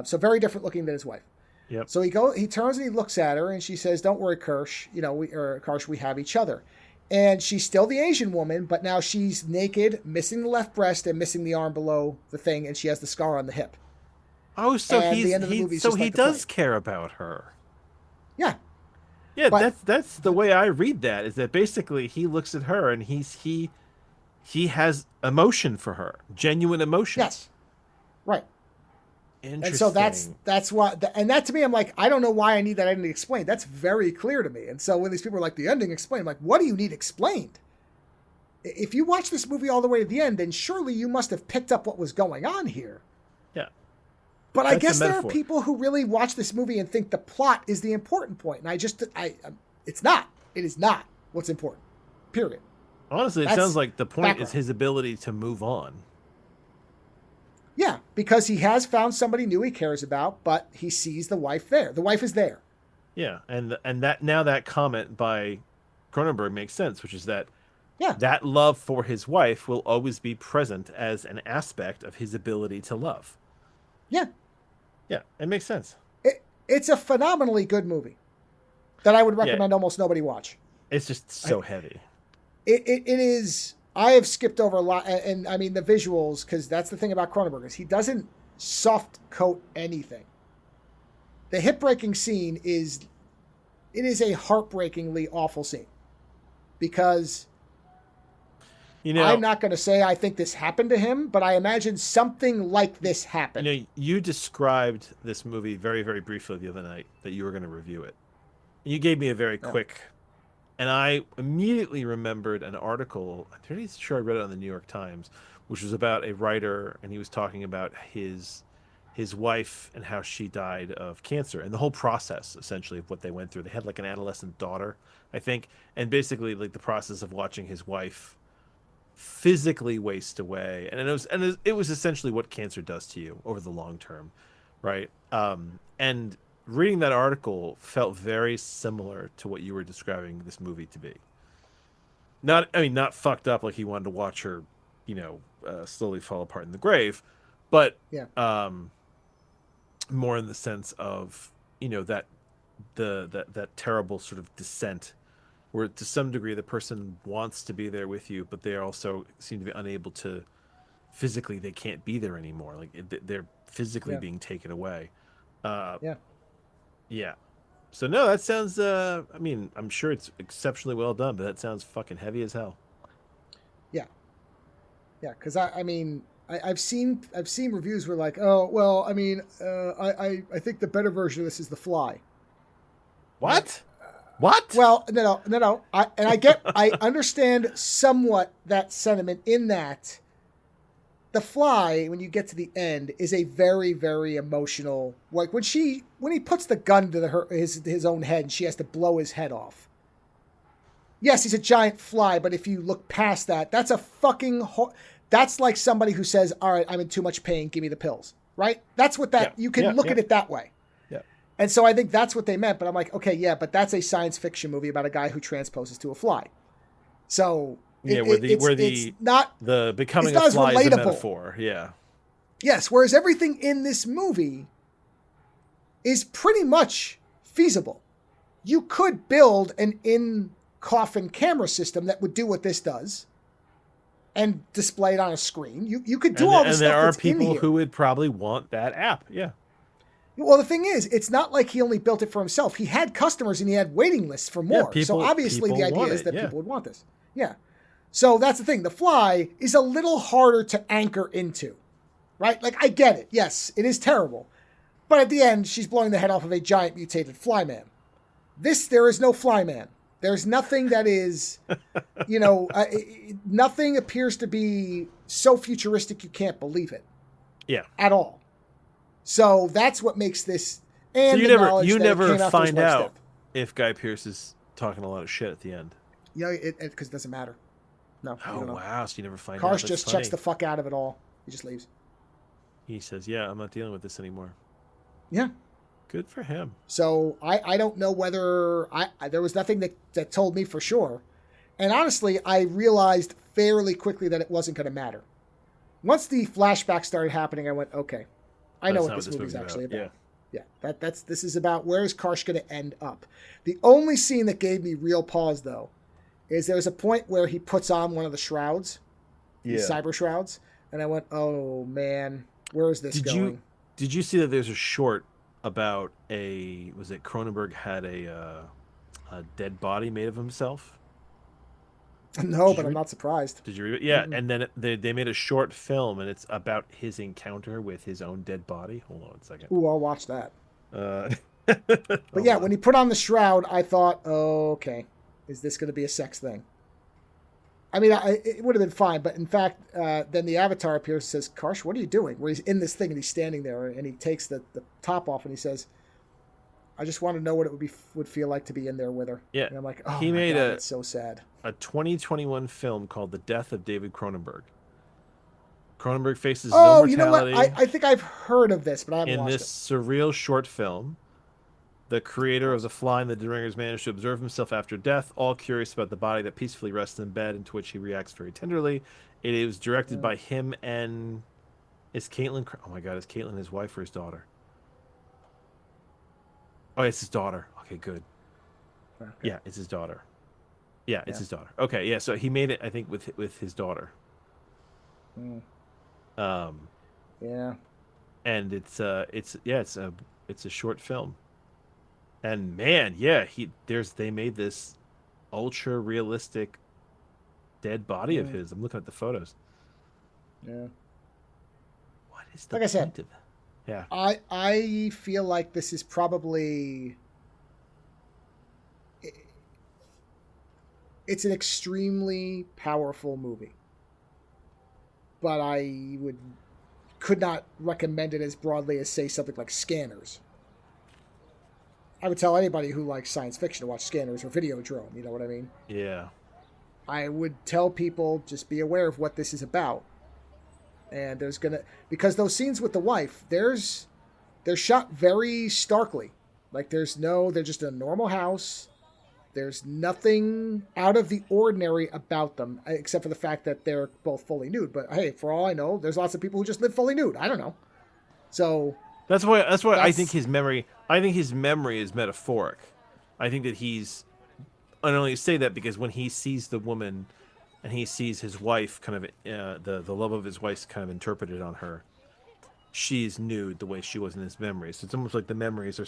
S1: so very different looking than his wife.
S2: Yep.
S1: So he turns and he looks at her, and she says, "Don't worry, Kirsch. Kirsch, we have each other." And she's still the Asian woman, but now she's naked, missing the left breast and missing the arm below the thing, and she has the scar on the hip.
S2: Oh, so
S1: And
S2: he does care about her.
S1: Yeah.
S2: Yeah, that's the way I read that. Is that basically he looks at her and he has emotion for her, genuine emotion.
S1: Yes. Right.
S2: Interesting.
S1: And so that's what, and that to me, I'm like, I don't know why I need that ending explained. That's very clear to me. And so when these people are like, the ending explained, I'm like, what do you need explained? If you watch this movie all the way to the end, then surely you must have picked up what was going on here.
S2: Yeah.
S1: But I guess there are people who really watch this movie and think the plot is the important point. And it's not. It is not what's important. Period.
S2: Honestly, it sounds like the point is his ability to move on.
S1: Yeah, because he has found somebody new he cares about, but he sees the wife there. The wife is there.
S2: Yeah, and that comment by Cronenberg makes sense, which is that that love for his wife will always be present as an aspect of his ability to love.
S1: Yeah.
S2: Yeah, it makes sense.
S1: It's a phenomenally good movie that I would recommend almost nobody watch.
S2: It's just so heavy.
S1: It is. I have skipped over a lot, and I mean the visuals, because that's the thing about Cronenberg is he doesn't soft coat anything. The hip breaking scene is a heartbreakingly awful scene, because I'm not going to say I think this happened to him, but I imagine something like this happened.
S2: You described this movie very, very briefly the other night that you were going to review it. You gave me a very quick. And I immediately remembered an article, I'm pretty sure I read it on the New York Times, which was about a writer, and he was talking about his wife and how she died of cancer and the whole process, essentially, of what they went through. They had like an adolescent daughter, I think, and basically like the process of watching his wife physically waste away. And it was essentially what cancer does to you over the long term, right? And reading that article felt very similar to what you were describing this movie to be. Not fucked up like he wanted to watch her, slowly fall apart in the grave, but more in the sense of, that terrible sort of descent where to some degree the person wants to be there with you, but they also seem to be unable to physically, they can't be there anymore. Like they're physically being taken away. Yeah. So no, that sounds. I'm sure it's exceptionally well done, but that sounds fucking heavy as hell.
S1: Yeah. Because I've seen reviews where like, oh well, I think the better version of this is The Fly.
S2: What? What?
S1: Well, no. I understand somewhat that sentiment in that The Fly, when you get to the end, is a very, very emotional. Like when he puts the gun to his own head and she has to blow his head off. Yes, he's a giant fly, but if you look past that, that's a fucking. That's like somebody who says, "All right, I'm in too much pain. Give me the pills." Right? That's what you can look at it that way.
S2: Yeah.
S1: And so I think that's what they meant. But I'm like, okay, yeah, but that's a science fiction movie about a guy who transposes to a fly. So.
S2: It's not the becoming a fly is a metaphor. Yeah.
S1: Yes. Whereas everything in this movie is pretty much feasible. You could build an in-coffin camera system that would do what this does and display it on a screen. You could do all this stuff. And there are people
S2: who would probably want that app. Yeah.
S1: Well, the thing is, it's not like he only built it for himself. He had customers and he had waiting lists for more. So obviously the idea is that people would want this. Yeah. So that's the thing. The Fly is a little harder to anchor into, right? Like, I get it. Yes, it is terrible. But at the end, she's blowing the head off of a giant mutated fly man. There is no fly man. There's nothing that is, nothing appears to be so futuristic you can't believe it.
S2: Yeah.
S1: At all. So that's what makes this. And
S2: so you never find out if Guy Pearce is talking a lot of shit at the end.
S1: Yeah, because it doesn't matter. No.
S2: Oh, wow. So you never find out.
S1: Karsh just checks the fuck out of it all. He just leaves.
S2: He says, yeah, I'm not dealing with this anymore.
S1: Yeah.
S2: Good for him.
S1: So I don't know whether there was nothing that told me for sure. And honestly, I realized fairly quickly that it wasn't going to matter. Once the flashback started happening, I went, okay, I know what this movie's actually about. Yeah, this is about where is Karsh going to end up. The only scene that gave me real pause, though, is there was a point where he puts on one of the shrouds, the cyber shrouds, and I went, oh man, where is this going?
S2: Did you see that there's a short about was it Cronenberg had a dead body made of himself?
S1: No, but I'm not surprised.
S2: Did you read it? Yeah, and then they made a short film, and it's about his encounter with his own dead body. Hold on a second.
S1: Ooh, I'll watch that. But yeah, when he put on the shroud, I thought, oh, okay, is this going to be a sex thing? I mean, it would have been fine, but in fact, then the avatar appears and says, Karsh, what are you doing? Where he's in this thing, and he's standing there, and he takes the top off, and he says, I just want to know what it would feel like to be in there with her.
S2: Yeah,
S1: and I'm like, oh, my God, it's so sad.
S2: A 2021 film called The Death of David Cronenberg. Cronenberg faces no mortality. You know what?
S1: I think I've heard of this, but I haven't watched it.
S2: In this surreal short film, the creator of The Fly and the Dead Ringers managed to observe himself after death, all curious about the body that peacefully rests in bed, into which he reacts very tenderly. It was directed by him and... Is Caitlin... Oh my God, is Caitlin his wife or his daughter? Oh, it's his daughter. Okay, good. Okay. Yeah, it's his daughter. Yeah, it's his daughter. Okay, yeah, so he made it, I think, with his daughter.
S1: Yeah.
S2: And it's a short film. And man, yeah, they made this ultra realistic dead body of his. I'm looking at the photos.
S1: Yeah.
S2: What is the point of that? Yeah.
S1: I feel like this is probably it's an extremely powerful movie. But I could not recommend it as broadly as, say, something like Scanners. I would tell anybody who likes science fiction to watch Scanners or Videodrome, you know what I mean?
S2: Yeah.
S1: I would tell people, just be aware of what this is about. And because those scenes with the wife, they're shot very starkly. Like they're just in a normal house. There's nothing out of the ordinary about them, except for the fact that they're both fully nude. But hey, for all I know, there's lots of people who just live fully nude. I don't know. So
S2: that's why I think his memory is metaphoric. I think that I only say that because when he sees the woman and he sees his wife kind of the love of his wife's kind of interpreted on her, she's nude the way she was in his memories. So it's almost like the memories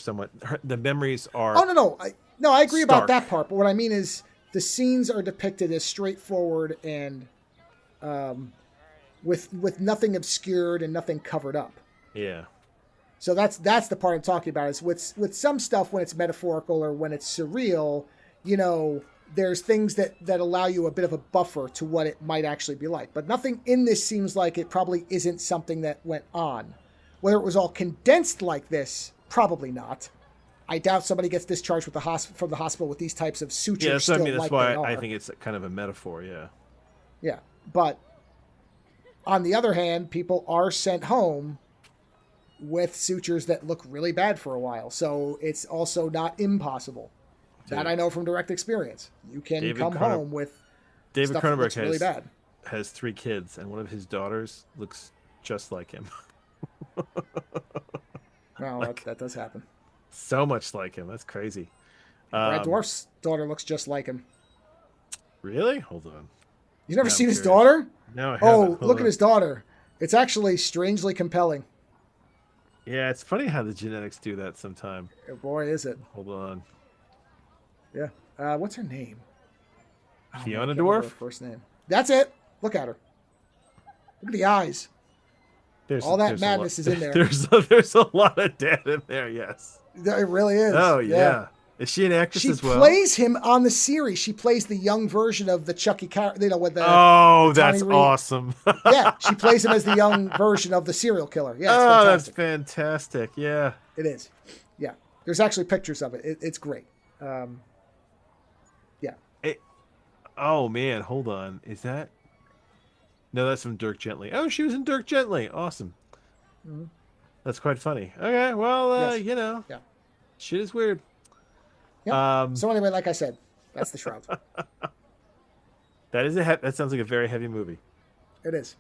S2: are
S1: Oh no, I agree about that part, but what I mean is the scenes are depicted as straightforward and with nothing obscured and nothing covered up.
S2: Yeah.
S1: So that's the part I'm talking about. Is with some stuff when it's metaphorical or when it's surreal, there's things that allow you a bit of a buffer to what it might actually be like. But nothing in this seems like it probably isn't something that went on. Whether it was all condensed like this, probably not. I doubt somebody gets discharged from the hospital with these types of sutures.
S2: Yeah, that's why I think it's kind of a metaphor, yeah.
S1: Yeah, but on the other hand, people are sent home with sutures that look really bad for a while. So it's also not impossible. Dude. That I know from direct experience. You can come home with
S2: David
S1: stuff
S2: Cronenberg
S1: that looks really bad.
S2: Has 3 kids, and one of his daughters looks just like him.
S1: Well, that does happen.
S2: So much like him. That's crazy.
S1: Brad Dwarf's daughter looks just like him.
S2: Really? Hold on.
S1: You've never seen his daughter?
S2: No, I haven't.
S1: Look at his daughter. It's actually strangely compelling.
S2: Yeah, it's funny how the genetics do that sometime.
S1: Oh, boy, is it.
S2: Hold on.
S1: Yeah. What's her name?
S2: Fiona Dwarf?
S1: Her first name. That's it. Look at her. Look at the eyes. All that madness is in there.
S2: There's a lot of dad in there, yes.
S1: It really is.
S2: Oh, yeah. Is she an actress as well?
S1: She plays him on the series. She plays the young version of the Chucky character, with the...
S2: Oh, that's awesome.
S1: Yeah, she plays him as the young version of the serial killer. Yeah, it's
S2: fantastic. That's fantastic. Yeah.
S1: It is. Yeah. There's actually pictures of it. It's great. Yeah.
S2: Oh, man. Hold on. Is that... No, that's from Dirk Gently. Oh, she was in Dirk Gently. Awesome. Mm-hmm. That's quite funny. Okay, well,
S1: yes.
S2: Yeah. Shit is weird.
S1: Yep. So anyway, like I said, that's The Shroud.
S2: That sounds like a very heavy movie.
S1: It is.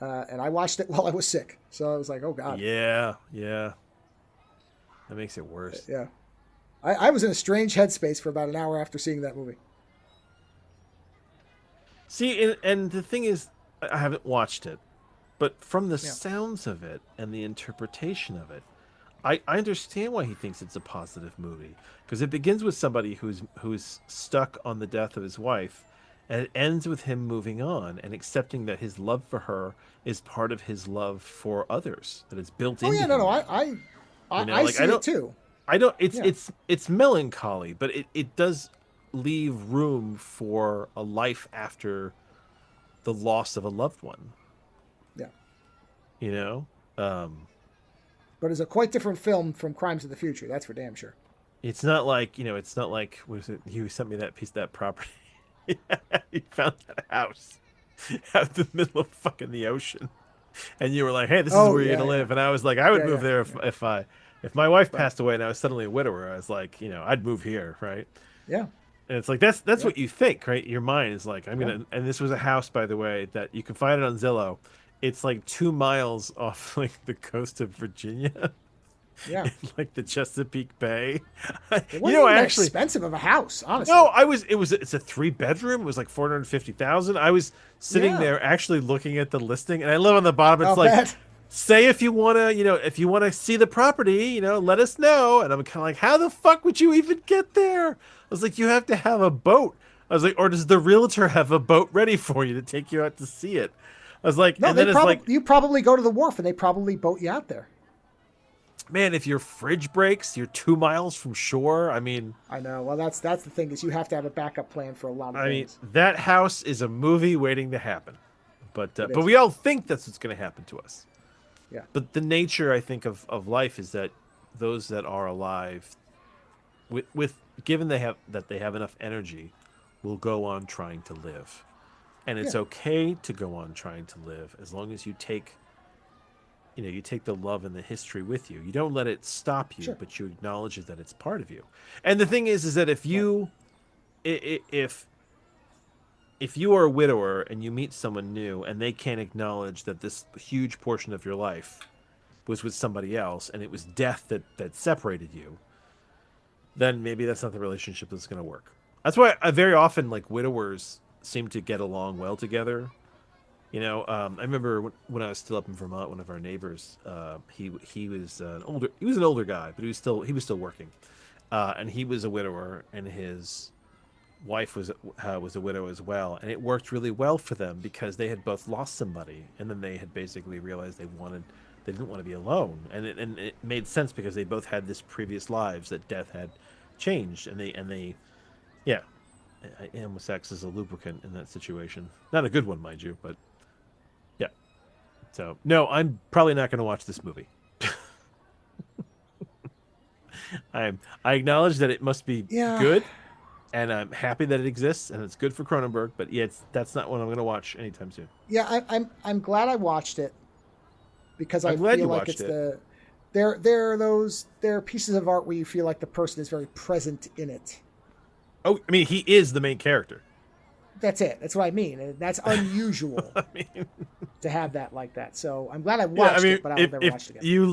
S1: And I watched it while I was sick, so I was like, "Oh God."
S2: Yeah, yeah. That makes it worse.
S1: Yeah. I was in a strange headspace for about an hour after seeing that movie.
S2: See, and the thing is, I haven't watched it, but from the
S1: Yeah.
S2: sounds of it and the interpretation of it, I understand why he thinks it's a positive movie, because it begins with somebody who's stuck on the death of his wife, and it ends with him moving on and accepting that his love for her is part of his love for others, that it's built
S1: Oh
S2: into
S1: yeah, no,
S2: him
S1: no,
S2: now.
S1: I
S2: Like I
S1: see it
S2: don't
S1: too.
S2: I don't
S1: Yeah.
S2: it's melancholy, but it does leave room for a life after the loss of a loved one,
S1: Yeah.
S2: you know? Um
S1: But it's a quite different film from Crimes of the Future. That's for damn sure.
S2: it's not like, it's not like, was it you sent me that piece of that property? You found that house out in the middle of fucking the ocean. And you were like, "Hey, this is
S1: Oh
S2: where you're
S1: yeah,
S2: gonna
S1: yeah,
S2: live." And I was like, "I would
S1: yeah,
S2: move
S1: yeah,
S2: there
S1: yeah.
S2: if my wife
S1: Right.
S2: passed away and I was suddenly a widower." I was like, I'd move here, right?
S1: Yeah,
S2: And it's like that's
S1: yeah,
S2: what you think, right? Your mind is like, I'm
S1: yeah,
S2: gonna. And this was a house, by the way, that you can find it on Zillow. It's like 2 miles off like the coast of Virginia,
S1: yeah.
S2: in like the Chesapeake Bay.
S1: It wasn't
S2: I
S1: even that
S2: actually
S1: expensive of a house,
S2: no,
S1: honestly.
S2: it's a 3 bedroom. It was like 450,000. I was sitting
S1: Yeah.
S2: there actually looking at the listing, and I live on the bottom. It's
S1: I'll
S2: like,
S1: bet.
S2: say if you wanna, if you wanna see the property, let us know. And I'm kind of like, how the fuck would you even get there? I was like, you have to have a boat. I was like, or does the realtor have a boat ready for you to take you out to see it? I was like,
S1: No,
S2: and then it's like,
S1: you probably go to the wharf and they probably boat you out there.
S2: man, if your fridge breaks, you're 2 miles from shore. I mean,
S1: I know. Well, that's the thing is you have to have a backup plan for a lot of things.
S2: that house is a movie waiting to happen.
S1: It
S2: But
S1: is.
S2: we all think that's what's going to happen to us.
S1: Yeah.
S2: But the nature, I think, of life is that those that are alive, with given they have enough energy, will go on trying to live, and
S1: Yeah.
S2: it's okay to go on trying to live as long as you take the love and the history with you. You don't let it stop you,
S1: Sure.
S2: but you acknowledge that it's part of you. And the thing is that if
S1: Right.
S2: you if you are a widower and you meet someone new and they can't acknowledge that this huge portion of your life was with somebody else and it was death that separated you, then maybe that's not the relationship that's going to work. That's why I very often like widowers seem to get along well together. I remember when I was still up in Vermont, one of our neighbors, he was an older guy, but he was still working, and he was a widower, and his wife was a widow as well, and it worked really well for them because they had both lost somebody, and then they had basically realized they didn't want to be alone, and it made sense because they both had this previous lives that death had changed, and they yeah, animal sex is a lubricant in that situation, not a good one, mind you, but yeah. So no, I'm probably not going to watch this movie. I acknowledge that it must be
S1: Yeah.
S2: good, and I'm happy that it exists and it's good for Cronenberg. But yeah, that's not what I'm going to watch anytime soon.
S1: Yeah. I'm glad I watched it because
S2: I'm
S1: I
S2: glad
S1: feel
S2: you
S1: like
S2: watched
S1: it's
S2: it.
S1: there are pieces of art where you feel like the person is very present in it.
S2: Oh, I mean, he is the main character.
S1: That's it. That's what I mean. And that's unusual
S2: I mean,
S1: to have that like that. So I'm glad I
S2: yeah, I
S1: watched
S2: mean,
S1: it, but I'll
S2: if
S1: never
S2: if
S1: watch it again.
S2: you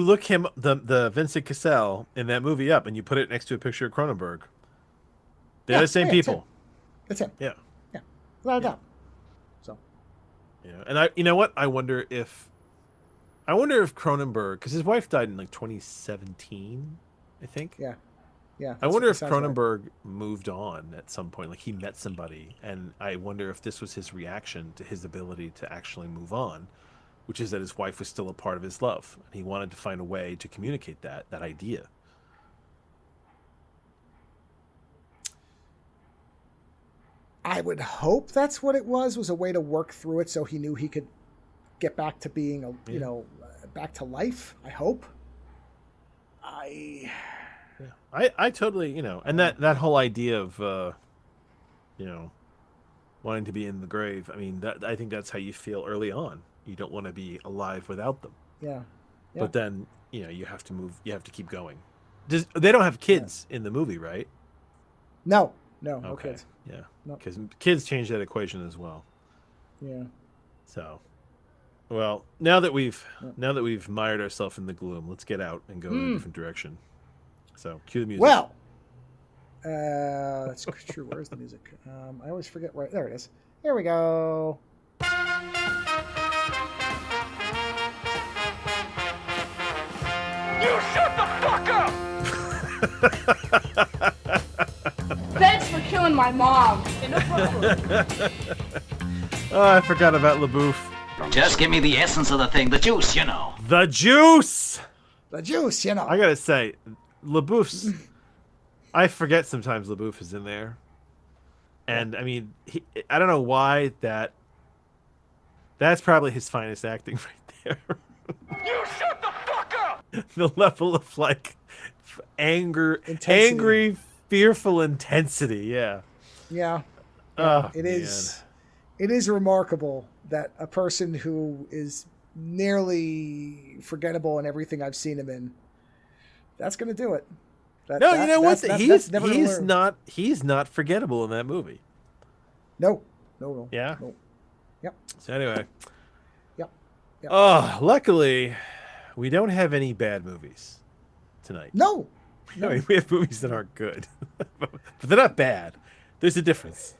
S2: look him the Vincent Cassell in that movie up and you put it next to a picture of Cronenberg, they're
S1: Yeah.
S2: the same
S1: Yeah. It's him.
S2: people.
S1: It's him.
S2: Yeah,
S1: Yeah. Without a
S2: yeah,
S1: doubt. So
S2: and you know what? I wonder if Cronenberg, because his wife died in like 2017, I think.
S1: yeah. Yeah.
S2: I wonder
S1: That
S2: if
S1: sounds right.
S2: Cronenberg moved on at some point, like he met somebody, and I wonder if this was his reaction to his ability to actually move on, which is that his wife was still a part of his love, and he wanted to find a way to communicate that idea.
S1: I would hope that's what it was a way to work through it so he knew he could get back to being
S2: Yeah,
S1: back to life. I hope. I
S2: yeah. I totally,
S1: I
S2: and
S1: don't know.
S2: that whole idea of you know, wanting to be in the grave. I mean, that I think that's how you feel early on. You don't want to be alive without them.
S1: Yeah. Yeah.
S2: But then, you have to move, you have to keep going. They don't have kids in the movie, right?
S1: No, no
S2: Okay.
S1: kids.
S2: Yeah.
S1: No.
S2: Because kids change that equation as well.
S1: Yeah.
S2: So, well, now that we've mired ourselves in the gloom, let's get out and go in a different direction. So, cue the music.
S1: Well, that's true. Where's the music? I always forget where. There it is. Here we go.
S3: You shut the fuck up!
S4: Thanks for killing my mom. No problem.
S2: Oh, I forgot about LaBouffe.
S5: Just give me the essence of the thing, the juice, you know.
S2: The juice!
S1: The juice, you know.
S2: I gotta say, LaBouffe's... I forget sometimes LaBouffe is in there. And, I mean, I don't know why that's probably his finest acting right there.
S3: You shut the fuck up!
S2: The level of, like,
S1: Intensity.
S2: angry, fearful intensity, yeah.
S1: Yeah.
S2: Oh,
S1: It is remarkable that a person who is nearly forgettable in everything I've seen him in, that's going to do it.
S2: You know what? He's
S1: never
S2: he's not forgettable in that movie.
S1: No.
S2: Yeah.
S1: No. Yep.
S2: So anyway.
S1: Yep.
S2: Oh, luckily, we don't have any bad movies tonight.
S1: No.
S2: I mean, we have movies that aren't good, but they're not bad. There's a difference.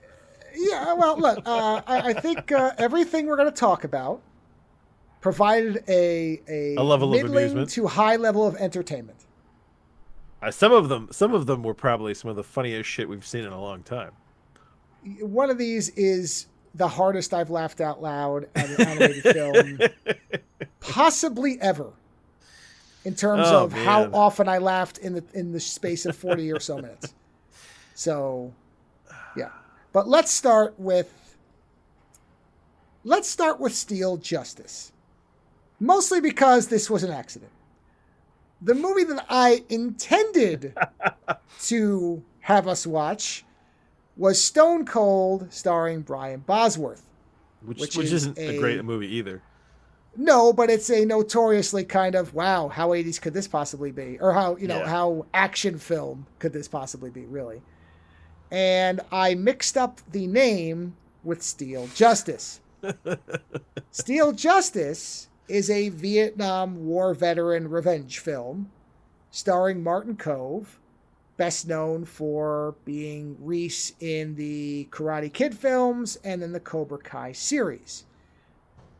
S1: Yeah, well, look, I think everything we're going to talk about provided a
S2: level of
S1: middling
S2: amusement
S1: to high level of entertainment.
S2: Some of them were probably some of the funniest shit we've seen in a long time.
S1: One of these is the hardest I've laughed out loud at an animated film, possibly ever, in terms of how often I laughed in the space of 40 or so minutes. So, yeah. But let's start with Steel Justice. Mostly because this was an accident. The movie that I intended to have us watch was Stone Cold, starring Brian Bosworth.
S2: Which isn't a great movie either.
S1: No, but it's a notoriously kind of, wow, how 80s could this possibly be? Or how action film could this possibly be, really? And I mixed up the name with Steel Justice. Steel Justice is a Vietnam War veteran revenge film starring Martin Kove, best known for being Reese in the Karate Kid films and then the Cobra Kai series.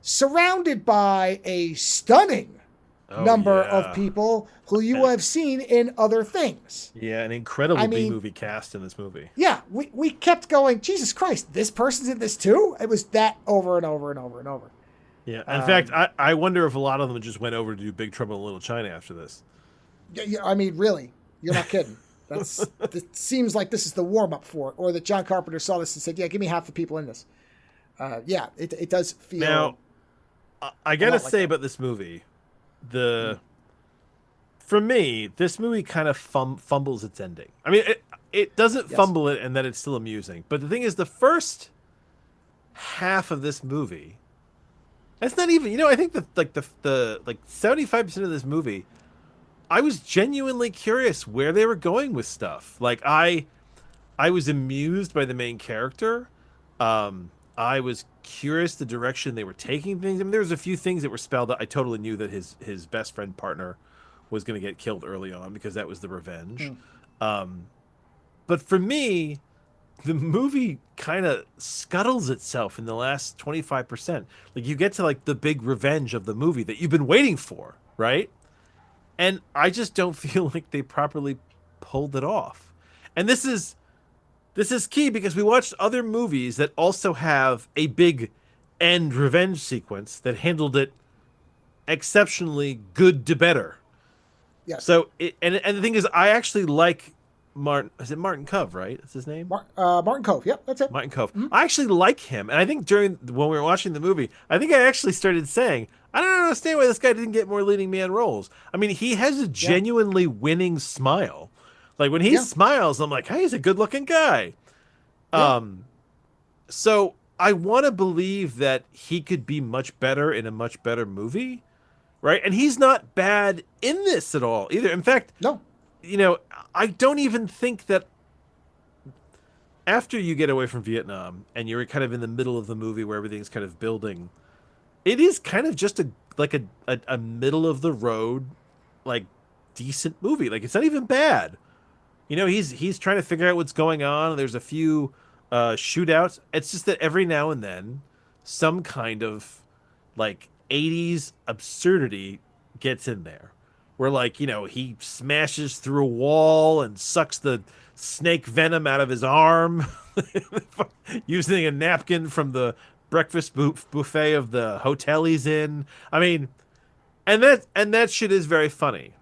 S1: Surrounded by a stunning number of people who you have seen in other things.
S2: Yeah, an incredible B-movie cast in this movie.
S1: Yeah, we kept going, Jesus Christ, this person's in this too? It was that over and over and over and over.
S2: Yeah, in fact, I wonder if a lot of them just went over to do Big Trouble in Little China after this.
S1: Yeah, I mean, really, you're not kidding. It seems like this is the warm-up for it, or that John Carpenter saw this and said, yeah, give me half the people in this. Yeah, it does feel...
S2: Now, I gotta say about this movie, for me, this movie kind of fumbles its ending. I mean, it doesn't fumble it in that it's still amusing. But the thing is, the first half of this movie... That's not even, I think the 75% of this movie, I was genuinely curious where they were going with stuff. Like I was amused by the main character. I was curious the direction they were taking things. I mean, there was a few things that were spelled out. I totally knew that his best friend partner was going to get killed early on because that was the revenge. But for me, the movie kind of scuttles itself in the last 25%. Like you get to like the big revenge of the movie that you've been waiting for, right? And I just don't feel like they properly pulled it off. And this is key because we watched other movies that also have a big end revenge sequence that handled it exceptionally good to better.
S1: Yeah.
S2: So and the thing is, I actually like Martin. Is it Martin Kove, right? That's his name.
S1: Martin Kove. Yep, that's it.
S2: Martin Kove. Mm-hmm. I actually like him, and I think when we were watching the movie, I think I actually started saying, I don't understand why this guy didn't get more leading man roles. I mean, he has a genuinely winning smile. Like when he smiles, I'm like, hey, he's a good-looking guy. Yeah. So I want to believe that he could be much better in a much better movie, right? And he's not bad in this at all either. In fact,
S1: no,
S2: you know, I don't even think that after you get away from Vietnam and you're kind of in the middle of the movie where everything's kind of building, it is kind of just a middle of the road, like, decent movie. Like, it's not even bad. You know, he's trying to figure out what's going on. There's a few shootouts. It's just that every now and then some kind of like 80s absurdity gets in there. Where, like, you know, he smashes through a wall and sucks the snake venom out of his arm using a napkin from the breakfast buffet of the hotel he's in. I mean, and that shit is very funny.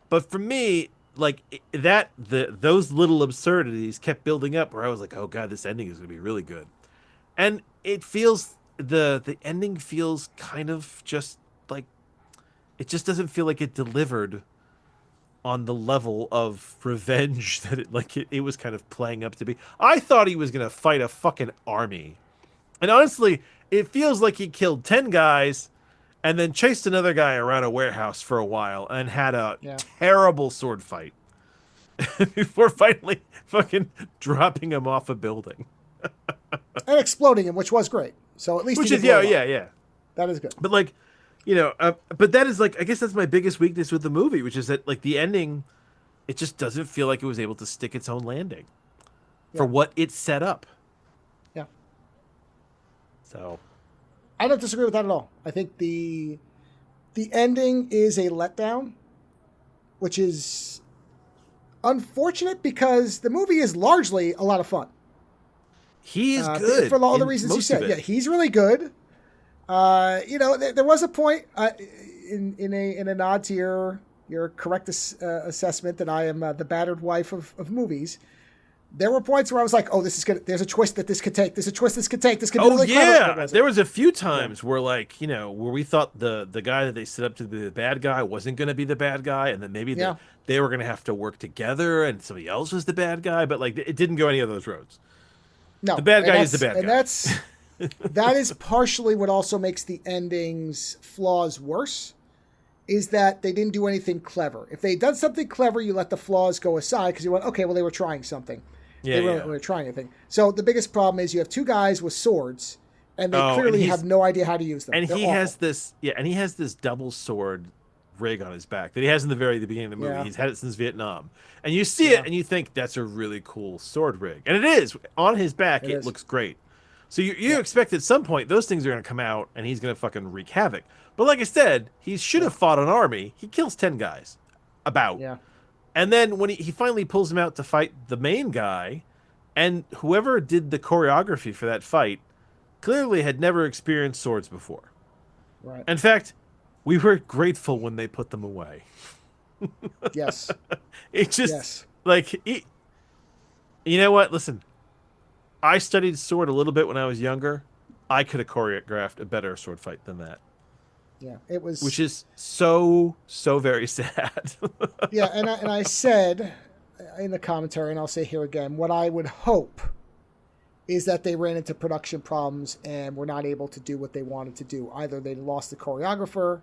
S2: But for me, like, those little absurdities kept building up where I was like, oh god, this ending is going to be really good. And it feels the ending feels kind of just like, it just doesn't feel like it delivered on the level of revenge that it was kind of playing up to be. I thought he was going to fight a fucking army. And honestly, it feels like he killed 10 guys and then chased another guy around a warehouse for a while and had a terrible sword fight before finally fucking dropping him off a building.
S1: And exploding him, which was great. So at least
S2: Which
S1: he
S2: is,
S1: didn't blow
S2: yeah,
S1: up.
S2: yeah.
S1: That is good.
S2: But, like, you know, but that is, like, I guess that's my biggest weakness with the movie, which is that, like, the ending, it just doesn't feel like it was able to stick its own landing for what it set up.
S1: Yeah.
S2: So
S1: I don't disagree with that at all. I think the ending is a letdown, which is unfortunate because the movie is largely a lot of fun.
S2: he is good
S1: for all the
S2: in
S1: reasons you
S2: most
S1: said.
S2: of
S1: Yeah,
S2: it.
S1: he's really good. You know, there was a point in a nod to your correct assessment that I am the battered wife of movies. There were points where I was like, "Oh, this is good. There's a twist that this could take. There's a twist this could take. This could be really clever."
S2: There was a few times where, like, you know, where we thought the guy that they set up to be the bad guy wasn't going to be the bad guy, and then maybe they were going to have to work together, and somebody else was the bad guy. But, like, it didn't go any of those roads.
S1: No,
S2: the bad guy is the bad guy,
S1: and that is partially what also makes the ending's flaws worse. Is that they didn't do anything clever. If they had done something clever, you let the flaws go aside because you went, okay, well, they were trying something. They weren't really trying anything. So the biggest problem is you have two guys with swords, and they clearly have no idea how to use them.
S2: And
S1: They're
S2: he
S1: awful.
S2: has this double sword rig on his back that he has in the beginning of the movie.
S1: Yeah.
S2: He's had it since Vietnam. And you see it and you think that's a really cool sword rig. And it is. On his back, it looks great. So you expect at some point those things are going to come out and he's going to fucking wreak havoc. But like I said, he should have fought an army. He kills 10 guys.
S1: Yeah.
S2: And then when he finally pulls him out to fight the main guy, and whoever did the choreography for that fight clearly had never experienced swords before.
S1: Right.
S2: In fact, we were grateful when they put them away.
S1: Yes.
S2: It just, like, you know what? Listen, I studied sword a little bit when I was younger. I could have choreographed a better sword fight than that.
S1: Yeah, it was.
S2: Which is so very sad.
S1: Yeah, and I said in the commentary, and I'll say here again, what I would hope is that they ran into production problems and were not able to do what they wanted to do. Either they lost the choreographer,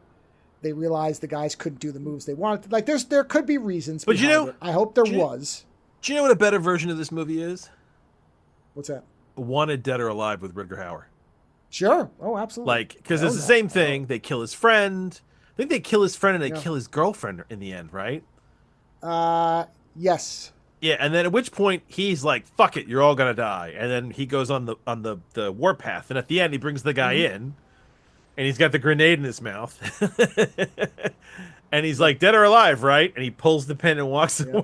S1: they realized the guys couldn't do the moves they wanted to. Like, there could be reasons. But it. I hope there was.
S2: Do you know what a better version of this movie is?
S1: What's that?
S2: Wanted Dead or Alive with Rutger Hauer.
S1: Sure. Oh, absolutely.
S2: Like, because it's the same thing. They kill his friend. I think they kill his friend and they kill his girlfriend in the end, right?
S1: Yes.
S2: Yeah, and then at which point he's like, "Fuck it, you're all gonna die." And then he goes on the warpath, and at the end he brings the guy in, and he's got the grenade in his mouth, and he's like, "Dead or alive, right?" And he pulls the pin and walks away.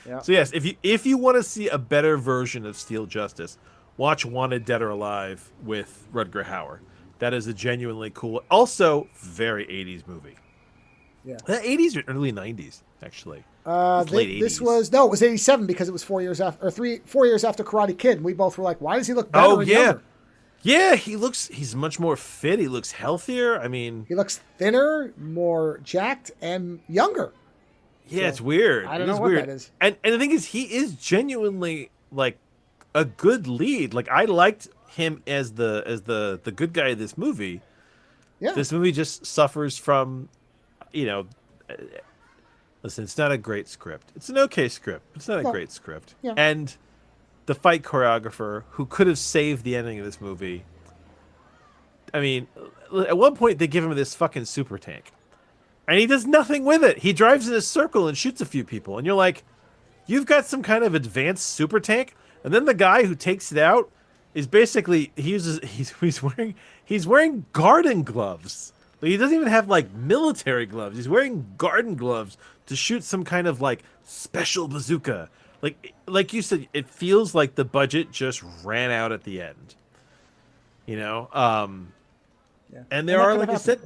S2: Yeah. So yes, if you want to see a better version of Steel Justice, watch Wanted Dead or Alive with Rutger Hauer. That is a genuinely cool, also very 80s movie.
S1: Yeah.
S2: 80s or early 90s, actually.
S1: Late 80s. It was 87 because it was 4 years after, or 4 years after Karate Kid. And we both were like, why does he look better and younger?
S2: Yeah, he's much more fit. He looks healthier. I mean,
S1: he looks thinner, more jacked, and younger.
S2: Yeah, so, it's weird.
S1: I don't know what that is.
S2: And the thing is, he is genuinely like a good lead. Like, I liked him as the good guy of this movie. Yeah. This movie just suffers from, Listen, it's not a great script. It's an okay script. It's not a great script.
S1: Yeah.
S2: And the fight choreographer, who could have saved the ending of this movie. I mean, at one point they give him this fucking super tank, and he does nothing with it. He drives in a circle and shoots a few people, and you're like, you've got some kind of advanced super tank. And then the guy who takes it out is basically he's wearing garden gloves. Like, he doesn't even have like military gloves. He's wearing garden gloves to shoot some kind of like special bazooka. Like you said, it feels like the budget just ran out at the end. You know,
S1: Yeah.
S2: and there are, like I said,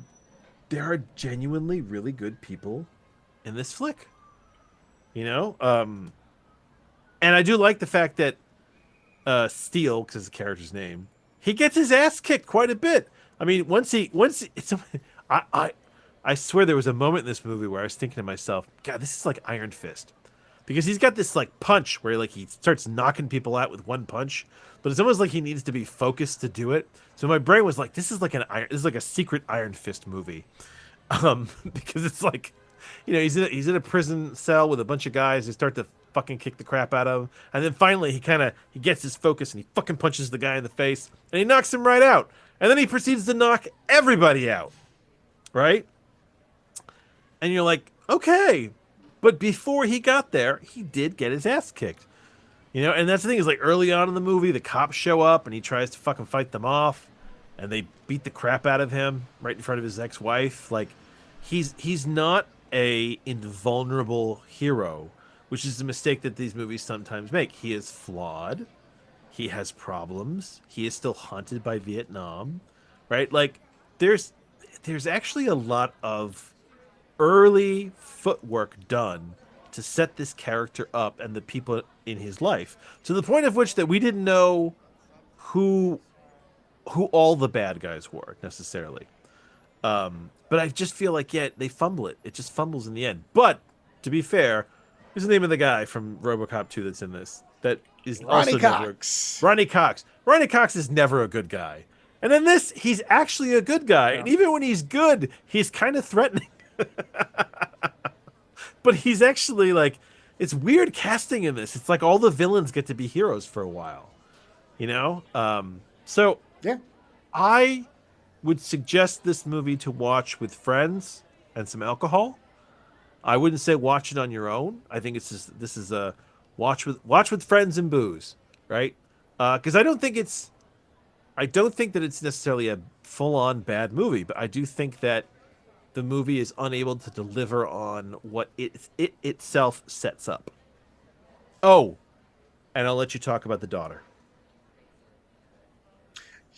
S2: there are genuinely really good people in this flick. You know, and I do like the fact that Steele, because it's the character's name, he gets his ass kicked quite a bit. I mean, I swear there was a moment in this movie where I was thinking to myself, God, this is like Iron Fist, because he's got this like punch where like he starts knocking people out with one punch, but it's almost like he needs to be focused to do it. So my brain was like, this is like a secret Iron Fist movie, because it's like, you know, he's in a prison cell with a bunch of guys who start to fucking kick the crap out of him, and then finally he gets his focus and he fucking punches the guy in the face and he knocks him right out, and then he proceeds to knock everybody out, right? And you're like, okay, but before he got there, he did get his ass kicked, you know. And that's the thing, is like early on in the movie, the cops show up and he tries to fucking fight them off, and they beat the crap out of him right in front of his ex-wife. Like, he's not a invulnerable hero, which is a mistake that these movies sometimes make. He is flawed. He has problems. He is still haunted by Vietnam, right? Like, there's actually a lot of early footwork done to set this character up and the people in his life, to the point of which that we didn't know who all the bad guys were necessarily. But I just feel like, yeah, they fumble it. It just fumbles in the end. But to be fair, who's the name of the guy from RoboCop 2 that's in this? That is
S1: Ronnie
S2: also
S1: Cox.
S2: Ronnie Cox. Ronnie Cox is never a good guy. And in this, he's actually a good guy. Yeah. And even when he's good, he's kind of threatening. But he's actually like, it's weird casting in this. It's like all the villains get to be heroes for a while, you know? So
S1: yeah,
S2: I would suggest this movie to watch with friends and some alcohol. I wouldn't say watch it on your own. I think this is a watch with friends and booze, right? Because I don't think that it's necessarily a full-on bad movie, but I do think that the movie is unable to deliver on what it itself sets up. Oh, and I'll let you talk about the daughter.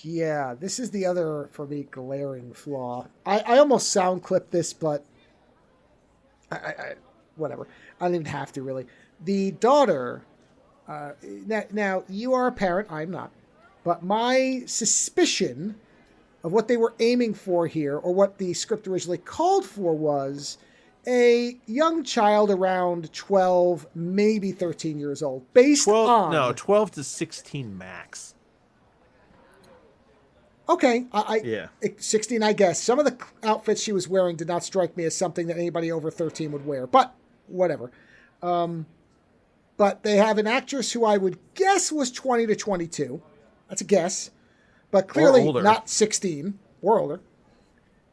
S1: Yeah, this is the other, for me, glaring flaw. I almost sound clip this, but I whatever. I don't even have to, really. The daughter, now you are a parent, I'm not, but my suspicion of what they were aiming for here, or what the script originally called for, was a young child around 12, maybe 13 years old, based
S2: 12 to 16 max.
S1: Okay,
S2: yeah.
S1: 16, I guess. Some of the outfits she was wearing did not strike me as something that anybody over 13 would wear, but whatever. But they have an actress who I would guess was 20 to 22. That's a guess. But clearly not 16 or older.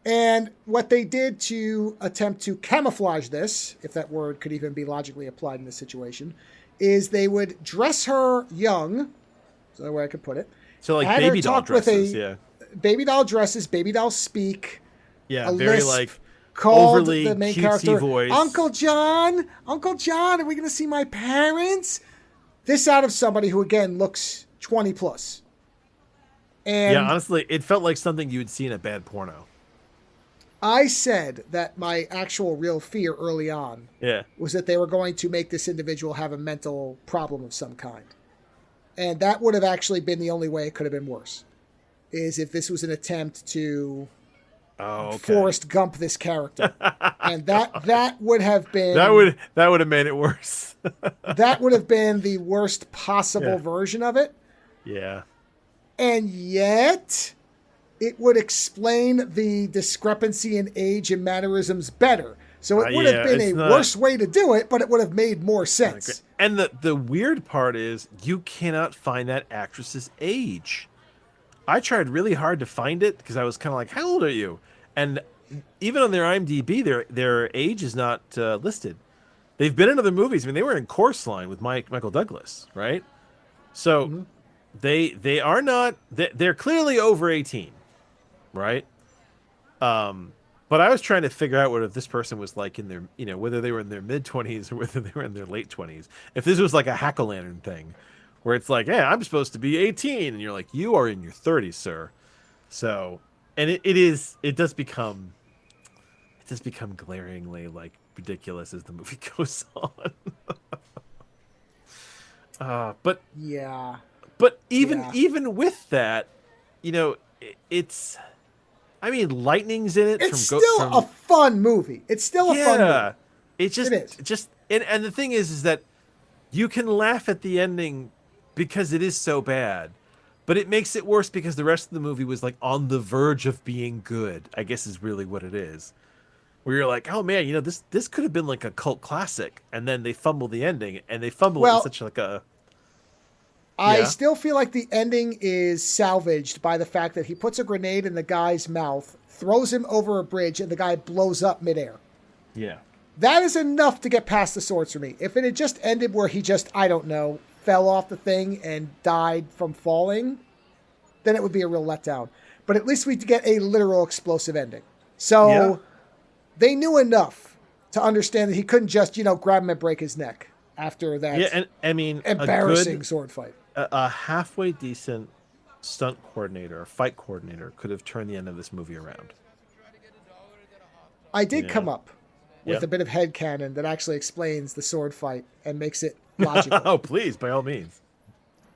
S1: And what they did to attempt to camouflage this, if that word could even be logically applied in this situation, is they would dress her young, is the way I could put it.
S2: So like baby doll dresses, yeah.
S1: Baby doll dresses, baby doll speak.
S2: Yeah, very like
S1: called
S2: overly
S1: the main
S2: cutesy
S1: character,
S2: voice.
S1: Uncle John, are we going to see my parents? This out of somebody who, again, looks 20 plus. And
S2: yeah, honestly, it felt like something you would see in a bad porno.
S1: I said that my actual real fear early on was that they were going to make this individual have a mental problem of some kind. And that would have actually been the only way it could have been worse, is if this was an attempt to Forrest Gump this character. And that would have been...
S2: That would have made it worse.
S1: That would have been the worst possible version of it.
S2: Yeah.
S1: And yet, it would explain the discrepancy in age and mannerisms better. So it would have been
S2: it's
S1: a
S2: not...
S1: worse way to do it, but it would have made more sense.
S2: And the weird part is you cannot find that actress's age. I tried really hard to find it because I was kind of like, how old are you? And even on their IMDb, their age is not listed. They've been in other movies. I mean, they were in Course Line with Michael Douglas, right? So they are not. They're clearly over 18, right? But I was trying to figure out what this person was like in their, whether they were in their mid-20s or whether they were in their late 20s. If this was like a Hack-O-Lantern thing, where it's like, hey, I'm supposed to be 18, and you're like, you are in your 30s, sir. So, and it does become glaringly like ridiculous as the movie goes on. But
S1: yeah,
S2: but even with that, it's. I mean, lightning's in it.
S1: It's still a fun movie. It's still a fun movie.
S2: It is. And the thing is that you can laugh at the ending because it is so bad, but it makes it worse because the rest of the movie was like on the verge of being good, I guess is really what it is. Where you're like, oh man, this could have been like a cult classic, and then they fumble the ending, and they fumble it in such like a.
S1: I still feel like the ending is salvaged by the fact that he puts a grenade in the guy's mouth, throws him over a bridge, and the guy blows up midair.
S2: Yeah.
S1: That is enough to get past the swords for me. If it had just ended where he just, I don't know, fell off the thing and died from falling, then it would be a real letdown. But at least we get a literal explosive ending. So they knew enough to understand that he couldn't just, grab him and break his neck after that
S2: and I mean,
S1: embarrassing sword fight.
S2: A halfway decent stunt coordinator, or fight coordinator, could have turned the end of this movie around.
S1: I did come up with a bit of headcanon that actually explains the sword fight and makes it logical.
S2: Oh, please, by all means.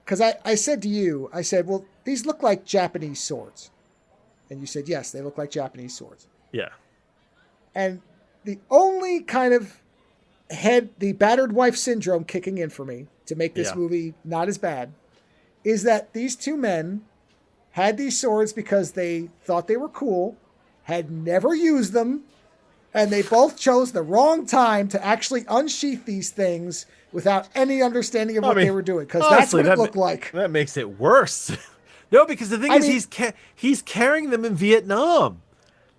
S1: Because I said to you, well, these look like Japanese swords. And you said, yes, they look like Japanese swords.
S2: Yeah.
S1: And the only kind of the battered wife syndrome kicking in for me to make this movie not as bad is that these two men had these swords because they thought they were cool, had never used them, and they both chose the wrong time to actually unsheath these things without any understanding of what they were doing. Because that's what it looked like.
S2: That makes it worse. No, because the thing is, he's carrying them in Vietnam.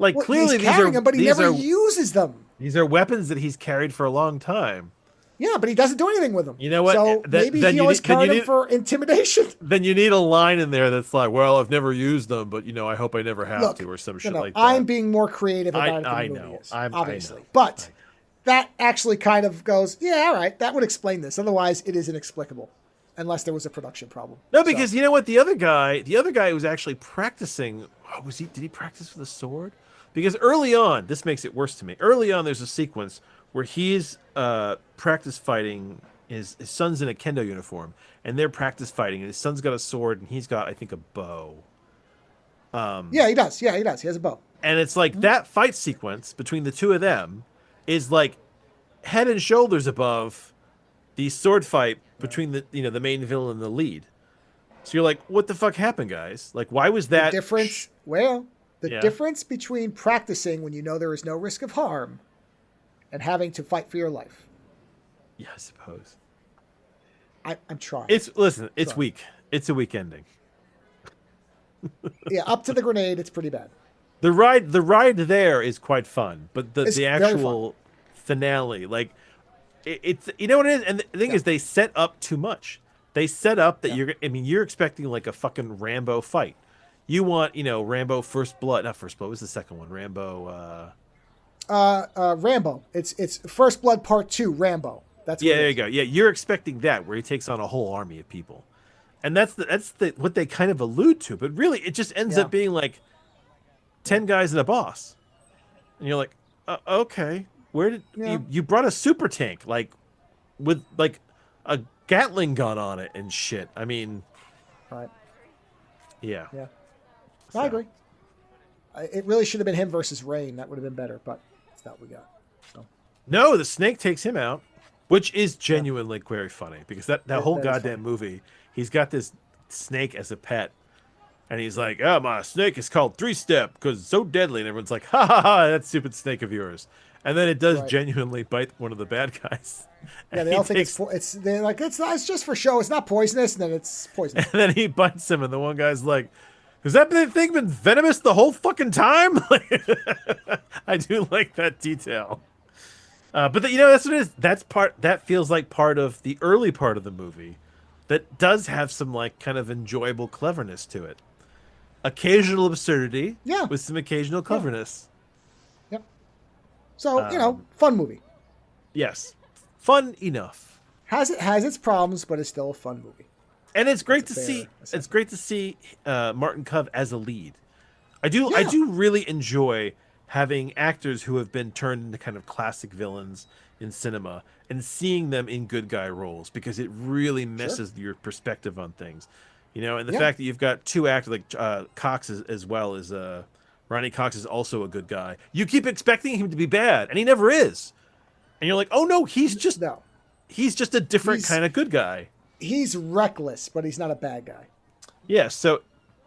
S2: Like, clearly
S1: he's carrying them, but he never uses them.
S2: These are weapons that he's carried for a long time.
S1: Yeah, but he doesn't do anything with them.
S2: You know what?
S1: So maybe he always carried them for intimidation.
S2: Then you need a line in there that's like, well, I've never used them, but, I hope I never have to, or some shit like that.
S1: I'm being more creative about it than the movie is, obviously. But that actually kind of goes, yeah, all right, that would explain this. Otherwise, it is inexplicable, unless there was a production problem.
S2: No, because you know what? The other guy was actually practicing. Did he practice with a sword? Because early on, this makes it worse to me. Early on, there's a sequence where he's practice fighting. His son's in a kendo uniform, and they're practice fighting. And his son's got a sword, and he's got, I think, a bow.
S1: Yeah, he does. He has a bow.
S2: And it's like that fight sequence between the two of them is like head and shoulders above the sword fight between the main villain and the lead. So you're like, what the fuck happened, guys? Like, why was that
S1: the difference? The difference between practicing when you know there is no risk of harm and having to fight for your life.
S2: Yeah, I suppose.
S1: I'm trying.
S2: It's weak. It's a weak ending.
S1: Yeah, up to the grenade, it's pretty bad.
S2: The ride there is quite fun, but the actual finale, like it's what it is, and the thing is, they set up too much. They set up that you're expecting like a fucking Rambo fight. You want, Rambo First Blood. Not First Blood. What was the second one? Rambo.
S1: Rambo. It's First Blood Part 2. Rambo. That's
S2: there you go. Yeah, you're expecting that where he takes on a whole army of people, and that's what they kind of allude to. But really, it just ends up being like 10 guys and a boss, and you're like, okay, where did you brought a super tank like with like a Gatling gun on it and shit? I mean,
S1: right?
S2: Yeah.
S1: So. I agree. It really should have been him versus Rain. That would have been better, but it's not what we got. So.
S2: No, the snake takes him out, which is genuinely very funny because that whole goddamn movie, he's got this snake as a pet, and he's like, oh, my snake is called 3-Step because it's so deadly, and everyone's like, ha ha ha, that stupid snake of yours. And then it does
S1: Right.
S2: genuinely bite one of the bad guys.
S1: Yeah,
S2: And
S1: they
S2: he
S1: all think
S2: takes-
S1: they're like it's not, it's just for show. It's not poisonous, and then it's poisonous.
S2: And then he bites him, and the one guy's like, "Has that thing been venomous the whole fucking time?" I do like that detail. But that's what it is. That feels like part of the early part of the movie that does have some like kind of enjoyable cleverness to it. Occasional absurdity,
S1: Yeah.
S2: with some occasional cleverness.
S1: Yep. So fun movie.
S2: Yes, fun enough.
S1: Has its problems, but it's still a fun movie.
S2: And it's great to
S1: That's a
S2: see.
S1: fair
S2: It's
S1: assessment.
S2: great to see Martin Cove as a lead. I
S1: Yeah.
S2: do really enjoy having actors who have been turned into kind of classic villains in cinema and seeing them in good guy roles, because it really messes your perspective on things. And the fact that you've got two actors like Cox as well as Ronnie Cox is also a good guy. You keep expecting him to be bad, and he never is. And you're like, oh no, he's just a different kind of good guy.
S1: He's reckless, but he's not a bad guy.
S2: Yeah, so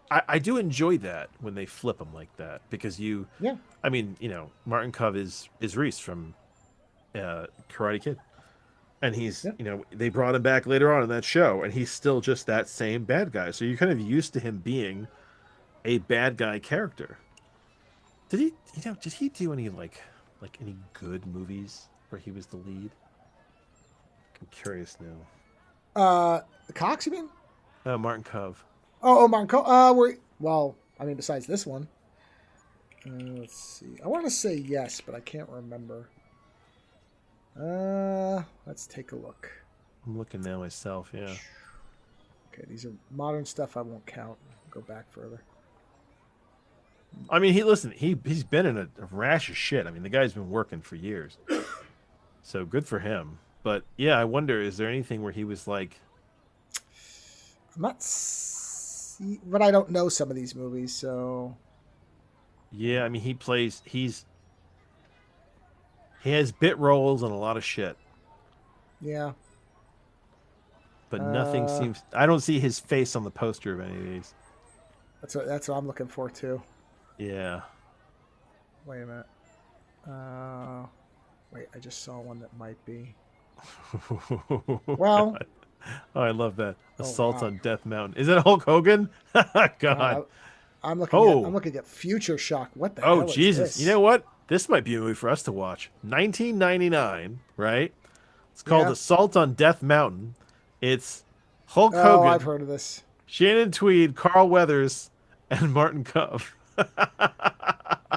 S2: I do enjoy that when they flip him like that, because Martin Cove is Reese from Karate Kid. And he's, they brought him back later on in that show, and he's still just that same bad guy. So you're kind of used to him being a bad guy character. Did he do any like any good movies where he was the lead? I'm curious now.
S1: Cox, you mean?
S2: Martin Cove.
S1: Oh, Martin Cove. Besides this one. Let's see. I want to say yes, but I can't remember. Let's take a look.
S2: I'm looking now myself, yeah.
S1: Okay, these are modern stuff I won't count. Go back further.
S2: I mean, he's been in a rash of shit. I mean, the guy's been working for years. So good for him. But yeah, I wonder, is there anything where he was like...
S1: But I don't know some of these movies, so...
S2: Yeah, I mean, he has bit roles and a lot of shit.
S1: Yeah.
S2: But nothing seems... I don't see his face on the poster of any of these.
S1: That's what I'm looking for, too.
S2: Yeah.
S1: Wait a minute. Wait, I just saw one that might be. Well...
S2: Oh, I love that. Assault
S1: wow.
S2: on Death Mountain. Is that Hulk Hogan? God.
S1: I'm looking at Future Shock. What the hell is
S2: Jesus.
S1: this?
S2: You know what? This might be a movie for us to watch. 1999, right? It's called Assault on Death Mountain. It's Hulk Hogan.
S1: I've heard of this.
S2: Shannon Tweed, Carl Weathers, and Martin Cove.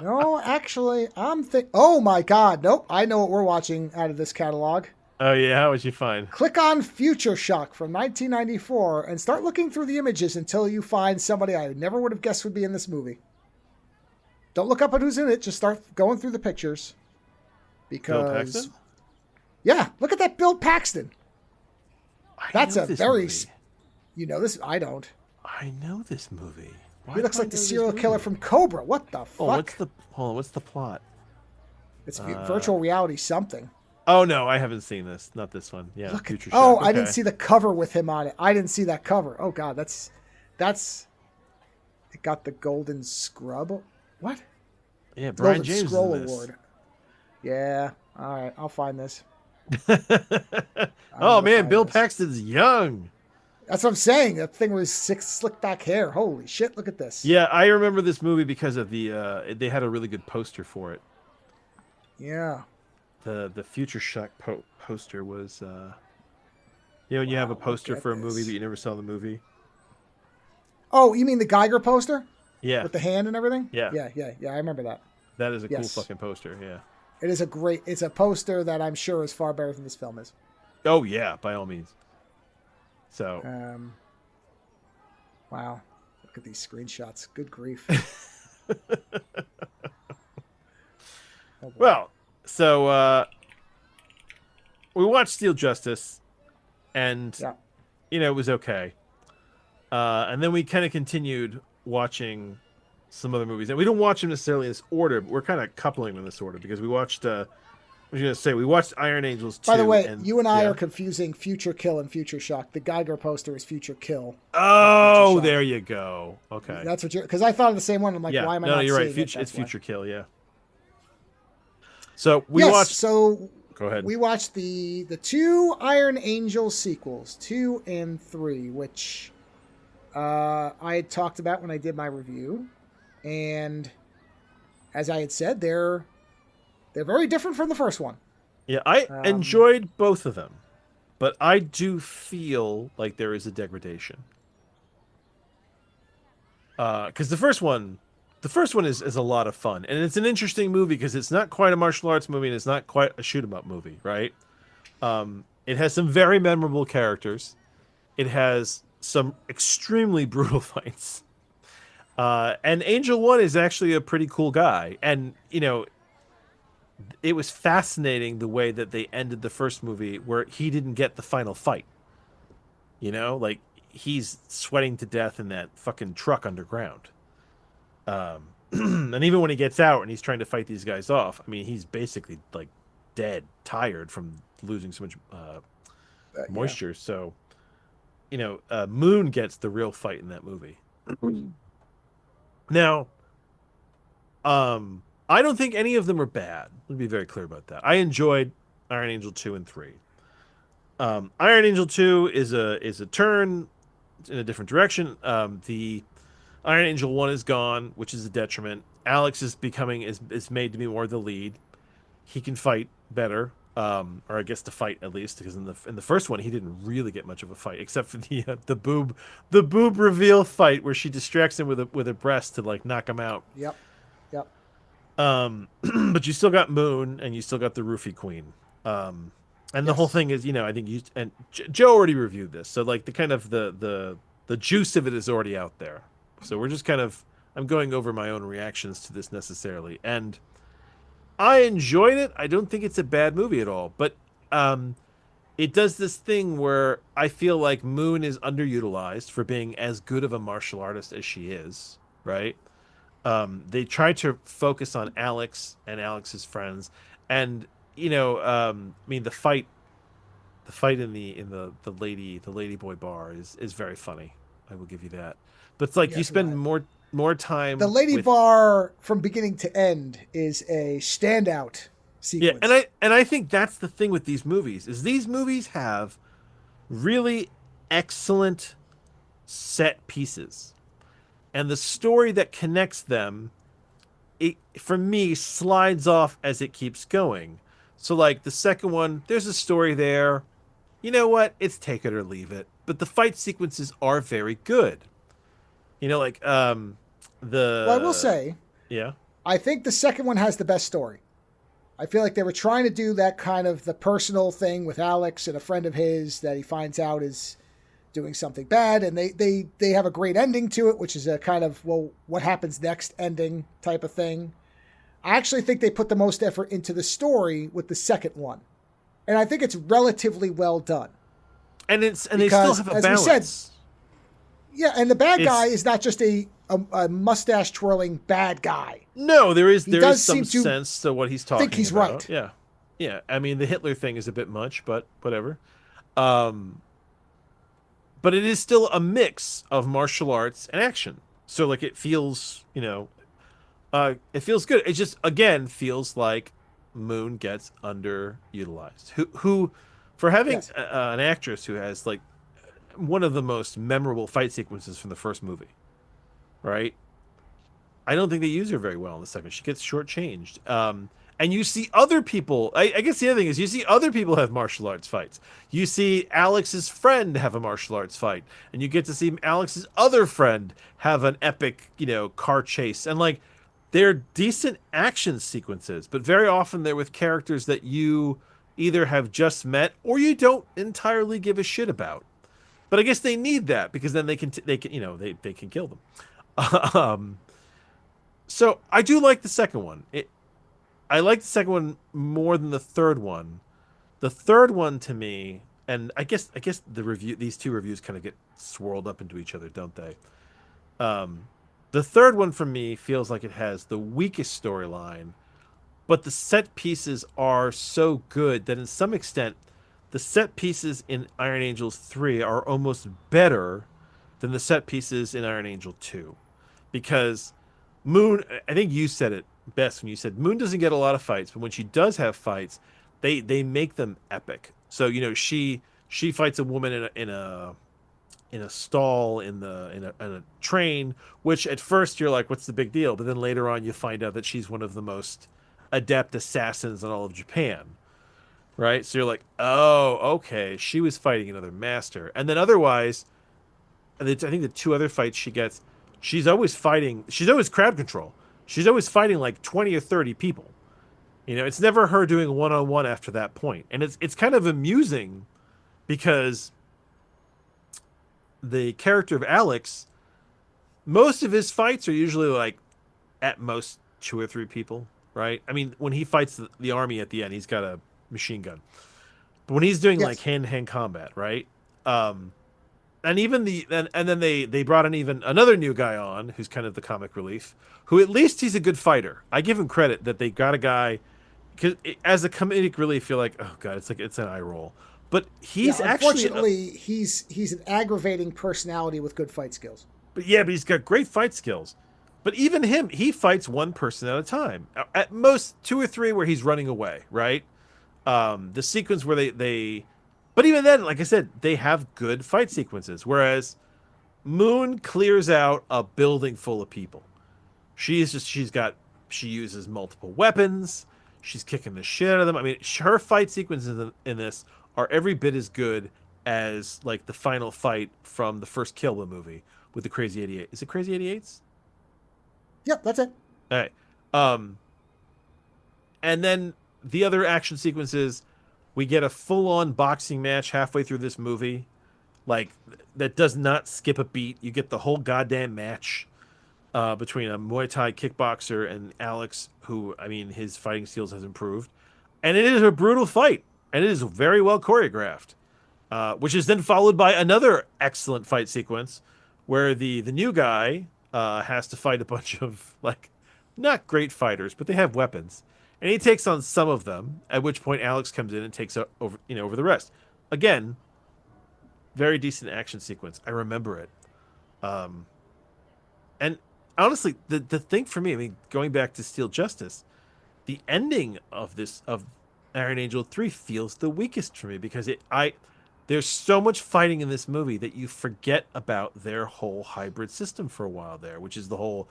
S1: No, actually, oh my God. Nope. I know what we're watching out of this catalog.
S2: Oh, yeah. How would you find?
S1: Click on Future Shock from 1994 and start looking through the images until you find somebody I never would have guessed would be in this movie. Don't look up at who's in it. Just start going through the pictures. Because,
S2: Bill Paxton?
S1: Yeah, look at that Bill Paxton. That's a very...
S2: Movie.
S1: You know this? I don't.
S2: I know this movie. Why
S1: He looks
S2: do I
S1: like the
S2: know this
S1: serial
S2: movie?
S1: killer from Cobra. What the fuck?
S2: What's the plot?
S1: It's virtual reality something.
S2: Oh, no, I haven't seen this. Not this one. Yeah,
S1: Look
S2: Future
S1: at, oh,
S2: Shock.
S1: I didn't
S2: Okay.
S1: see the cover with him on it. I didn't see that cover. Oh God, that's it got the Golden Scrub. What?
S2: Yeah, Brian
S1: Golden
S2: James is
S1: Scroll
S2: in this.
S1: Award. Yeah. All right, I'll find this.
S2: Oh, man,
S1: find
S2: Bill
S1: this.
S2: Paxton's young.
S1: That's what I'm saying. That thing was slick back hair. Holy shit! Look at this.
S2: Yeah, I remember this movie because of the they had a really good poster for it.
S1: Yeah.
S2: The Future Shock poster was when you have a
S1: Wow,
S2: poster
S1: look at
S2: for a movie
S1: this.
S2: but you never saw the movie.
S1: Oh, you mean the Geiger poster
S2: Yeah,
S1: with the hand and everything?
S2: Yeah.
S1: Yeah. I remember that.
S2: that is a cool
S1: Yes.
S2: fucking poster. Yeah.
S1: It is it's a poster that I'm sure is far better than this film is.
S2: Oh yeah, by all means. So
S1: Wow. Look at these screenshots. Good grief. Oh, boy.
S2: well, so we watched Steel Justice, and
S1: Yeah.
S2: it was okay. And then we kind of continued watching some other movies, and we don't watch them necessarily in this order, but we're kind of coupling them in this order because we watched. I was gonna say we watched Iron Angels 2.
S1: By the way, you and I
S2: yeah.
S1: are confusing Future Kill and Future Shock. The Geiger poster is Future Kill.
S2: Oh,
S1: Shock.
S2: there you go. Okay.
S1: That's what you're... Because I thought of the same one. I'm like,
S2: yeah.
S1: why am I
S2: no,
S1: not
S2: you're right.
S1: seeing
S2: Future,
S1: it?
S2: it's
S1: That's why.
S2: Future Kill. Yeah. So we
S1: yes,
S2: watched.
S1: so
S2: Go ahead.
S1: we watched the two Iron Angel sequels, 2 and 3, which I had talked about when I did my review, and as I had said, they're very different from the first one.
S2: Yeah, I
S1: Um,
S2: enjoyed both of them, but I do feel like there is a degradation. Because the first one is a lot of fun, and it's an interesting movie because it's not quite a martial arts movie and it's not quite a shoot 'em up movie, right? It has some very memorable characters. It has some extremely brutal fights. And Angel One is actually a pretty cool guy, and it was fascinating the way that they ended the first movie, where he didn't get the final fight. Like he's sweating to death in that fucking truck underground. And even when he gets out and he's trying to fight these guys off, I mean, he's basically like dead, tired from losing so much moisture. So, Moon gets the real fight in that movie. Now, I don't think any of them are bad. Let me be very clear about that. I enjoyed Iron Angel 2 and 3. Iron Angel 2 is a turn in a different direction. The Iron Angel 1 is gone, which is a detriment. Alex is made to be more the lead. He can fight better, or I guess to fight at least, because in the first one he didn't really get much of a fight, except for the boob reveal fight where she distracts him with a breast to like knock him out.
S1: Yep.
S2: But you still got Moon and you still got the Roofie Queen. And the whole thing is, I think Joe already reviewed this, so like the kind of the juice of it is already out there. So we're just I'm going over my own reactions to this necessarily, and I enjoyed it. I don't think it's a bad movie at all, but it does this thing where I feel like Moon is underutilized for being as good of a martial artist as she is, right? They try to focus on Alex and Alex's friends, and I mean the fight in the lady boy bar is very funny. I will give you that. But it's like you spend more time.
S1: The lady bar from beginning to end is a standout sequence.
S2: Yeah, and I think that's the thing with these movies is these movies have really excellent set pieces, and the story that connects them, for me, slides off as it keeps going. So like the second one, there's a story there. You know what? It's take it or leave it. But the fight sequences are very good. Well, I
S1: will say,
S2: yeah,
S1: I think the second one has the best story. I feel like they were trying to do that kind of the personal thing with Alex and a friend of his that he finds out is doing something bad, and they have a great ending to it, which is a kind of, well, what happens next ending type of thing. I actually think they put the most effort into the story with the second one, and I think it's relatively well done.
S2: And they still have a balance.
S1: Yeah, and the bad guy is not just a mustache twirling bad guy.
S2: No, there is some sense to what he's talking about.
S1: I think he's right.
S2: Yeah. I mean, the Hitler thing is a bit much, but whatever. But it is still a mix of martial arts and action. So like it feels, it feels good. It just again feels like Moon gets underutilized. Who for having an actress who has like one of the most memorable fight sequences from the first movie, right? I don't think they use her very well in the second. She gets shortchanged. And you see other people. I guess the other thing is you see other people have martial arts fights. You see Alex's friend have a martial arts fight, and you get to see Alex's other friend have an epic, car chase. And like, they're decent action sequences, but very often they're with characters that you either have just met or you don't entirely give a shit about. But I guess they need that because then they can kill them. So I do like the second one. I like the second one more than the third one. The third one to me, and I guess these two reviews kind of get swirled up into each other, don't they? The third one for me feels like it has the weakest storyline, but the set pieces are so good that in some extent the set pieces in Iron Angels 3 are almost better than the set pieces in Iron Angel 2. Because Moon, I think you said it best when you said Moon doesn't get a lot of fights, but when she does have fights, they make them epic. So she fights a woman in a stall in a train, which at first you're like, what's the big deal? But then later on you find out that she's one of the most adept assassins in all of Japan. Right? So you're like, oh, okay, she was fighting another master. And then otherwise, I think the two other fights she gets, she's always fighting, she's always crowd control. She's always fighting like 20 or 30 people. It's never her doing one-on-one after that point. And it's kind of amusing because the character of Alex, most of his fights are usually like at most 2 or 3 people, right? I mean, when he fights the army at the end, he's got a machine gun. But when he's doing like
S1: Yes.
S2: hand-to-hand combat, right? And even and then they brought in even another new guy on who's kind of the comic relief, who at least he's a good fighter. I give him credit that they got a guy, because as a comedic relief, you're like, oh god, it's an eye roll. But he's
S1: Yeah,
S2: actually,
S1: unfortunately, he's an aggravating personality with good fight skills.
S2: but he's got great fight skills. But even him, he fights one person at a time. At most 2 or 3 where he's running away, right? The sequence where but even then, like I said, they have good fight sequences. Whereas Moon clears out a building full of people. She uses multiple weapons. She's kicking the shit out of them. I mean, her fight sequences in this are every bit as good as like the final fight from the first Kill Bill movie with the Crazy 88. Is it Crazy 88s?
S1: Yep, that's it.
S2: All right. And then the other action sequences, we get a full-on boxing match halfway through this movie, like that does not skip a beat. You get the whole goddamn match between a Muay Thai kickboxer and Alex, who, I mean, his fighting skills has improved, and it is a brutal fight, and it is very well choreographed, which is then followed by another excellent fight sequence where the new guy has to fight a bunch of like not great fighters, but they have weapons. And he takes on some of them, at which point Alex comes in and takes over the rest. Again, very decent action sequence. I remember it. And honestly, the thing for me, I mean, going back to Steel Justice, the ending of Iron Angel 3 feels the weakest for me because there's so much fighting in this movie that you forget about their whole hybrid system for a while there, which is the whole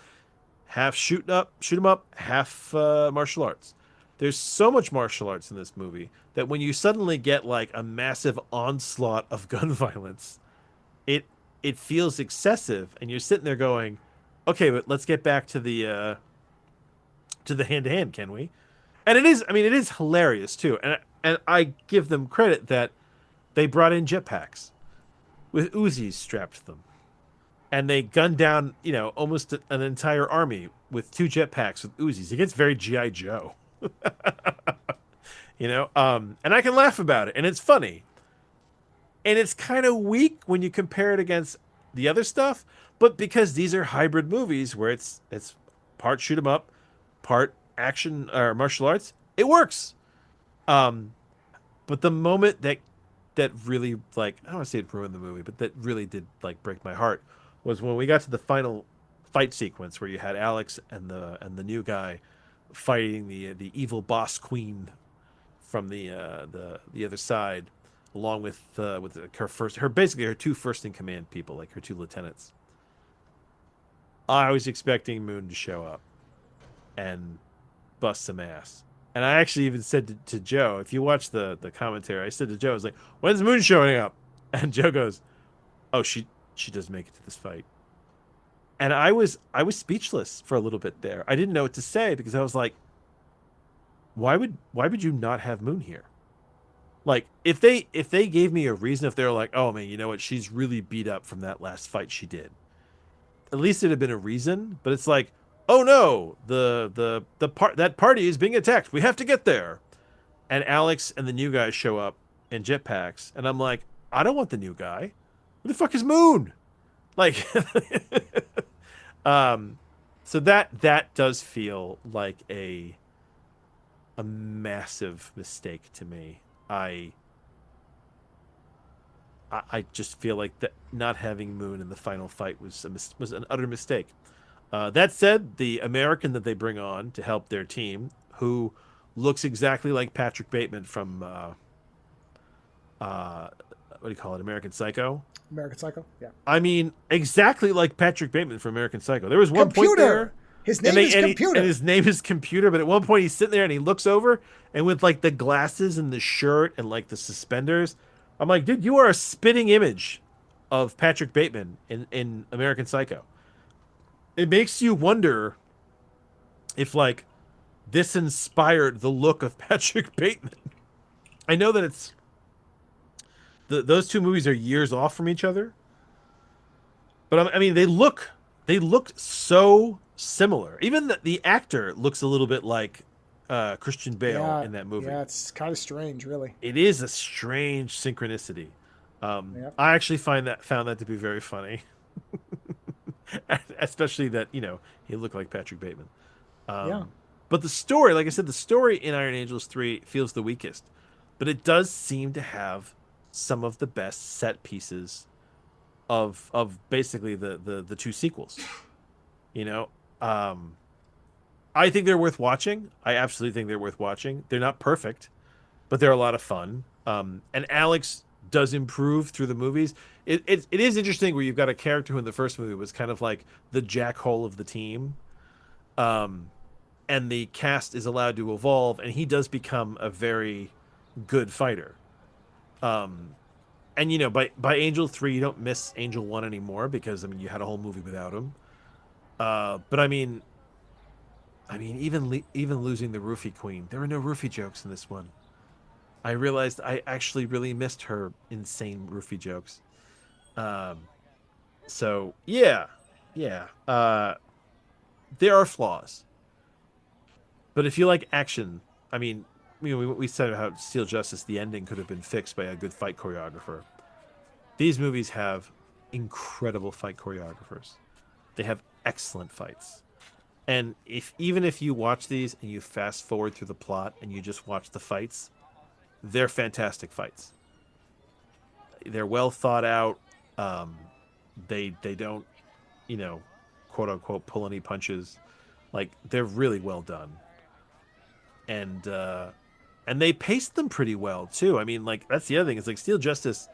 S2: half shoot 'em up, half martial arts. There's so much martial arts in this movie that when you suddenly get like a massive onslaught of gun violence, it feels excessive, and you're sitting there going, okay, but let's get back to the hand to hand, can we? And it is, I mean, it is hilarious too, and I give them credit that they brought in jetpacks with Uzis strapped to them. And they gunned down, almost an entire army with 2 jetpacks with Uzis. It gets very G.I. Joe. And I can laugh about it, and it's funny. And it's kind of weak when you compare it against the other stuff, but because these are hybrid movies where it's part shoot 'em up, part action or martial arts, it works. But the moment that really, like, I don't want to say it ruined the movie, but that really did like break my heart was when we got to the final fight sequence where you had Alex and the new guy fighting the evil boss queen from the other side, along with basically her 2 first in command people, like her 2 lieutenants. I was expecting Moon to show up and bust some ass. And I actually even said to Joe, if you watch the commentary, I said to Joe, I was like, when's Moon showing up? And Joe goes, oh, she does make it to this fight. And I was speechless for a little bit there. I didn't know what to say because I was like, why would you not have Moon here? Like, if they gave me a reason, if they were like, oh man, you know what, she's really beat up from that last fight she did, at least it'd have been a reason. But it's like, oh no, that party is being attacked, we have to get there. And Alex and the new guy show up in jetpacks, and I'm like, I don't want the new guy. Who the fuck is Moon? Like, so that does feel like a massive mistake to me. I just feel like that not having Moon in the final fight was an utter mistake. That said, the American that they bring on to help their team, who looks exactly like Patrick Bateman from what do you call it, American Psycho?
S1: American Psycho. Yeah.
S2: I mean, exactly like Patrick Bateman from American Psycho. There was one point
S1: Computer.
S2: there.
S1: His name is Computer.
S2: And his name is Computer, but at one point he's sitting there and he looks over and with like the glasses and the shirt and like the suspenders, I'm like, dude, you are a spitting image of Patrick Bateman in American Psycho. It makes you wonder if like this inspired the look of Patrick Bateman. I know that it's those two movies are years off from each other, but I mean they look so similar. Even the actor looks a little bit like Christian Bale in that movie.
S1: Yeah, it's kind of strange, really.
S2: It is a strange synchronicity. I actually found that to be very funny, especially that he looked like Patrick Bateman. But the story, like I said, the story in Iron Angels 3 feels the weakest, but it does seem to have some of the best set pieces of basically the two sequels. I think they're worth watching. I absolutely think they're worth watching. They're not perfect, but they're a lot of fun. And Alex does improve through the movies. It is interesting where you've got a character who in the first movie was kind of like the jackhole of the team. And the cast is allowed to evolve, and he does become a very good fighter. And by Angel 3, you don't miss Angel 1 anymore because you had a whole movie without him. But I mean, even losing the Roofie Queen, there were no Roofie jokes in this one. I realized I actually really missed her insane Roofie jokes. So yeah. There are flaws, but if you like action, we said how Steel Justice, the ending could have been fixed by a good fight choreographer. These movies have incredible fight choreographers. They have excellent fights. And even if you watch these and you fast forward through the plot and you just watch the fights, they're fantastic fights. They're well thought out. They don't, quote unquote, pull any punches. Like, they're really well done. And they paced them pretty well too. That's the other thing. It's like Steel Justice.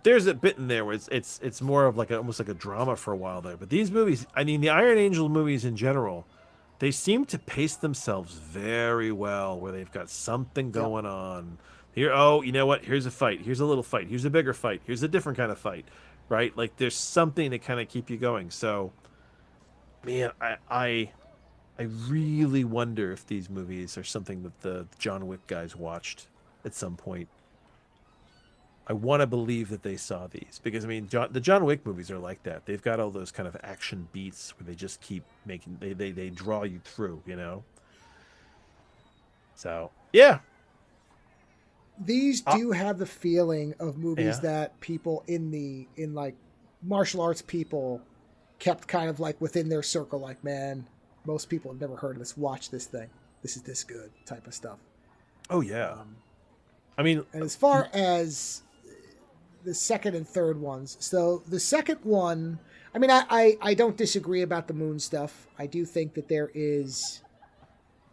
S2: There's a bit in there where it's more of almost like a drama for a while there. But these movies, the Iron Angel movies in general, they seem to pace themselves very well, where they've got something going on. Here, you know what? Here's a fight. Here's a little fight. Here's a bigger fight. Here's a different kind of fight, right? Like there's something to kind of keep you going. So, man, I really wonder if these movies are something that the John Wick guys watched at some point. I want to believe that they saw these because the John Wick movies are like that. They've got all those kind of action beats where they just keep making they draw you through, So yeah,
S1: these do have the feeling of movies that people in martial arts people kept kind of like within their circle. Like, man, most people have never heard of this. Watch this thing. This is this good type of stuff.
S2: Oh yeah.
S1: And as far as the second and third ones, so the second one, I don't disagree about the moon stuff. I do think that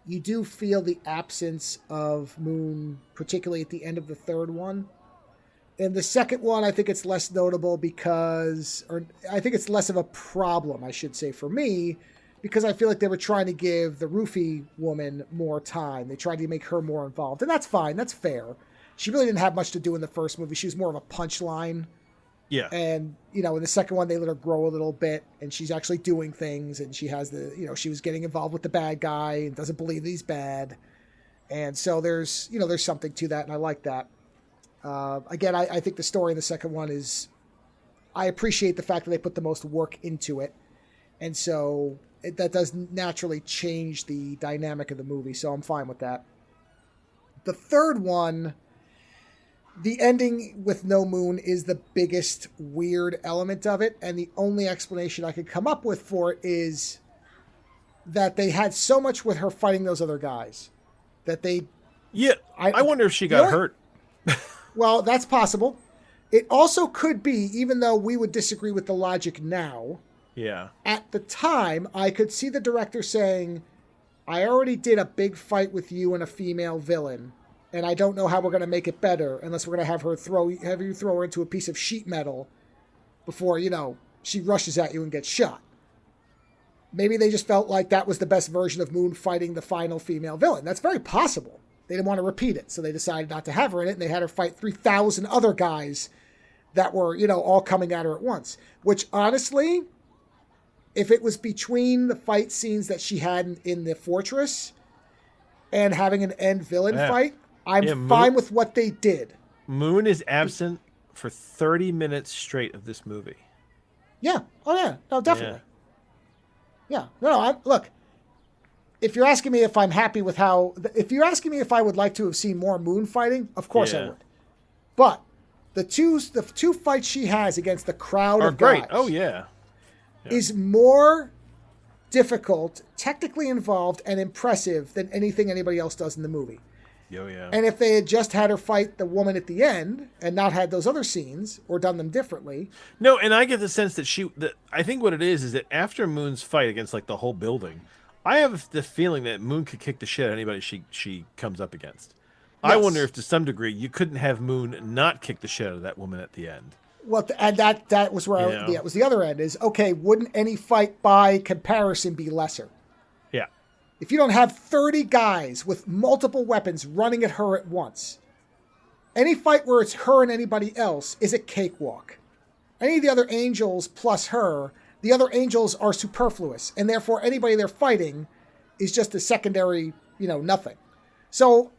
S1: you do feel the absence of moon, particularly at the end of the third one. In the second one, I think it's less notable I think it's less of a problem, I should say, for me, because I feel like they were trying to give the Roofie woman more time. They tried to make her more involved, and that's fine. That's fair. She really didn't have much to do in the first movie. She was more of a punchline.
S2: Yeah.
S1: And, in the second one, they let her grow a little bit, and she's actually doing things, and she has she was getting involved with the bad guy and doesn't believe he's bad. And so there's something to that, and I like that. Again, I think the story in the second one I appreciate the fact that they put the most work into it. And so that does naturally change the dynamic of the movie, so I'm fine with that. The third one, the ending with no moon is the biggest weird element of it, and the only explanation I could come up with for it is that they had so much with her fighting those other guys that they...
S2: Yeah, I wonder if she got hurt.
S1: Well, that's possible. It also could be, even though we would disagree with the logic now,
S2: Yeah.
S1: At the time, I could see the director saying, I already did a big fight with you and a female villain, and I don't know how we're going to make it better unless we're going to have you throw her into a piece of sheet metal before, she rushes at you and gets shot. Maybe they just felt like that was the best version of Moon fighting the final female villain. That's very possible. They didn't want to repeat it, so they decided not to have her in it, and they had her fight 3,000 other guys that were, all coming at her at once. Which, honestly, if it was between the fight scenes that she had in the fortress and having an end villain fight, I'm fine with what they did.
S2: Moon is absent for 30 minutes straight of this movie.
S1: Yeah. Oh, yeah. No, definitely. Yeah. No, look, if you're asking me if I'm happy with if you're asking me if I would like to have seen more Moon fighting, of course I would. But the two fights she has against the crowd of guys is more difficult, technically involved, and impressive than anything anybody else does in the movie.
S2: Oh, yeah.
S1: And if they had just had her fight the woman at the end and not had those other scenes or done them differently.
S2: No, and I get the sense that I think what it is that after Moon's fight against like the whole building, I have the feeling that Moon could kick the shit out of anybody she comes up against. Yes. I wonder if to some degree you couldn't have Moon not kick the shit out of that woman at the end.
S1: Well, and that was where it was the other end is, okay, wouldn't any fight by comparison be lesser?
S2: Yeah.
S1: If you don't have 30 guys with multiple weapons running at her at once, any fight where it's her and anybody else is a cakewalk. Any of the other angels plus her, the other angels are superfluous, and therefore anybody they're fighting is just a secondary, nothing. So,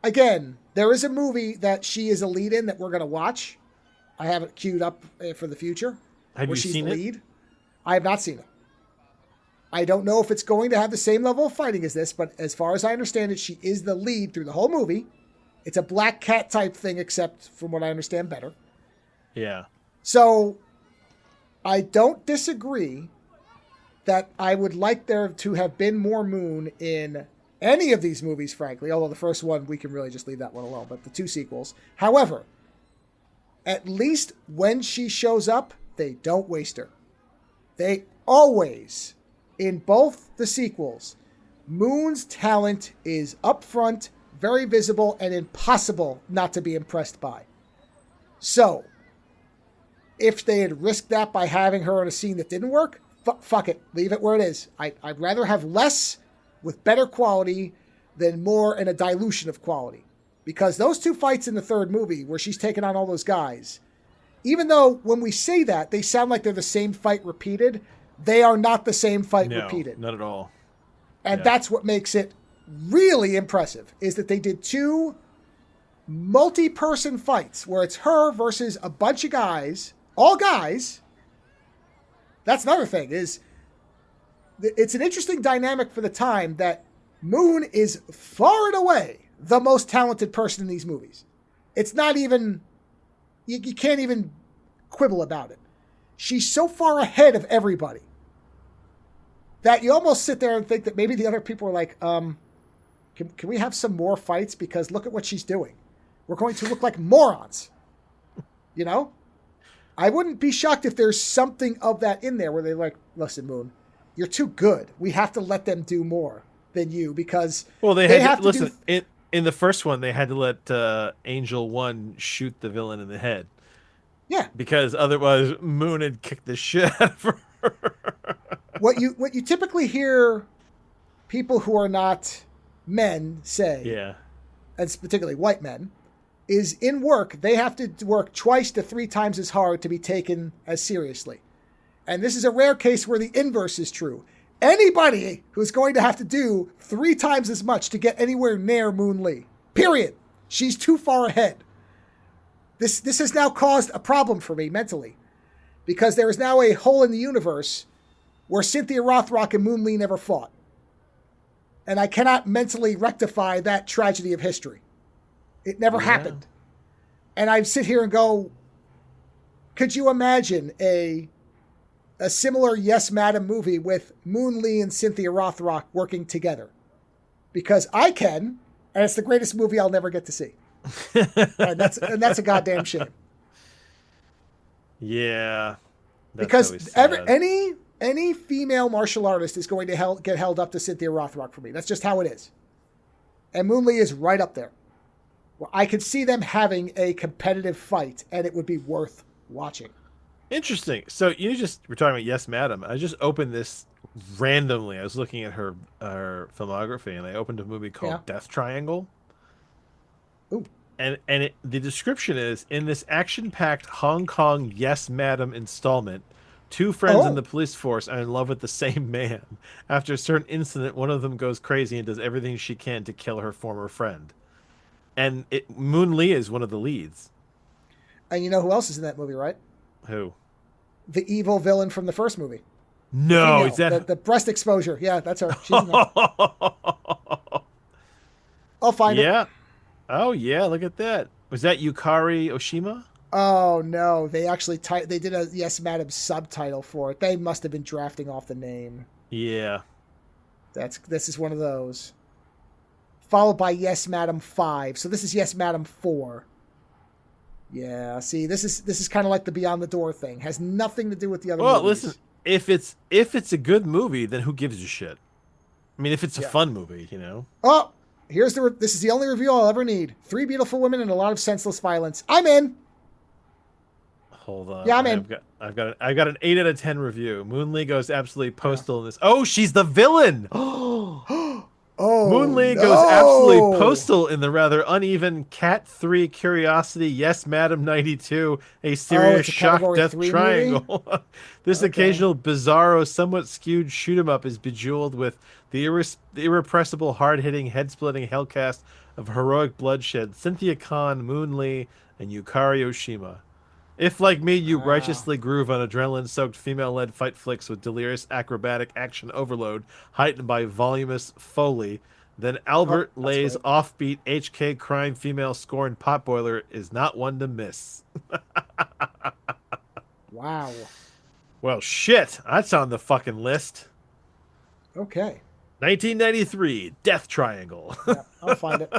S1: again, there is a movie that she is a lead in that we're going to watch. I have it queued up for the future.
S2: Have you seen it?
S1: I have not seen it. I don't know if it's going to have the same level of fighting as this, but as far as I understand it, she is the lead through the whole movie. It's a Black Cat type thing, except from what I understand better.
S2: Yeah.
S1: So I don't disagree that I would like there to have been more Moon in any of these movies, frankly, although the first one, we can really just leave that one alone, but the two sequels. However, at least when she shows up, they don't waste her. They always, in both the sequels, Moon's talent is upfront, very visible, and impossible not to be impressed by. So, if they had risked that by having her in a scene that didn't work, fuck it. Leave it where it is. I'd rather have less with better quality than more and a dilution of quality. Because those two fights in the third movie where she's taking on all those guys, even though when we say that, they sound like they're the same fight repeated, they are not the same fight repeated.
S2: Not at all.
S1: And that's what makes it really impressive, is that they did two multi-person fights where it's her versus a bunch of guys, all guys. That's another thing, is it's an interesting dynamic for the time that Moon is far and away the most talented person in these movies. It's not even, you can't even quibble about it. She's so far ahead of everybody that you almost sit there and think that maybe the other people are like, can we have some more fights? Because look at what she's doing. We're going to look like morons. I wouldn't be shocked if there's something of that in there where they're like, listen, Moon, you're too good. We have to let them do more than you because
S2: they have to listen. In the first one, they had to let Angel 1 shoot the villain in the head.
S1: Yeah.
S2: Because otherwise, Moon had kicked the shit out of her.
S1: What you typically hear people who are not men say, and particularly white men, is in work, they have to work twice to 3 times as hard to be taken as seriously. And this is a rare case where the inverse is true. Anybody who's going to have to do 3 times as much to get anywhere near Moon Lee. Period. She's too far ahead. This has now caused a problem for me mentally. Because there is now a hole in the universe where Cynthia Rothrock and Moon Lee never fought. And I cannot mentally rectify that tragedy of history. It never happened. And I sit here and go, could you imagine a similar Yes, Madam movie with Moon Lee and Cynthia Rothrock working together? Because I can, and it's the greatest movie I'll never get to see. and that's a goddamn shame.
S2: Yeah. That's
S1: because
S2: always sad.
S1: any female martial artist is going to get held up to Cynthia Rothrock for me. That's just how it is. And Moon Lee is right up there. Well, I could see them having a competitive fight, and it would be worth watching.
S2: Interesting. So you just were talking about Yes, Madam. I just opened this randomly. I was looking at her filmography, and I opened a movie called Death Triangle.
S1: Ooh.
S2: And the description is, in this action-packed Hong Kong Yes, Madam installment, two friends in the police force are in love with the same man. After a certain incident, one of them goes crazy and does everything she can to kill her former friend. And Moon Lee is one of the leads.
S1: And you know who else is in that movie, right?
S2: Who?
S1: The evil villain from the first movie.
S2: No, is that
S1: the breast exposure? Yeah, that's her. She's in that. I'll find it.
S2: Yeah. Oh yeah, look at that. Was that Yukari Oshima?
S1: Oh no, they actually they did a Yes Madam subtitle for it. They must have been drafting off the name.
S2: Yeah.
S1: This is one of those. Followed by Yes Madam 5. So this is Yes Madam 4. Yeah, see, this is kind of like the Beyond the Door thing. Has nothing to do with the other movies.
S2: Well, listen, if it's a good movie, then who gives a shit? I mean, if it's a fun movie, you know.
S1: Oh, this is the only review I'll ever need. 3 beautiful women and a lot of senseless violence. I'm in.
S2: Hold on.
S1: Yeah, I'm in.
S2: I've got an 8 out of 10 review. Moon Lee goes absolutely postal in this. Oh, she's the villain.
S1: Oh,
S2: Moon Lee goes absolutely postal in the rather uneven Cat 3 Curiosity Yes Madam 92, a serious shock death triangle. This occasional bizarro, somewhat skewed shoot 'em up is bejeweled with the irrepressible, hard-hitting, head-splitting hellcast of heroic bloodshed, Cynthia Khan, Moon Lee, and Yukari Oshima. If, like me, you righteously groove on adrenaline-soaked female-led fight flicks with delirious acrobatic action overload heightened by voluminous Foley, then Albert Lay's offbeat HK crime female scorned potboiler is not one to miss.
S1: Wow.
S2: Well, shit. That's on the fucking list.
S1: Okay.
S2: 1993, Death Triangle.
S1: Yeah, I'll find it.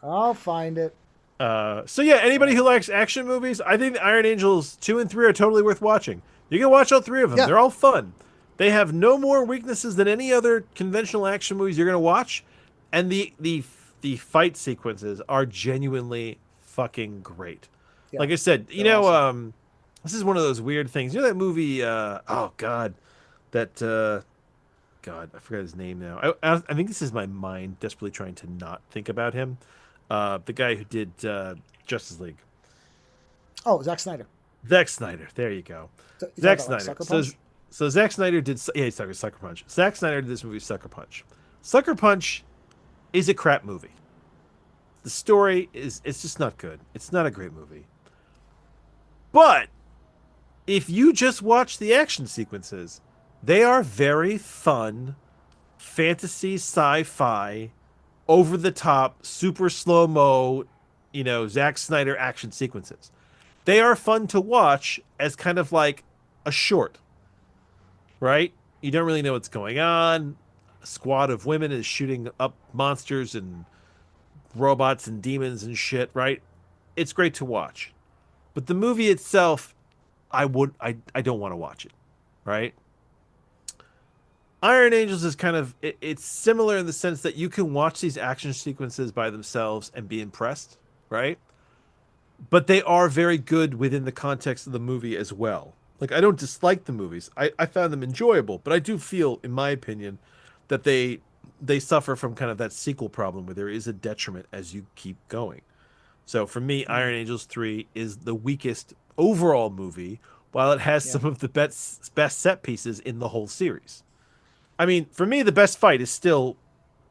S1: I'll find it.
S2: So yeah, anybody who likes action movies, I think the Iron Angels 2 and 3 are totally worth watching. You can watch all 3 of them.
S1: Yeah.
S2: They're all fun. They have no more weaknesses than any other conventional action movies you're going to watch, and the fight sequences are genuinely fucking great.
S1: Yeah,
S2: like I said,
S1: awesome.
S2: this is one of those weird things. You know that movie I forgot his name now. I think this is my mind desperately trying to not think about him. The guy who did Justice League.
S1: Oh, Zack Snyder.
S2: Zack Snyder. There you go. Zack Snyder. So Zack Snyder did. Yeah, he's talking Sucker Punch. Zack Snyder did this movie, Sucker Punch. Sucker Punch is a crap movie. The story it's just not good. It's not a great movie. But if you just watch the action sequences, they are very fun, fantasy, sci-fi, over the top, super slow-mo, Zack Snyder action sequences. They are fun to watch as kind of like a short, right? You don't really know what's going on. A squad of women is shooting up monsters and robots and demons and shit, right? It's great to watch. But the movie itself, I don't want to watch it, right? Iron Angels is kind of, it's similar in the sense that you can watch these action sequences by themselves and be impressed, right? But they are very good within the context of the movie as well. Like, I don't dislike the movies. I found them enjoyable, but I do feel, in my opinion, that they suffer from kind of that sequel problem where there is a detriment as you keep going. So for me, Iron Angels 3 is the weakest overall movie, while it has some of the best set pieces in the whole series. I mean, for me, the best fight is still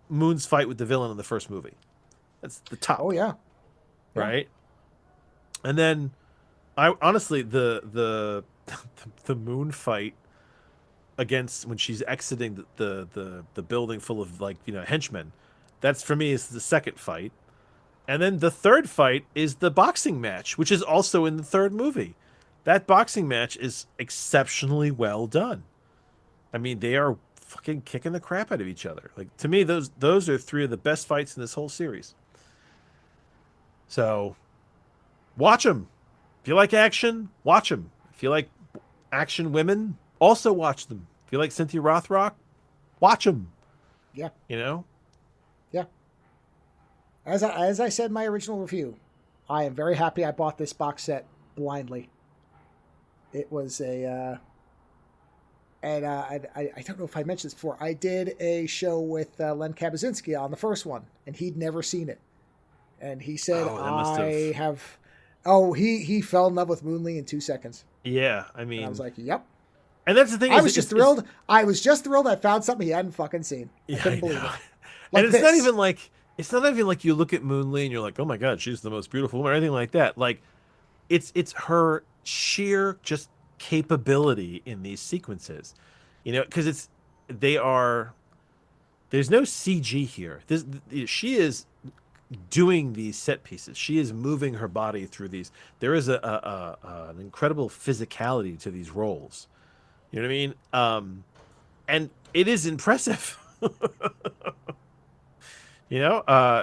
S2: Moon's fight with the villain in the first movie. That's the top.
S1: Oh yeah.
S2: Right? And then I honestly the Moon fight against when she's exiting the building full of henchmen, that's for me is the second fight. And then the third fight is the boxing match, which is also in the third movie. That boxing match is exceptionally well done. I mean, they are fucking kicking the crap out of each other. Like, to me, those are 3 of the best fights in this whole series. So, watch them. If you like action, watch them. If you like action women, also watch them. If you like Cynthia Rothrock, watch them.
S1: Yeah.
S2: You know?
S1: Yeah. As I said in my original review, I am very happy I bought this box set blindly. It was a... I don't know if I mentioned this before. I did a show with Len Kabaczynski on the first one, and he'd never seen it. And he said, he fell in love with Moonlee in 2 seconds.
S2: Yeah, I mean...
S1: And I was like, yep.
S2: And that's the thing.
S1: I was just thrilled. I was just thrilled I found something he hadn't fucking seen. I couldn't believe it.
S2: Like
S1: and
S2: it's not even like you look at Moonlee and you're like, oh my God, she's the most beautiful woman or anything like that. Like, it's her sheer just capability in these sequences, because there's no CG here. She is doing these set pieces. She is moving her body through these. There is an incredible physicality to these roles. You know what I mean? And it is impressive.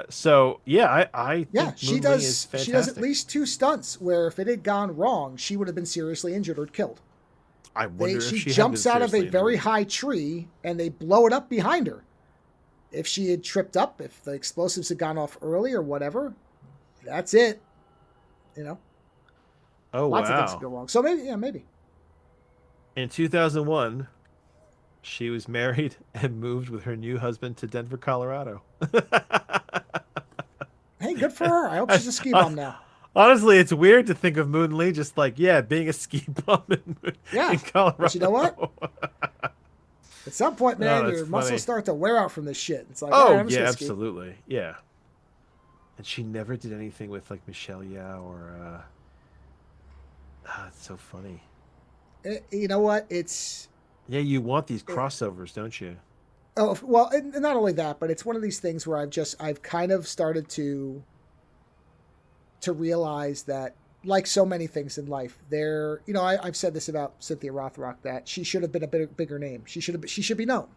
S2: So yeah, I think
S1: she
S2: Moonlee
S1: does.
S2: is fantastic.
S1: She does at least 2 stunts where if it had gone wrong, she would have been seriously injured or killed.
S2: I wonder if she
S1: jumps out of a very high tree and they blow it up behind her. If she had tripped up, if the explosives had gone off early or whatever, that's it.
S2: Oh,
S1: lots
S2: wow.
S1: of things could go wrong. So maybe.
S2: In 2001, she was married and moved with her new husband to Denver, Colorado.
S1: Hey, good for her. I hope she's a ski bum now.
S2: Honestly, it's weird to think of Moonlee just like, being a ski bum in Colorado.
S1: But you know what? At some point, man, your muscles start to wear out from this shit. It's like,
S2: absolutely. Yeah. And she never did anything with like Michelle Yeoh or it's so funny.
S1: You know what? It's...
S2: Yeah, you want these crossovers, don't you?
S1: Oh, well, and not only that, but it's one of these things where I've kind of started to realize that, like so many things in life, I've said this about Cynthia Rothrock, that she should have been a bigger name. She should be known.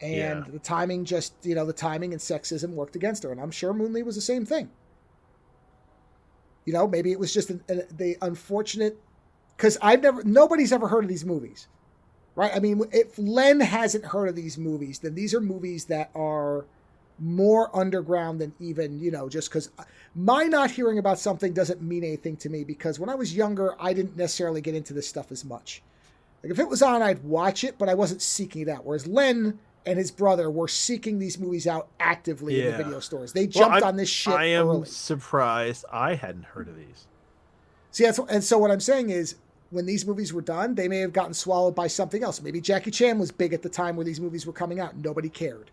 S1: And the timing the timing and sexism worked against her. And I'm sure Moonlee was the same thing. Maybe it was just the unfortunate, because nobody's ever heard of these movies, right? I mean, if Len hasn't heard of these movies, then these are movies that are more underground than even, just because my not hearing about something doesn't mean anything to me, because when I was younger, I didn't necessarily get into this stuff as much. Like if it was on, I'd watch it, but I wasn't seeking it out. Whereas Len and his brother were seeking these movies out actively in the video stores. They jumped on this shit early. I am
S2: surprised I hadn't heard of these.
S1: See, and so what I'm saying is, when these movies were done, they may have gotten swallowed by something else. Maybe Jackie Chan was big at the time where these movies were coming out. Nobody cared.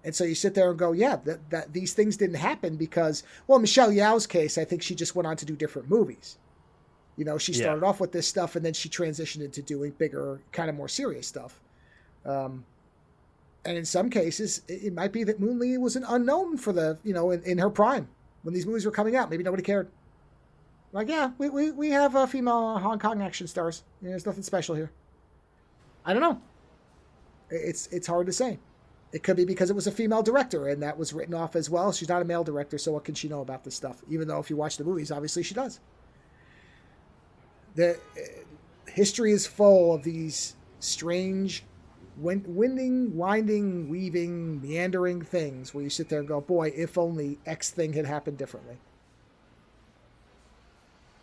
S1: And so you sit there and go, that these things didn't happen because, well, Michelle Yeoh's case, I think she just went on to do different movies. She started off with this stuff and then she transitioned into doing bigger, kind of more serious stuff. And in some cases, it might be that Moonlee was an unknown for in her prime when these movies were coming out. Maybe nobody cared. Like, we have female Hong Kong action stars. There's nothing special here. I don't know. It's hard to say. It could be because it was a female director and that was written off as well. She's not a male director, so what can she know about this stuff? Even though if you watch the movies, obviously she does. The history is full of these strange, winding, winding, weaving, meandering things where you sit there and go, boy, if only X thing had happened differently.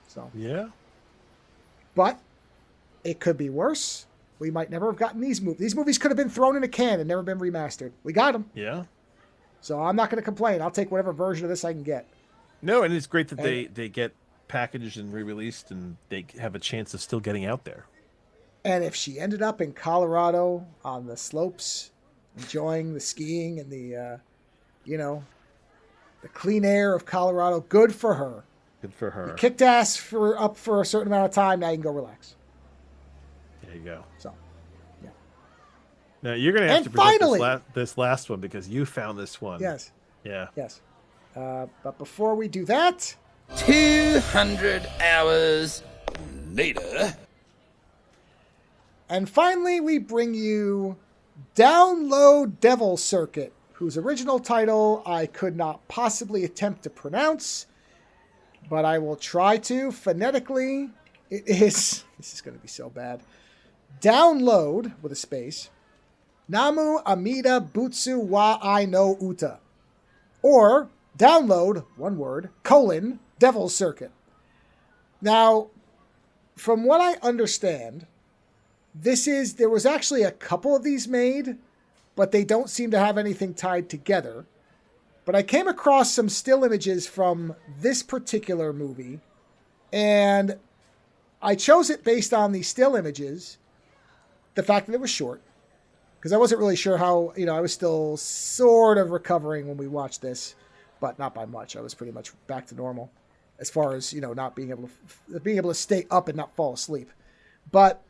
S1: So
S2: yeah,
S1: but it could be worse. We might never have gotten these movies. These movies could have been thrown in a can and never been remastered. We got them.
S2: Yeah.
S1: So I'm not going to complain. I'll take whatever version of this I can get.
S2: No, and it's great that they get packaged and re-released and they have a chance of still getting out there.
S1: And if she ended up in Colorado on the slopes, enjoying the skiing and the clean air of Colorado, good for her.
S2: Good for her.
S1: You kicked ass for a certain amount of time. Now you can go relax.
S2: There you go.
S1: So, yeah.
S2: Now you're going to have to present this last one because you found this one.
S1: Yes.
S2: Yeah.
S1: Yes. But before we do that,
S3: 200 hours later.
S1: And finally, we bring you Download Devil Circuit, whose original title I could not possibly attempt to pronounce, but I will try to phonetically It is. This is going to be so bad. Download, with a space, Namu Amida Butsu wa I no Uta. Or download, one word, Devil's Circuit. Now, from what I understand, there was actually a couple of these made, but they don't seem to have anything tied together. But I came across some still images from this particular movie, and I chose it based on the still images, the fact that it was short, because I wasn't really sure how, I was still sort of recovering when we watched this, but not by much. I was pretty much back to normal as far as, not being able to stay up and not fall asleep. But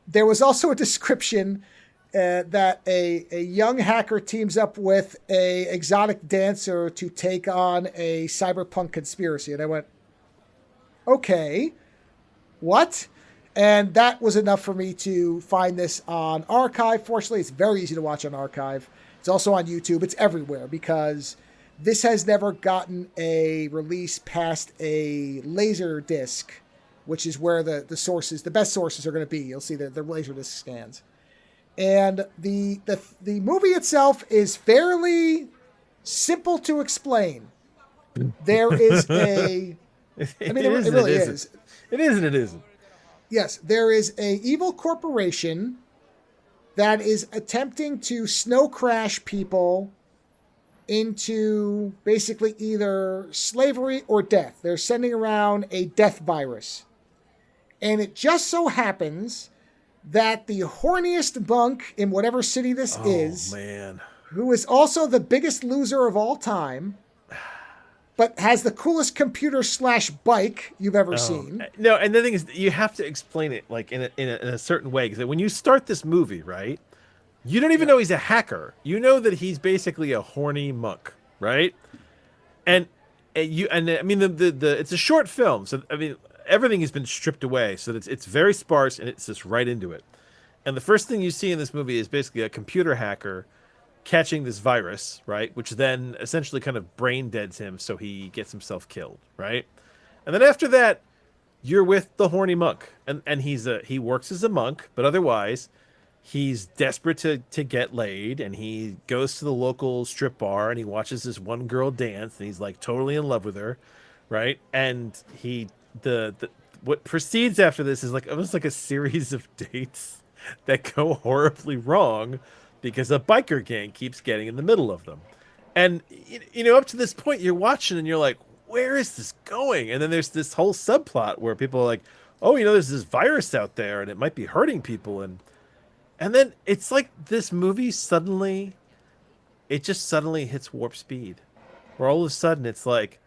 S1: there was also a description that a young hacker teams up with a exotic dancer to take on a cyberpunk conspiracy. And I went, okay, what? And that was enough for me to find this on Archive. Fortunately, it's very easy to watch on Archive. It's also on YouTube. It's everywhere because this has never gotten a release past a laser disc, which is where the best sources are going to be. You'll see the laser disc scans. And the movie itself is fairly simple to explain. There is it really is.
S2: It is and it isn't.
S1: Yes, there is a evil corporation that is attempting to snow crash people into basically either slavery or death. They're sending around a death virus. And it just so happens that the horniest monk in whatever city this is,
S2: man,
S1: who is also the biggest loser of all time, but has the coolest computer / bike you've ever seen.
S2: No, and the thing is, you have to explain it like in a certain way. Because when you start this movie, right, you don't even know he's a hacker. You know that he's basically a horny monk, right? And it's a short film, so everything has been stripped away, so it's very sparse and it's just right into it. And the first thing you see in this movie is basically a computer hacker catching this virus, right? Which then essentially kind of brain deads him so he gets himself killed, right? And then after that, you're with the horny monk. And he works as a monk, but otherwise he's desperate to get laid, and he goes to the local strip bar and he watches this one girl dance and he's like totally in love with her, right? And what proceeds after this is like almost like a series of dates that go horribly wrong because a biker gang keeps getting in the middle of them. And, up to this point, you're watching and you're like, where is this going? And then there's this whole subplot where people are like, oh, there's this virus out there and it might be hurting people. And then it's like this movie suddenly hits warp speed. Where all of a sudden it's like,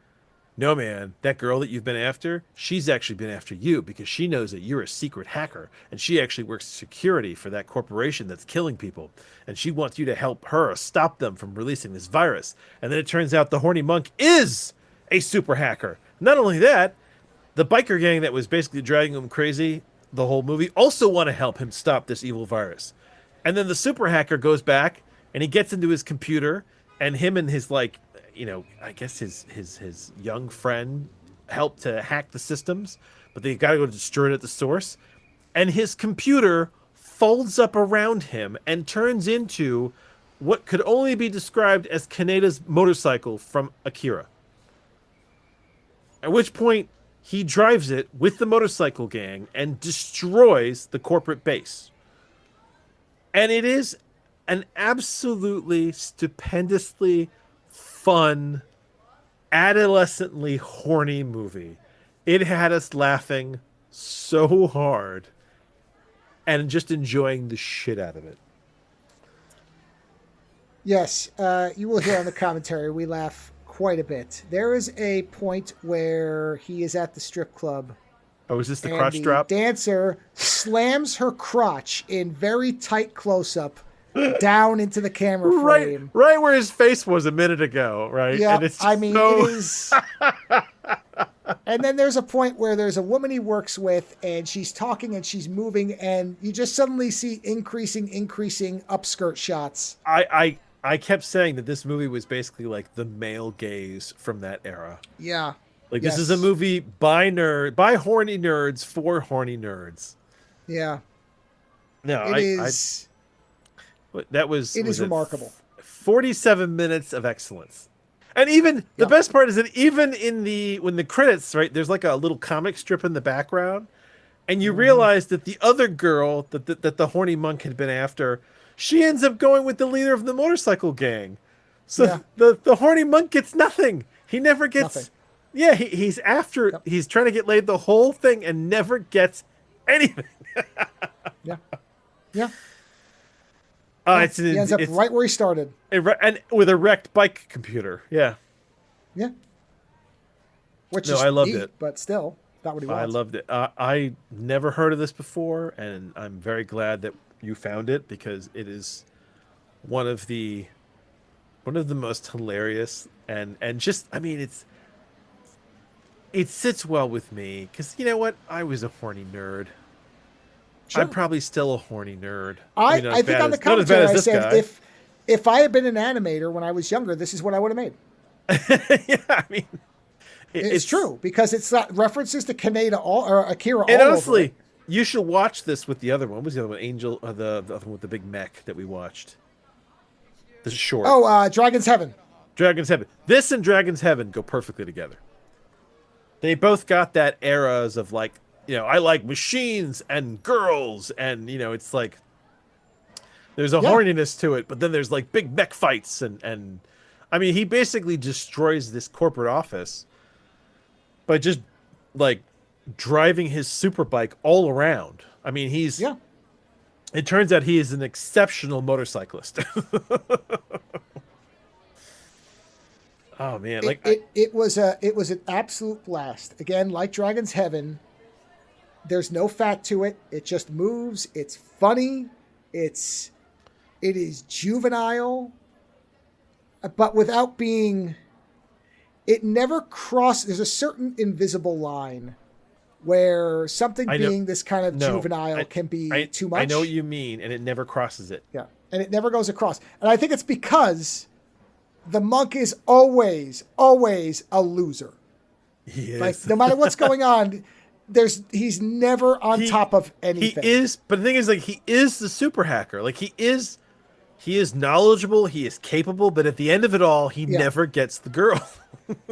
S2: no, man, that girl that you've been after, she's actually been after you because she knows that you're a secret hacker and she actually works security for that corporation that's killing people. And she wants you to help her stop them from releasing this virus. And then it turns out the horny monk is a super hacker. Not only that, the biker gang that was basically driving him crazy the whole movie also want to help him stop this evil virus. And then the super hacker goes back and he gets into his computer, and him and his I guess his young friend helped to hack the systems, but they got to go destroy it at the source. And his computer folds up around him and turns into what could only be described as Kaneda's motorcycle from Akira. At which point, he drives it with the motorcycle gang and destroys the corporate base. And it is an absolutely stupendously fun, adolescently horny movie. It had us laughing so hard and just enjoying the shit out of it.
S1: Yes, you will hear on the commentary, we laugh quite a bit. There is a point where he is at the strip club.
S2: Oh, is this the crotch drop?
S1: The dancer slams her crotch in very tight close-up down into the camera frame.
S2: Right where his face was a minute ago, right?
S1: Yeah,
S2: and it's
S1: it is... And then there's a point where there's a woman he works with, and she's talking and she's moving, and you just suddenly see increasing upskirt shots.
S2: I kept saying that this movie was basically like the male gaze from that era.
S1: Yeah.
S2: Like this is a movie by horny nerds for horny nerds.
S1: Yeah.
S2: No,
S1: it is remarkable.
S2: 47 minutes of excellence. And even the best part is that even when the credits, right, there's like a little comic strip in the background, and you realize that the other girl that the horny monk had been after, she ends up going with the leader of the motorcycle gang. So the horny monk gets nothing. He never gets
S1: nothing.
S2: Yeah, he's trying to get laid the whole thing and never gets anything.
S1: Yeah.
S2: He
S1: ends up right where he started.
S2: And with a wrecked bike computer. Yeah.
S1: Yeah.
S2: I loved it.
S1: But still, not what he wants.
S2: I loved it. I never heard of this before, and I'm very glad that you found it because it is one of the most hilarious and just, I mean, it sits well with me because you know what? I was a horny nerd. Sure. I'm probably still a horny nerd.
S1: I think on the commentary I said if I had been an animator when I was younger, this is what I would have made.
S2: Yeah, I mean,
S1: it's true because it's got references to Kaneda or Akira.
S2: And
S1: all
S2: honestly,
S1: over it.
S2: You should watch this with the other one. What was the other one? Angel, the other one with the big mech that we watched. The short.
S1: Oh, Dragon's Heaven.
S2: Dragon's Heaven. This and Dragon's Heaven go perfectly together. They both got that eras of like, you know, I like machines and girls, and you know, it's like there's a horniness to it, but then there's like big mech fights and I mean, he basically destroys this corporate office by just like driving his super bike all around. I mean, it turns out he is an exceptional motorcyclist. Oh man,
S1: it was an absolute blast. Again, like Dragon's Heaven, there's no fat to it. It just moves. It's funny. It is juvenile, but without being. It never crosses. There's a certain invisible line where something being this kind of juvenile can be too much.
S2: I know what you mean, and it never crosses it.
S1: Yeah, and it never goes across. And I think it's because the monk is always a loser.
S2: He is.
S1: Like no matter what's going on, he's never on top of anything.
S2: He is, but the thing is, like, he is the super hacker. Like he is knowledgeable, he is capable, but at the end of it all, he never gets the girl.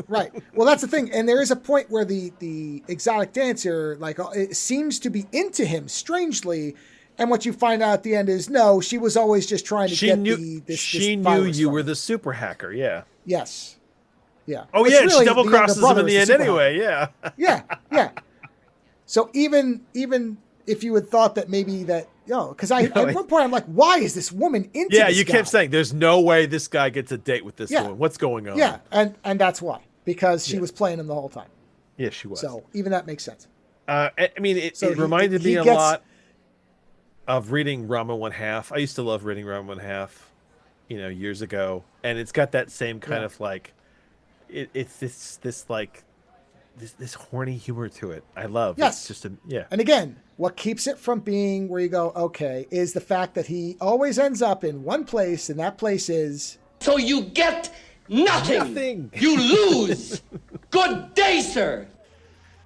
S1: Right. Well, that's the thing. And there is a point where the exotic dancer, like, it seems to be into him strangely. And what you find out at the end is, no, she was always just trying to
S2: she knew you were the super hacker. Yeah.
S1: Yes. Yeah.
S2: Oh,
S1: It's
S2: yeah.
S1: really
S2: She double crosses him in the end anyway.
S1: Hacker.
S2: Yeah.
S1: Yeah. So even if you had thought that maybe that, because at one point I'm like, why is this woman into this
S2: you
S1: guy?
S2: kept saying, there's no way this guy gets a date with this woman. What's going on?
S1: Yeah, and that's why. Because she was playing him the whole time.
S2: Yeah, she was.
S1: So even that makes sense.
S2: I mean, it reminded me a lot of reading Rama 1/2. I used to love reading Rama 1/2, years ago. And it's got that same kind of like, it's this horny humor to it. I love.
S1: Yes.
S2: It's just
S1: And again, what keeps it from being where you go, okay, is the fact that he always ends up in one place, and that place is.
S6: So you get nothing. You lose. Good day, sir.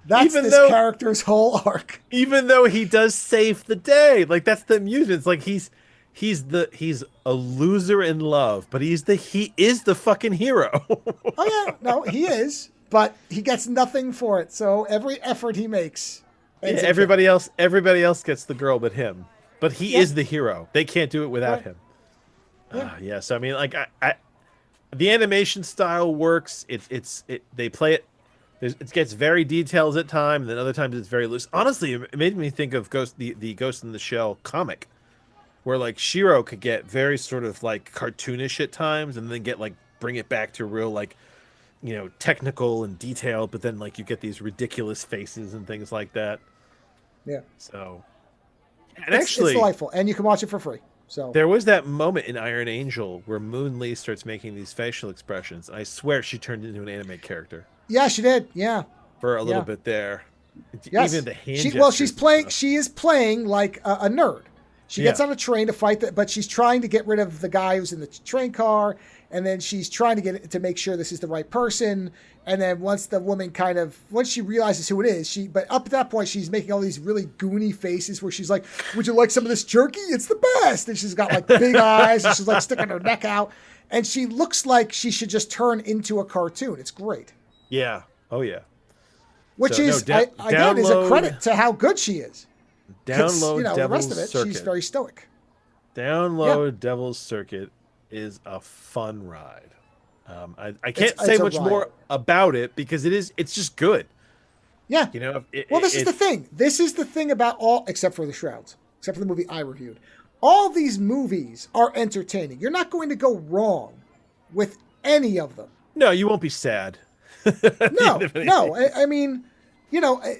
S1: That's this character's whole arc.
S2: Even though he does save the day, like that's the amusement. It's like he's a loser in love, but he is the fucking hero.
S1: Oh yeah, no, he is, but he gets nothing for it. So every effort he makes.
S2: Everybody else gets the girl but him. But he is the hero. They can't do it without him. Yeah. So I mean, like, I the animation style works. They play it. It gets very detailed at times, and then other times it's very loose. Honestly, it made me think of the Ghost in the Shell comic, where like Shiro could get very sort of like cartoonish at times, and then bring it back to real like, technical and detailed. But then like you get these ridiculous faces and things like that.
S1: Yeah.
S2: So,
S1: it's delightful, and you can watch it for free. So
S2: there was that moment in Iron Angel where Moon Lee starts making these facial expressions. I swear she turned into an anime character.
S1: Yeah, she did. Yeah.
S2: For a little bit there.
S1: Yes.
S2: Even the hand
S1: She is playing like a nerd. She gets on a train to fight, but she's trying to get rid of the guy who's in the train car, and then she's trying to get it to make sure this is the right person. And then once the woman once she realizes who it is, but up at that point, she's making all these really goony faces where she's like, "Would you like some of this jerky? It's the best." And she's got like big eyes, and she's like sticking her neck out, and she looks like she should just turn into a cartoon. It's great.
S2: Yeah. Oh yeah.
S1: Which is again is a credit to how good she is.
S2: Download
S1: the
S2: Devil's
S1: rest of it,
S2: Circuit.
S1: she's very stoic.
S2: Download Devil's Circuit is a fun ride. I can't say much more about it because it's just good.
S1: Yeah. This is the thing. This is the thing about all, except for the Shrouds, except for the movie I reviewed. All these movies are entertaining. You're not going to go wrong with any of them.
S2: No, you won't be sad.
S1: No. I mean,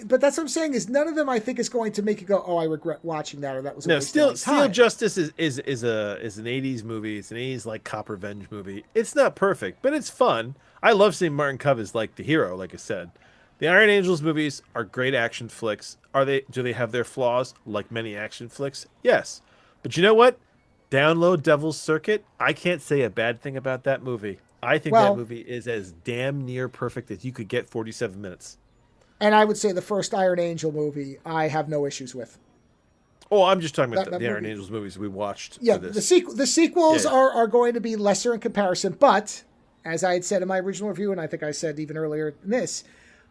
S1: but that's what I'm saying is none of them I think is going to make you go, "Oh, I regret watching that," or "That was a waste of my time."
S2: Steel Justice is an 80s movie. It's an 80s like cop revenge movie. It's not perfect, but it's fun. I love seeing Martin Cove as like the hero, like I said. The Iron Angels movies are great action flicks. Do they have their flaws like many action flicks? Yes. But you know what? Download Devil's Circuit. I can't say a bad thing about that movie. I think that movie is as damn near perfect as you could get 47 minutes.
S1: And I would say the first Iron Angel movie I have no issues with.
S2: Oh, I'm just talking about the Iron Angels movies we watched.
S1: Yeah,
S2: for this.
S1: the sequels are going to be lesser in comparison, but as I had said in my original review, and I think I said even earlier in this,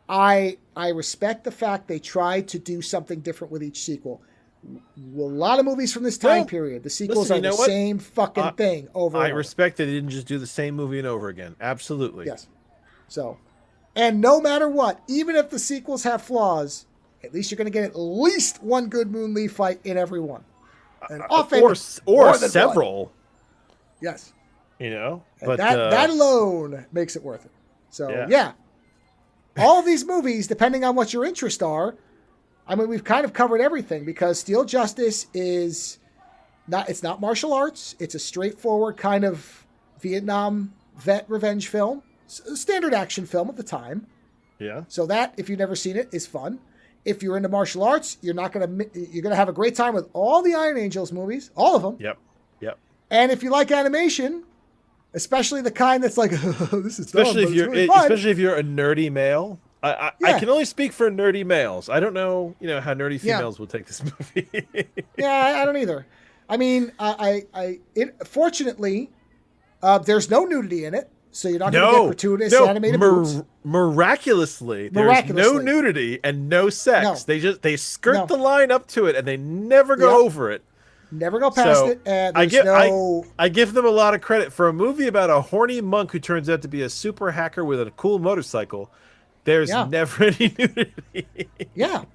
S1: I respect the fact they tried to do something different with each sequel. A lot of movies from this time period, the sequels are the same fucking thing over and over.
S2: I respect that they didn't just do the same movie and over again. Absolutely.
S1: Yes. So, and no matter what, even if the sequels have flaws, at least you're going to get at least one good Moon Lee fight in every one. And often
S2: or several.
S1: One. Yes.
S2: But
S1: that alone makes it worth it. So, yeah. All of these movies, depending on what your interests are, I mean, we've kind of covered everything because Steel Justice it's not martial arts. It's a straightforward kind of Vietnam vet revenge film, standard action film at the time.
S2: Yeah.
S1: So that, if you've never seen it, is fun. If you're into martial arts, you're going to have a great time with all the Iron Angels movies, all of them.
S2: Yep.
S1: And if you like animation, especially the kind that's like, this is
S2: especially
S1: dumb,
S2: if you're
S1: really fun.
S2: especially if you're a nerdy male. I can only speak for nerdy males. I don't know, how nerdy females will take this movie.
S1: I don't either. I mean, fortunately, there's no nudity in it, so you're not going to get gratuitous animated boobs.
S2: Miraculously, there's no nudity and no sex.
S1: No.
S2: They skirt the line up to it and they never go over it.
S1: Never go past it. And
S2: I give them a lot of credit for a movie about a horny monk who turns out to be a super hacker with a cool motorcycle. There's never any nudity. Yeah,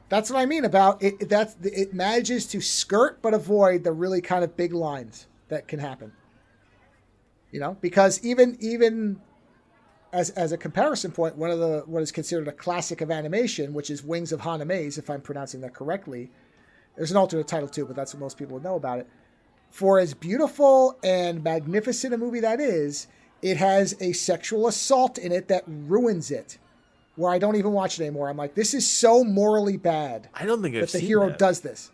S1: that's what I mean about it. It manages to skirt but avoid the really kind of big lines that can happen. Because even as a comparison point, what is considered a classic of animation, which is Wings of Hana-Maze, if I'm pronouncing that correctly. There's an alternate title too, but that's what most people would know about it. For as beautiful and magnificent a movie that is, it has a sexual assault in it that ruins it. Where I don't even watch it anymore. I'm like, this is so morally bad.
S2: I don't think I've seen
S1: that the hero does this.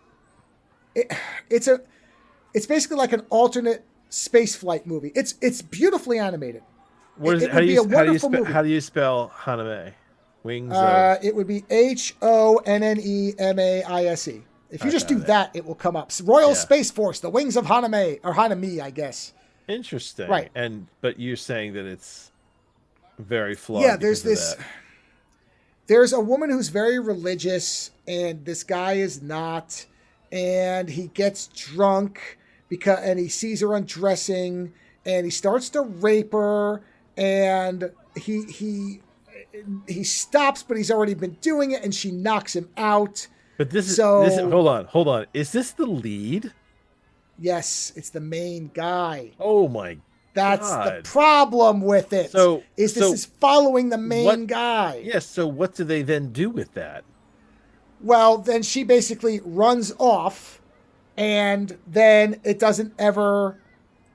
S1: It's basically like an alternate space flight movie. It's beautifully animated.
S2: What is it? How do you spell Haname? Wings of...
S1: It would be Honnemeise. If you just do that, it will come up. Royal Space Force, the Wings of Haname, or Hanami, I guess.
S2: Interesting.
S1: Right.
S2: But you're saying that it's very flawed.
S1: Yeah, there's a woman who's very religious, and this guy is not, and he gets drunk and he sees her undressing, and he starts to rape her, and he stops, but he's already been doing it, and she knocks him out.
S2: But this is hold on. Is this the lead?
S1: Yes, it's the main guy.
S2: Oh my God.
S1: That's the problem with it. This is following the main guy.
S2: Yes, so what do they then do with that?
S1: Well, then she basically runs off, and then it doesn't ever...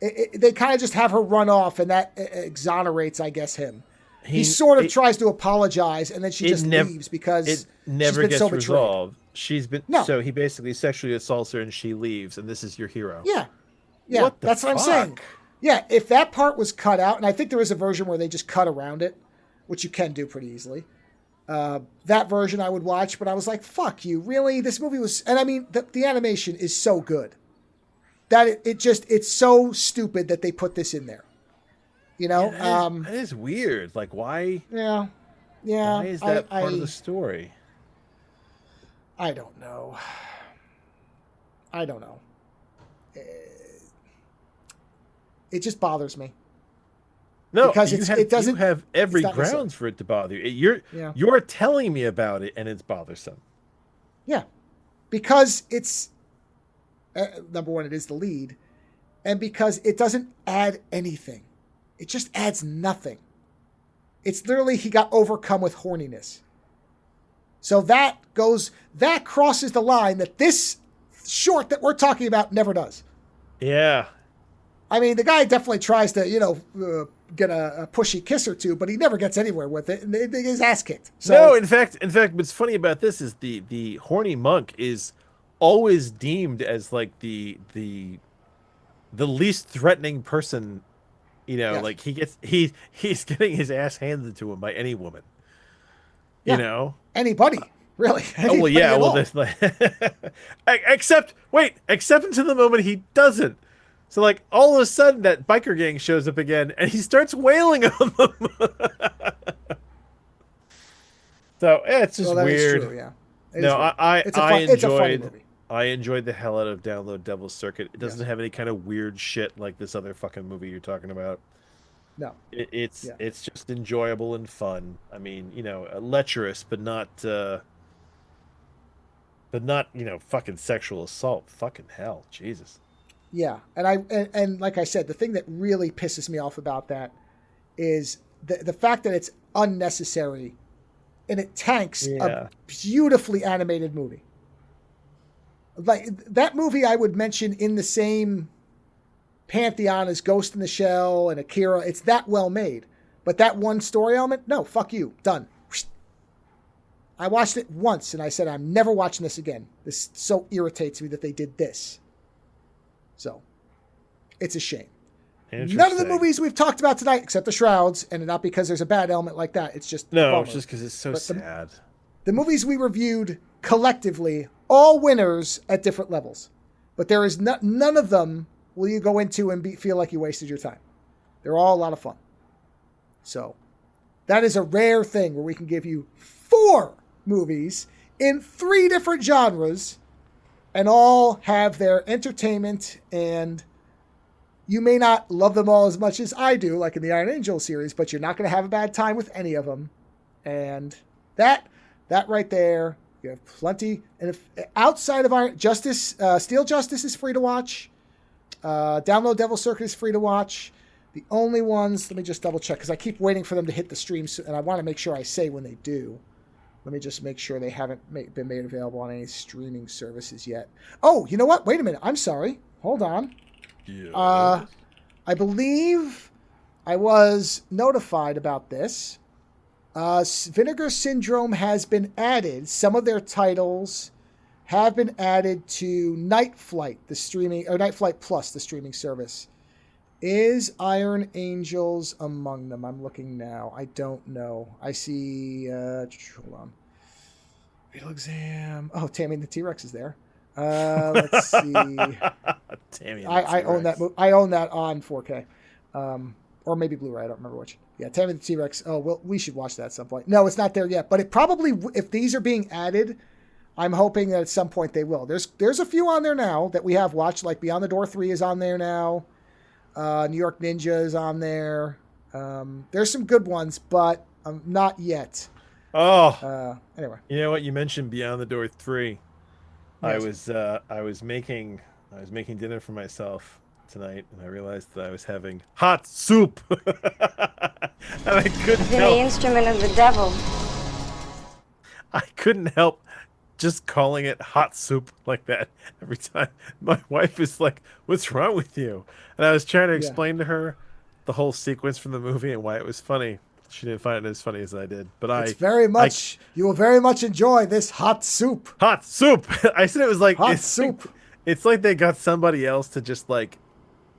S1: they kind of just have her run off, and that exonerates, I guess, him. He sort of tries to apologize, and then she just leaves because
S2: it never
S1: she's been
S2: gets
S1: so
S2: resolved. She's been
S1: No.
S2: So he basically sexually assaults her and she leaves, and this is your hero.
S1: Yeah. Yeah,
S2: What the
S1: that's what I'm saying.
S2: fuck?
S1: Yeah, if that part was cut out, and I think there is a version where they just cut around it, which you can do pretty easily. That version I would watch, but I was like, fuck you, really? This movie was, and I mean, the animation is so good that it's so stupid that they put this in there. You know?
S2: That is weird. Like, why?
S1: Yeah. Yeah.
S2: Why is that part of the story?
S1: I don't know. I don't know. It just bothers me.
S2: No,
S1: because
S2: it doesn't. You have every
S1: necessary.
S2: grounds for it to bother you. You're telling me about it, and it's bothersome.
S1: Yeah, because it's number one, it is the lead, and because it doesn't add anything. It just adds nothing. It's literally he got overcome with horniness. So that crosses the line that this short that we're talking about never does.
S2: Yeah.
S1: I mean, the guy definitely tries to, get a pushy kiss or two, but he never gets anywhere with it, and his ass kicked. So,
S2: no, in fact, what's funny about this is the horny monk is always deemed as like the least threatening person. Like he's getting his ass handed to him by any woman.
S1: Yeah. Anybody, really?
S2: Oh well, yeah. Well, there's like, except until the moment he doesn't. So like all of a sudden that biker gang shows up again and he starts wailing on them. So it's just weird.
S1: True, yeah.
S2: It's
S1: a funny movie.
S2: I enjoyed the hell out of Download Devil's Circuit. It doesn't have any kind of weird shit like this other fucking movie you're talking about.
S1: No.
S2: It's just enjoyable and fun. I mean, lecherous, but not fucking sexual assault. Fucking hell, Jesus.
S1: Yeah, and like I said, the thing that really pisses me off about that is the fact that it's unnecessary, and it tanks a beautifully animated movie. Like that movie, I would mention in the same pantheon as Ghost in the Shell and Akira. It's that well made, but that one story element, no, fuck you, done. I watched it once and I said I'm never watching this again. This so irritates me that they did this. So, it's a shame. None of the movies we've talked about tonight, except The Shrouds, and not because there's a bad element like that. It's just
S2: it's just because it's so sad.
S1: The movies we reviewed collectively, all winners at different levels, but there is none of them will you go into and feel like you wasted your time. They're all a lot of fun. So, that is a rare thing where we can give you 4 movies in 3 different genres. And all have their entertainment, and you may not love them all as much as I do, like in the Iron Angel series, but you're not going to have a bad time with any of them. And that right there, you have plenty. And if outside of Iron Justice, Steel Justice is free to watch. Download Devil Circuit is free to watch. The only ones, let me just double check because I keep waiting for them to hit the stream, and I want to make sure I say when they do. Let me just make sure they haven't been made available on any streaming services yet. Oh, you know what? Wait a minute. I'm sorry. Hold on.
S2: Yeah.
S1: I believe I was notified about this. Vinegar Syndrome has been added. Some of their titles have been added to Night Flight, the streaming, or Night Flight Plus, the streaming service. Is Iron Angels among them? I'm looking now. I don't know. I see. Hold on. Fatal Exam. Oh, Tammy and the T-Rex is there. Let's see.
S2: Tammy. And
S1: I own that. I own that on 4K, or maybe Blu-ray. I don't remember which. Yeah, Tammy and the T-Rex. Oh, well, we should watch that at some point. No, it's not there yet. But it probably, if these are being added, I'm hoping that at some point they will. There's a few on there now that we have watched. Like Beyond the Door 3 is on there now. New York Ninja is on there. There's some good ones, but not yet.
S2: Oh.
S1: Anyway.
S2: You know what? You mentioned Beyond the Door 3.
S1: Yes.
S2: I was making dinner for myself tonight, and I realized that I was having hot soup, and I couldn't help.
S7: The instrument of the devil.
S2: I couldn't help just calling it hot soup like that every time. My wife is like, "What's wrong with you?" And I was trying to explain to her the whole sequence from the movie and why it was funny. She didn't find it as funny as I did, but
S1: you will very much enjoy this hot soup.
S2: Hot soup. I said it was like
S1: hot soup.
S2: It's like they got somebody else to just like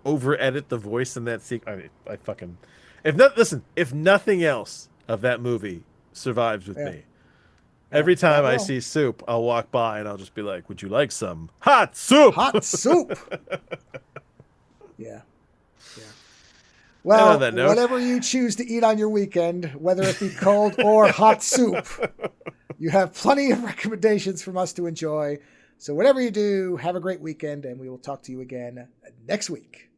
S2: over edit the voice in that sequence. I fucking if nothing else of that movie survives with me. Every time I see soup, I'll walk by and I'll just be like, "Would you like some hot soup?"
S1: Hot soup. Yeah. Well, whatever you choose to eat on your weekend, whether it be cold or hot soup, you have plenty of recommendations from us to enjoy. So whatever you do, have a great weekend, and we will talk to you again next week.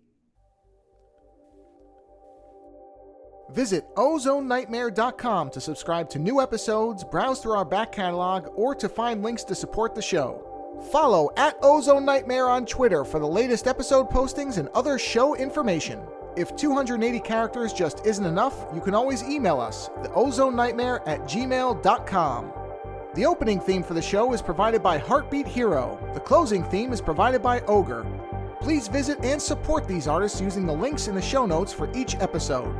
S1: Visit OzoneNightmare.com to subscribe to new episodes, browse through our back catalog, or to find links to support the show. Follow @OzoneNightmare on Twitter for the latest episode postings and other show information. If 280 characters just isn't enough, you can always email us, theozonenightmare@gmail.com. The opening theme for the show is provided by Heartbeat Hero. The closing theme is provided by Ogre. Please visit and support these artists using the links in the show notes for each episode.